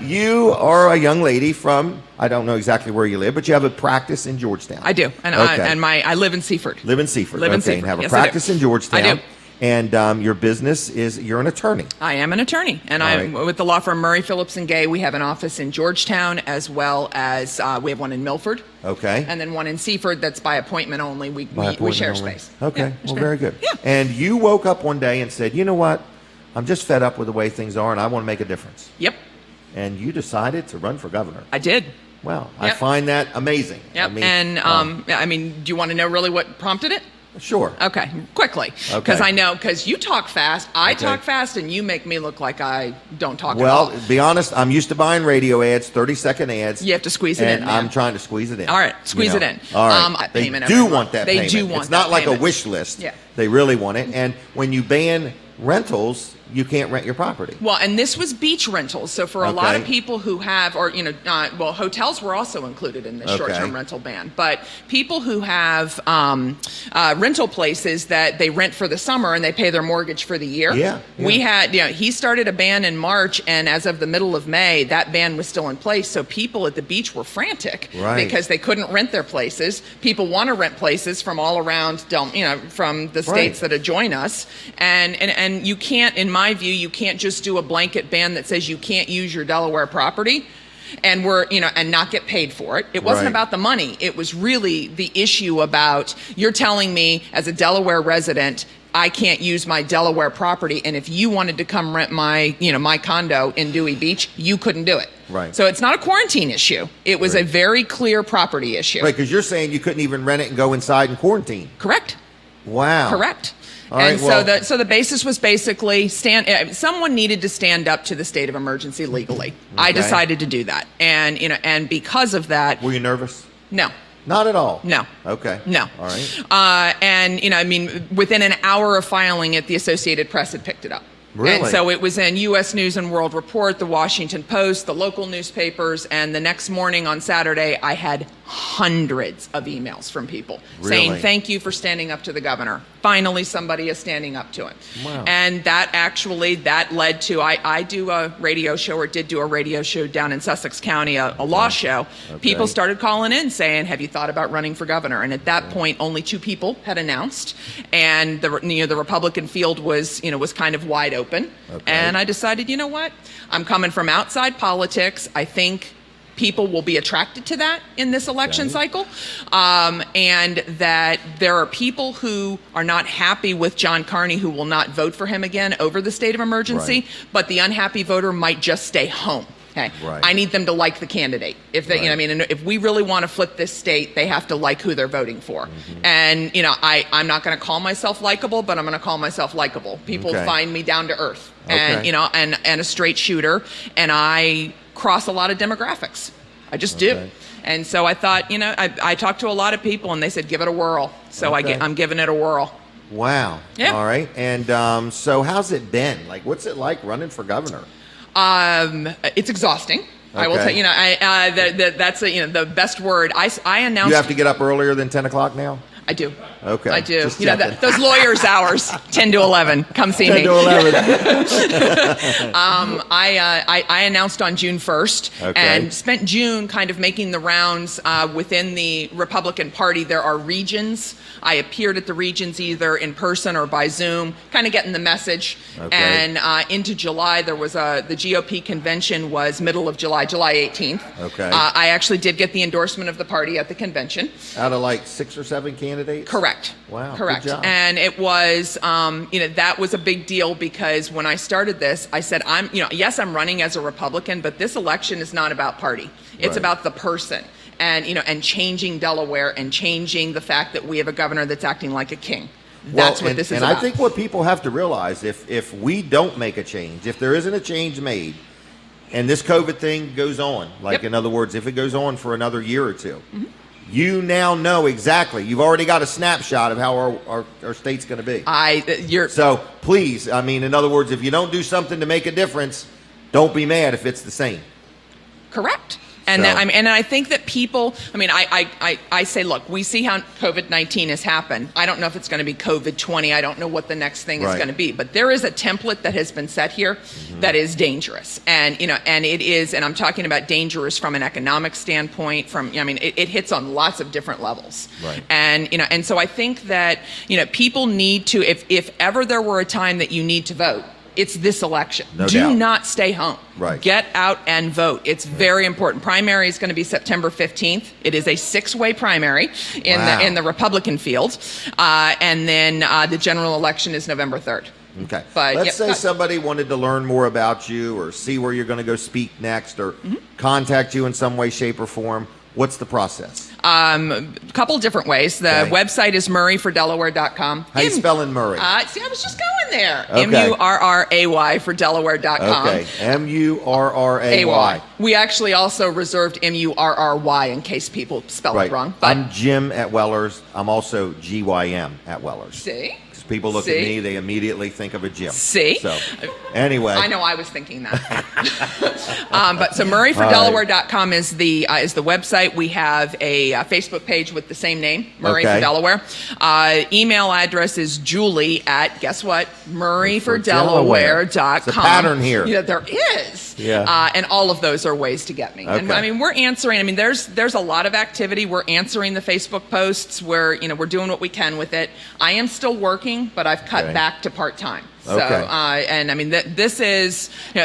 S1: you are a young lady from, I don't know exactly where you live, but you have a practice in Georgetown.
S10: I do. And,
S1: Okay.
S10: I live in Seaford.
S1: Live in Seaford.
S10: Live in
S1: Okay,
S10: Seaford.
S1: and have a
S10: Yes, I do.
S1: practice in Georgetown.
S10: I do.
S1: And your business is, you're an attorney.
S10: I am an attorney, and
S1: All
S10: I'm
S1: right.
S10: with the law firm Murray, Phillips & Gay. We have an office in Georgetown, as well as we have one in Milford,
S1: Okay.
S10: and then one in Seaford that's by appointment only. We
S1: By
S10: we share
S1: appointment only.
S10: space.
S1: Okay.
S10: Yeah,
S1: Well,
S10: share-
S1: very good.
S10: Yeah.
S1: And you woke up one day and said, you know what? I'm just fed up with the way things are, and I want to make a difference.
S10: Yep,
S1: And you decided to run for governor.
S10: I did.
S1: Wow. I
S10: Yep.
S1: find that amazing.
S10: Yep.
S1: I mean,
S10: And do you want to know really what prompted it?
S1: sure.
S10: Okay, quickly,
S1: Okay.
S10: because you talk fast, I
S1: Okay.
S10: talk fast, and you make me look like I don't talk
S1: Well,
S10: at all.
S1: be honest, I'm used to buying radio ads, 30-second ads.
S10: You have to squeeze it
S1: and
S10: in, man.
S1: I'm trying to squeeze it in.
S10: All right, squeeze it in.
S1: All right.
S10: That
S1: They
S10: payment
S1: do
S10: every
S1: want
S10: month.
S1: that
S10: They
S1: payment.
S10: do want
S1: It's not
S10: that
S1: like
S10: payment.
S1: a wish list.
S10: Yeah.
S1: They really want it. And when you ban rentals, you can't rent your property.
S10: Well, and this was beach rentals. So for a lot of
S1: Okay.
S10: people who have, or hotels were also included in this
S1: Okay.
S10: short-term rental ban. But people who have rental places that they rent for the summer and they pay their mortgage for the year.
S1: Yeah, yeah.
S10: We had, he started a ban in March, and as of the middle of May, that ban was still in place. So people at the beach were frantic
S1: Right.
S10: because they couldn't rent their places. People want to rent places from all around, from the states that adjoin us, and you can't, in my view, you can't just do a blanket ban that says you can't use your Delaware property and and not get paid for it. It wasn't
S1: Right.
S10: about the money. It was really the issue about, you're telling me as a Delaware resident, I can't use my Delaware property, and if you wanted to come rent my condo in Dewey Beach, you couldn't do it.
S1: Right.
S10: So it's not a quarantine issue. It was a
S1: Right.
S10: very clear property issue.
S1: Right, because you're saying you couldn't even rent it and go inside and quarantine.
S10: Correct.
S1: Wow.
S10: Correct.
S1: All right,
S10: And
S1: well-
S10: so the basis was basically someone needed to stand up to the state of emergency legally. I
S1: Okay.
S10: decided to do that, and because of that,
S1: Were you nervous?
S10: no.
S1: Not at all.
S10: No.
S1: Okay.
S10: No.
S1: All right.
S10: Within an hour of filing it, the Associated Press had picked it up.
S1: Really?
S10: And so it was in U.S. News and World Report, the Washington Post, the local newspapers, and the next morning on Saturday, I had hundreds of emails from people saying,
S1: Really?
S10: thank you for standing up to the governor. Finally, somebody is standing up to him.
S1: Wow.
S10: And that led to, I do a radio show, or did do a radio show down in Sussex County, a law show.
S1: Okay.
S10: People started calling in saying, have you thought about running for governor? And at that point, only 2 people had announced, and the Republican field was kind of wide open.
S1: Okay.
S10: And I decided, you know what? I'm coming from outside politics. I think people will be attracted to that in this election cycle, and that there are people who are not happy with John Carney who will not vote for him again over the state of emergency,
S1: Right.
S10: but the unhappy voter might just stay home. Okay.
S1: Right.
S10: I need them to like the candidate. If they,
S1: Right.
S10: and if we really want to flip this state, they have to like who they're voting for.
S1: Mm-hmm.
S10: And I'm not going to call myself likable, but I'm going to call myself likable. People
S1: Okay.
S10: find me down to earth,
S1: Okay.
S10: and a straight shooter, and I cross a lot of demographics. I just
S1: Okay.
S10: do. And so I thought, I talked to a lot of people, and they said, give it a whirl. So
S1: Okay.
S10: I'm giving it a whirl.
S1: Wow.
S10: Yeah.
S1: All right. And so how's it been? Like, what's it like running for governor?
S10: It's exhausting. I will
S1: Okay.
S10: tell you, that's the best word. I announced.
S1: You have to get up earlier than 10 o'clock now?
S10: I do.
S1: Okay.
S10: I do.
S1: Just
S10: You know,
S1: checking.
S10: those lawyers' hours, 10 to 11. Come see
S1: 10
S10: me.
S1: to 11.
S10: I announced on June 1st,
S1: Okay.
S10: and spent June kind of making the rounds within the Republican Party. There are regions. I appeared at the regions either in person or by Zoom, kind of getting the message.
S1: Okay.
S10: And into July, there was the GOP convention was middle of July, July 18th.
S1: Okay.
S10: I actually did get the endorsement of the party at the convention.
S1: Out of like 6 or 7 candidates?
S10: Correct.
S1: Wow, good
S10: Correct.
S1: job.
S10: And it was, that was a big deal, because when I started this, I said, yes, I'm running as a Republican, but this election is not about party. It's
S1: Right.
S10: about the person. and and changing Delaware and changing the fact that we have a governor that's acting like a king.
S1: Well,
S10: That's what this is
S1: and
S10: about.
S1: I think what people have to realize, if we don't make a change, if there isn't a change made, and this COVID thing goes on, like in other words, if it goes on for another year or two, you now know exactly. You've already got a snapshot of how our state's going to be. So please, I mean, in other words, if you don't do something to make a difference, don't be mad if it's the same.
S10: Correct. And and I think that people, I mean, I say, look, we see how COVID-19 has happened. I don't know if it's going to be COVID-20. I don't know what the next thing is going to be. But there is a template that has been set here that is dangerous. And, and it is, and I'm talking about dangerous from an economic standpoint, it hits on lots of different levels.
S1: Right.
S10: And, and so I think that, people need to, if ever there were a time that you need to vote, it's this election.
S1: No
S10: Do
S1: doubt.
S10: not stay home.
S1: Right.
S10: Get out and vote. It's very important. Primary is going to be September 15th. It is a 6-way primary in the Republican field. And then the general election is November 3rd.
S1: Okay.
S10: But
S1: let's say somebody wanted to learn more about you or see where you're going to go speak next or contact you in some way, shape, or form. What's the process?
S10: A couple different ways. The website is murrayfordelaware.com.
S1: How you spelling Murray?
S10: See, I was just going there.
S1: Okay.
S10: MURRAY for Delaware.com.
S1: Okay. MURRAY.
S10: We actually also reserved MURRY in case people spell it wrong. But
S1: I'm Jim at Weller's. I'm also GYM at Weller's.
S10: See?
S1: People look at me, they immediately think of a Jim.
S10: See?
S1: So, anyway.
S10: I know I was thinking that. But so murrayfordelaware.com is the website. We have a Facebook page with the same name, Murray for Delaware. Email address is Julie at, guess what? murrayfordelaware.com.
S1: It's a pattern here.
S10: Yeah, there is.
S1: Yeah.
S10: And all of those are ways to get me. And I mean, we're answering. I mean, there's a lot of activity. We're answering the Facebook posts. We're doing what we can with it. I am still working, but I've cut back to part-time. So, and I mean, this is a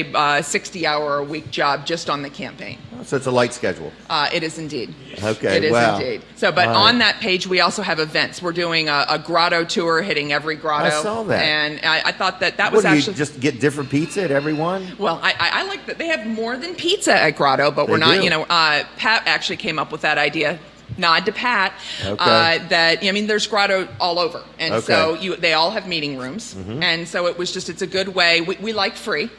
S10: 60-hour-a-week job just on the campaign.
S1: So it's a light schedule.
S10: It is indeed.
S1: Okay,
S10: it is indeed. So, but on that page, we also have events. We're doing a grotto tour, hitting every grotto.
S1: I saw that.
S10: And I thought that was actually...
S1: You just get different pizza at every one?
S10: Well, I like that they have more than pizza at grotto, but we're not, Pat actually came up with that idea. Nod to Pat, that, there's grotto all over. And so they all have meeting rooms. And so it's a good way. We like free.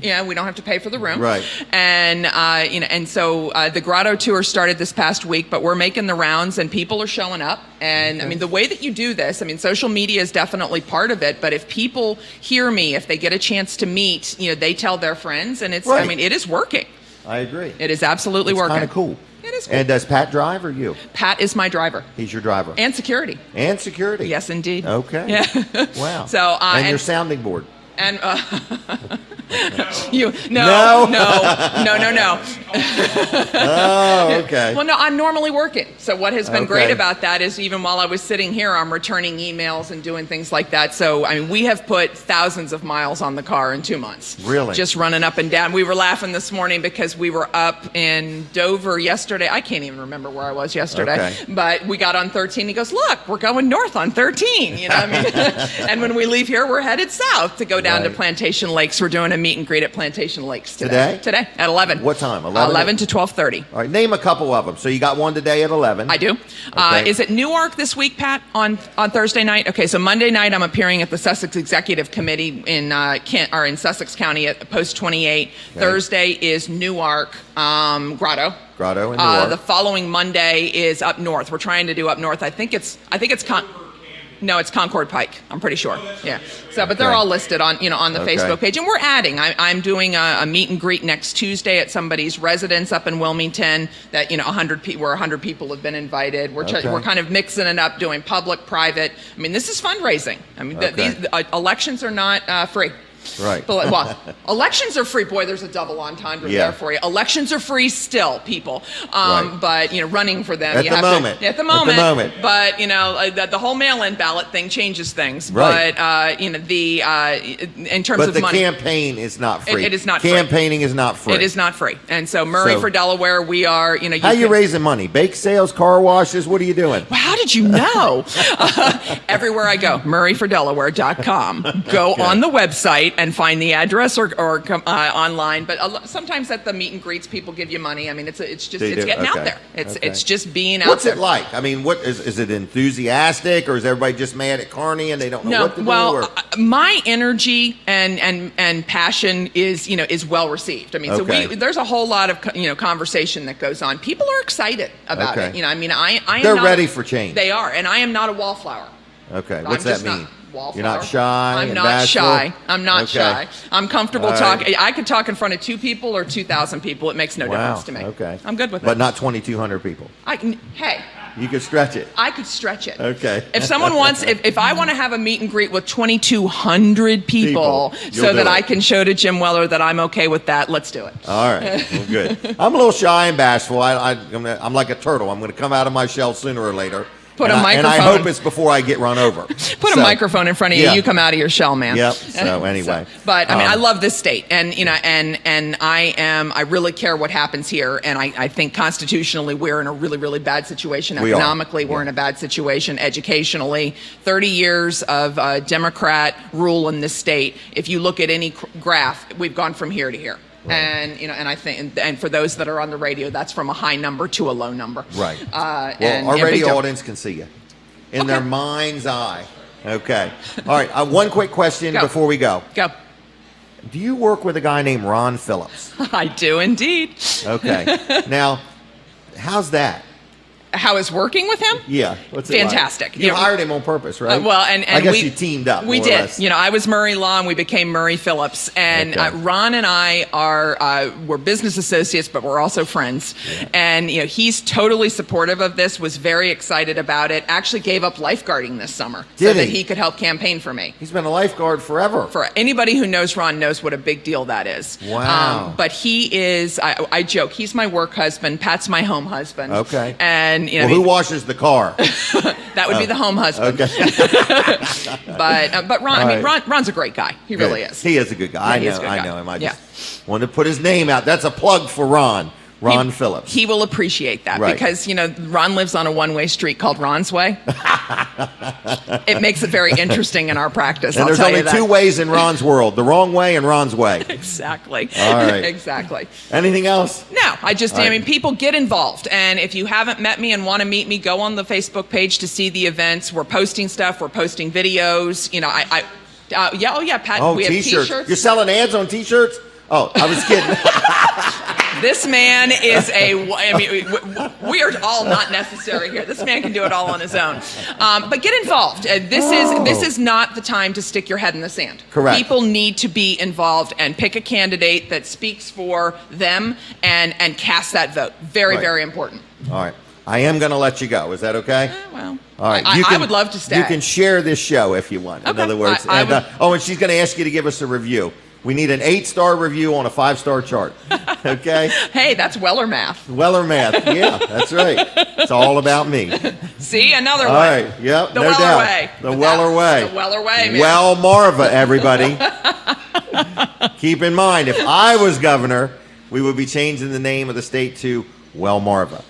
S10: Yeah, we don't have to pay for the room.
S1: Right.
S10: And, and so the grotto tour started this past week, but we're making the rounds and people are showing up. And I mean, the way that you do this, social media is definitely part of it. But if people hear me, if they get a chance to meet, they tell their friends and it's, it is working.
S1: I agree.
S10: It is absolutely working.
S1: It's kind of cool.
S10: It is cool.
S1: And does Pat drive or you?
S10: Pat is my driver.
S1: He's your driver.
S10: And security.
S1: And security.
S10: Yes, indeed.
S1: Okay.
S10: Yeah.
S1: Wow.
S10: So
S1: and your sounding board.
S10: And no.
S1: Oh, okay.
S10: Well, no, I'm normally working. So what has been great about that is even while I was sitting here, I'm returning emails and doing things like that. So, we have put thousands of miles on the car in 2 months.
S1: Really?
S10: Just running up and down. We were laughing this morning because we were up in Dover yesterday. I can't even remember where I was yesterday. But we got on 13. He goes, look, we're going north on 13. And when we leave here, we're headed south to go down to Plantation Lakes. We're doing a meet and greet at Plantation Lakes today. Today at 11.
S1: What time?
S10: 11 to 12:30.
S1: All right, name a couple of them. So you got one today at 11.
S10: I do. Is it Newark this week, Pat, on Thursday night? Okay, so Monday night I'm appearing at the Sussex Executive Committee in in Sussex County at Post 28. Thursday is Newark, Grotto.
S1: Grotto in Newark.
S10: The following Monday is up north. We're trying to do up north. I think it's No, it's Concord Pike. I'm pretty sure. Yeah. So, but they're all listed on the Facebook page, and we're adding. I'm doing a meet and greet next Tuesday at somebody's residence up in Wilmington. That 100 people have been invited. We're kind of mixing it up, doing public, private. This is fundraising. These elections are not free.
S1: Right.
S10: Well, elections are free. Boy, there's a double entendre there for you. Elections are free still, people. But running for them,
S1: at the moment.
S10: But the whole mail-in ballot thing changes things.
S1: Right.
S10: But in terms of
S1: the
S10: money,
S1: campaign is not free.
S10: It is not.
S1: Campaigning is not free.
S10: It is not free. And so Murray for Delaware, we are.
S1: How are you raising money? Bake sales, car washes. What are you doing?
S10: Well, how did you know? Everywhere I go, murrayfordelaware.com. Go on the website. website and find the address or online. But sometimes at the meet and greets, people give you money. I mean, it's getting out there. It's just being out there.
S1: What's it like? I mean, what is it enthusiastic, or is everybody just mad at Carney and they don't know what to do?
S10: Well, my energy and passion is well received. I mean, so there's a whole lot of conversation that goes on. People are excited about it. I mean,
S1: they're ready for change.
S10: They are, and I am not a wallflower.
S1: Okay, what's that mean?
S10: Wallflower.
S1: You're not shy.
S10: I'm not shy. I'm not shy. I'm comfortable talking. I could talk in front of 2 people or 2,000 people. It makes no difference to me.
S1: Okay,
S10: I'm good with it.
S1: But not 2,200 people.
S10: Hey.
S1: You could stretch it.
S10: I could stretch it.
S1: Okay.
S10: If someone wants, if I want to have a meet and greet with 2,200 people so that I can show to Jim Weller that I'm okay with that, let's do it.
S1: All right. Well, good. I'm a little shy and bashful. I'm like a turtle. I'm going to come out of my shell sooner or later.
S10: Put a microphone.
S1: And I hope it's before I get run over.
S10: Put a microphone in front of you. You come out of your shell, man.
S1: Yep. So anyway.
S10: But I mean, I love this state, and I really care what happens here, and I think constitutionally we're in a really, really bad situation. Economically, we're in a bad situation. Educationally, 30 years of Democrat rule in this state. If you look at any graph, we've gone from here to here. Right. And I think, and for those that are on the radio, that's from a high number to a low number.
S1: Right. Our radio audience can see you in their mind's eye. Okay. All right. One quick question before we go.
S10: Go.
S1: Do you work with a guy named Ron Phillips?
S10: I do indeed.
S1: Okay. Now, how's that?
S10: How is working with him?
S1: Yeah. What's it
S10: fantastic.
S1: Like? You hired him on purpose, right?
S10: Well, and
S1: I guess you teamed up.
S10: We did. I was Murray Law, and we became Murray Phillips. And Ron and I we're business associates, but we're also friends. Yeah. And he's totally supportive of this. Was very excited about it. Actually, gave up lifeguarding this summer so that he could help campaign for me.
S1: He's been a lifeguard forever.
S10: For anybody who knows Ron knows what a big deal that is.
S1: Wow.
S10: But he is. I joke. He's my work husband. Pat's my home husband.
S1: Okay.
S10: And
S1: who washes the car?
S10: That would be the home husband.
S1: Okay.
S10: but Ron, Ron's a great guy. He really is.
S1: He is a good guy.
S10: Yeah,
S1: I know him. I just wanted to put his name out. That's a plug for Ron Phillips.
S10: He will appreciate that because Ron lives on a one-way street called Ron's Way. It makes it very interesting in our practice.
S1: And there's only 2 ways in Ron's world: the wrong way and Ron's way.
S10: Exactly.
S1: All right.
S10: Exactly.
S1: Anything else?
S10: No. I mean, people get involved, and if you haven't met me and want to meet me, go on the Facebook page to see the events. We're posting stuff. We're posting videos. Pat. We have T-shirts.
S1: You're selling ads on T-shirts? Oh, I was kidding.
S10: This man is we are all not necessary here. This man can do it all on his own. But get involved. This is not the time to stick your head in the sand.
S1: Correct.
S10: People need to be involved and pick a candidate that speaks for them and cast that vote. Very, very important.
S1: All right. I am going to let you go. Is that okay?
S10: Well,
S1: all right.
S10: I would love to stay.
S1: You can share this show if you want. In other words. And she's going to ask you to give us a review. We need an 8-star review on a 5-star chart. Okay?
S10: Hey, that's Weller math.
S1: Weller math. Yeah, that's right. It's all about me.
S10: See, another one.
S1: All right. Yep.
S10: The
S1: no
S10: Weller
S1: doubt.
S10: way.
S1: The Weller way.
S10: The Weller way, man.
S1: Delmarva, everybody. Keep in mind, if I was governor, we would be changing the name of the state to Delmarva.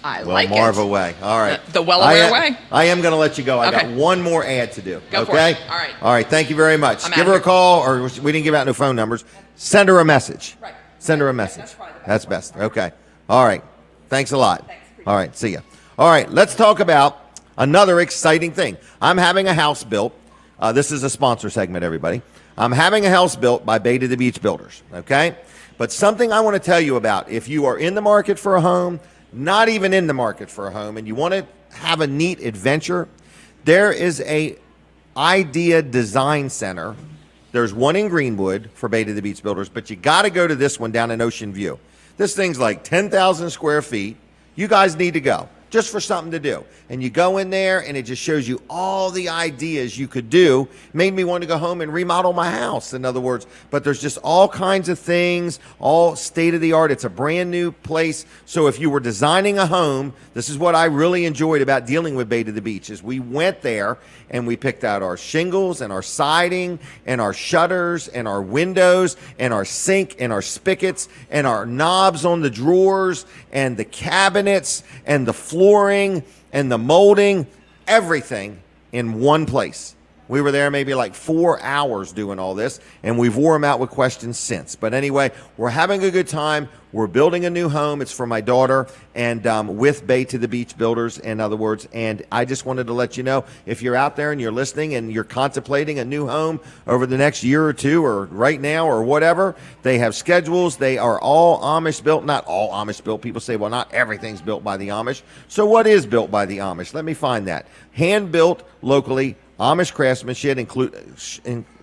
S10: I like it.
S1: Delmarva way. All right.
S10: The Delaware way?
S1: I am going to let you go. I got one more ad to do.
S10: Go for it. All right.
S1: All right. Thank you very much.
S10: I'm
S1: Give her a call, or we didn't give out no phone numbers. Send her a message.
S10: Right.
S1: Send her a message. That's best. Okay. All right. Thanks a lot. All right. See ya. All right. Let's talk about another exciting thing. I'm having a house built. This is a sponsor segment, everybody. I'm having a house built by Bay to the Beach Builders. Okay. But something I want to tell you about, if you are in the market for a home, not even in the market for a home, and you want to have a neat adventure, there is a Idea Design Center. There's one in Greenwood for Bay to the Beach Builders, but you got to go to this one down in Ocean View. This thing's like 10,000 square feet. You guys need to go just for something to do. And you go in there, and it just shows you all the ideas you could do. Made me want to go home and remodel my house, in other words. But there's just all kinds of things, all state-of-the-art. It's a brand-new place. So if you were designing a home, this is what I really enjoyed about dealing with Bay to the Beach, is we went there, and we picked out our shingles and our siding and our shutters and our windows and our sink and our spigots and our knobs on the drawers and the cabinets and the flooring and the molding, everything in one place. We were there maybe like 4 hours doing all this, and we've wore them out with questions since. But anyway, we're having a good time. We're building a new home. It's for my daughter, and with Bay to the Beach Builders, in other words. And I just wanted to let you know, if you're out there and you're listening and you're contemplating a new home over the next year or two, or right now or whatever, they have schedules. They are all Amish built. Not all Amish built. People say, well, not everything's built by the Amish. So what is built by the Amish? Let me find that. Hand built locally, Amish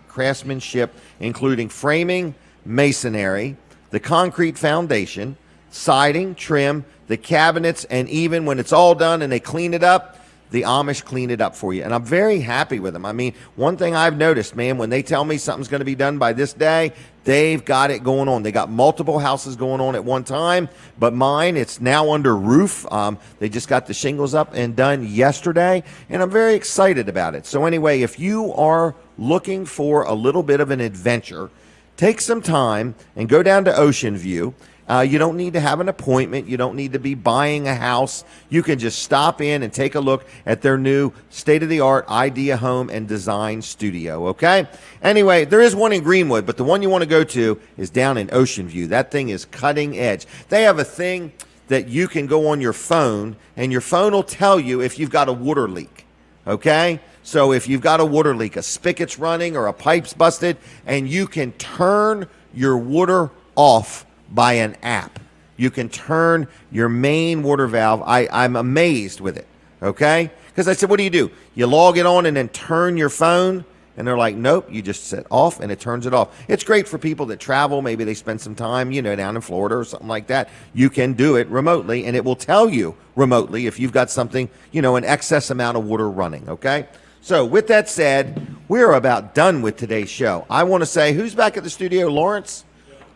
S1: craftsmanship, including framing, masonry, the concrete foundation, siding, trim, the cabinets, and even when it's all done and they clean it up, the Amish clean it up for you. And I'm very happy with them. I mean, one thing I've noticed, man, when they tell me something's going to be done by this day, they've got it going on. They got multiple houses going on at one time, but mine, it's now under roof. They just got the shingles up and done yesterday, and I'm very excited about it. So anyway, if you are looking for a little bit of an adventure, take some time and go down to Ocean View. You don't need to have an appointment. You don't need to be buying a house. You can just stop in and take a look at their new state-of-the-art idea home and design studio, okay? Anyway, there is one in Greenwood, but the one you want to go to is down in Ocean View. That thing is cutting edge. They have a thing that you can go on your phone, and your phone will tell you if you've got a water leak, okay? So if you've got a water leak, a spigot's running or a pipe's busted, and you can turn your water off by an app. You can turn your main water valve. I'm amazed with it, okay? Because I said, what do? You log it on and then turn your phone? And they're like, nope, you just set off and it turns it off. It's great for people that travel. Maybe they spend some time, down in Florida or something like that. You can do it remotely, and it will tell you remotely if you've got something, an excess amount of water running, okay? So with that said, we're about done with today's show. I want to say, who's back at the studio? Lawrence?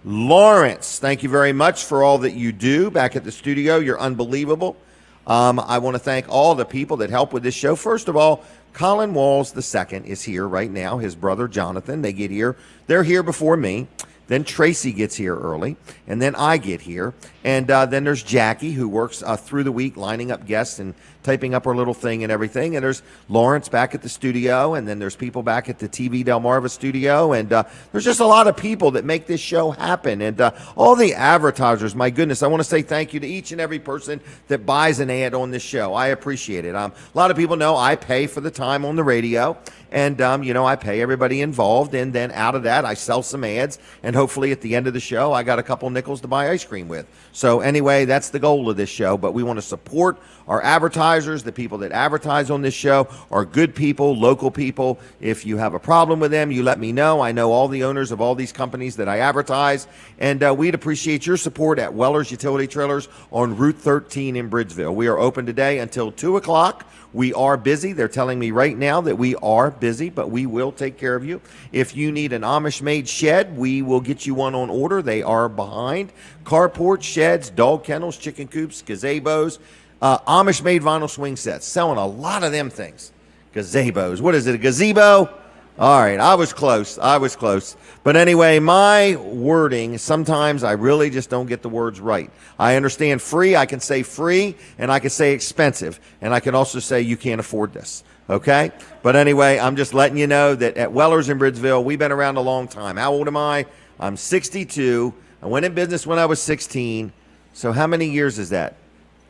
S1: Lawrence, thank you very much for all that you do back at the studio. You're unbelievable. I want to thank all the people that help with this show. First of all, Colin Walls II is here right now. His brother, Jonathan, they get here. They're here before me. Then Tracy gets here early, and then I get here. And then there's Jackie, who works through the week lining up guests and typing up her little thing and everything. And there's Lawrence back at the studio, and then there's people back at the TV Delmarva studio. And there's just a lot of people that make this show happen. And all the advertisers, my goodness, I want to say thank you to each and every person that buys an ad on this show. I appreciate it. A lot of people know I pay for the time on the radio. And, I pay everybody involved, and then out of that, I sell some ads, and hopefully at the end of the show, I got a couple nickels to buy ice cream with. So anyway, that's the goal of this show, but we want to support our advertisers. The people that advertise on this show are good people, local people. If you have a problem with them, you let me know. I know all the owners of all these companies that I advertise, and we'd appreciate your support at Weller's Utility Trailers on Route 13 in Bridgeville. We are open today until 2 o'clock. We are busy. They're telling me right now that we are busy, but we will take care of you. If you need an Amish-made shed, we will get you one on order. They are behind. Carports, sheds, dog kennels, chicken coops, gazebos, Amish-made vinyl swing sets. Selling a lot of them things. Gazebos. What is it, a gazebo? All right, I was close. But anyway, my wording, sometimes I really just don't get the words right. I understand free, I can say free, and I can say expensive, and I can also say you can't afford this, okay? But anyway, I'm just letting you know that at Weller's in Bridgeville, we've been around a long time. How old am I? I'm 62. I went in business when I was 16. So how many years is that?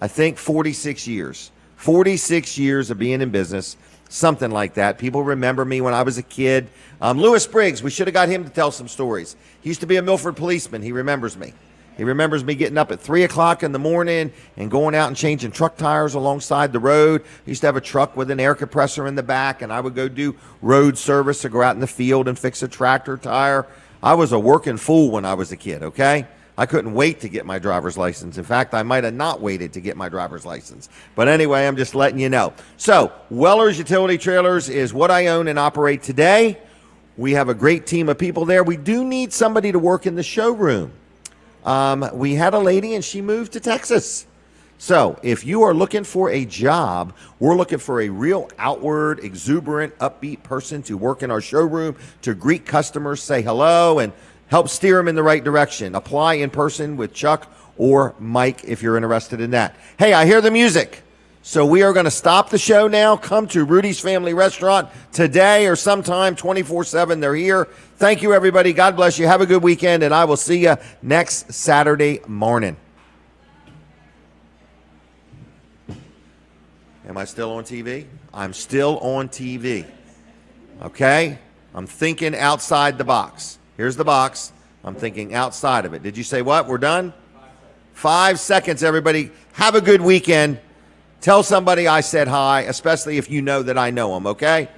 S1: I think 46 years. 46 years of being in business. Something like that. People remember me when I was a kid. Lewis Briggs, we should have got him to tell some stories. He used to be a Milford policeman. He remembers me. He remembers me getting up at 3 o'clock in the morning and going out and changing truck tires alongside the road. I used to have a truck with an air compressor in the back, and I would go do road service to go out in the field and fix a tractor tire. I was a working fool when I was a kid, okay? I couldn't wait to get my driver's license. In fact, I might have not waited to get my driver's license. But anyway, I'm just letting you know. So, Weller's Utility Trailers is what I own and operate today. We have a great team of people there. We do need somebody to work in the showroom. We had a lady and she moved to Texas. So, if you are looking for a job, we're looking for a real outward, exuberant, upbeat person to work in our showroom, to greet customers, say hello, and help steer them in the right direction. Apply in person with Chuck or Mike if you're interested in that. Hey, I hear the music. So we are going to stop the show now. Come to Rudy's Family Restaurant today or sometime 24/7. They're here. Thank you, everybody. God bless you. Have a good weekend, and I will see you next Saturday morning. Am I still on TV? I'm still on TV. Okay? I'm thinking outside the box. Here's the box. I'm thinking outside of it. Did you say what? We're done? 5 seconds, everybody. Have a good weekend. Tell somebody I said hi, especially if you know that I know them, okay?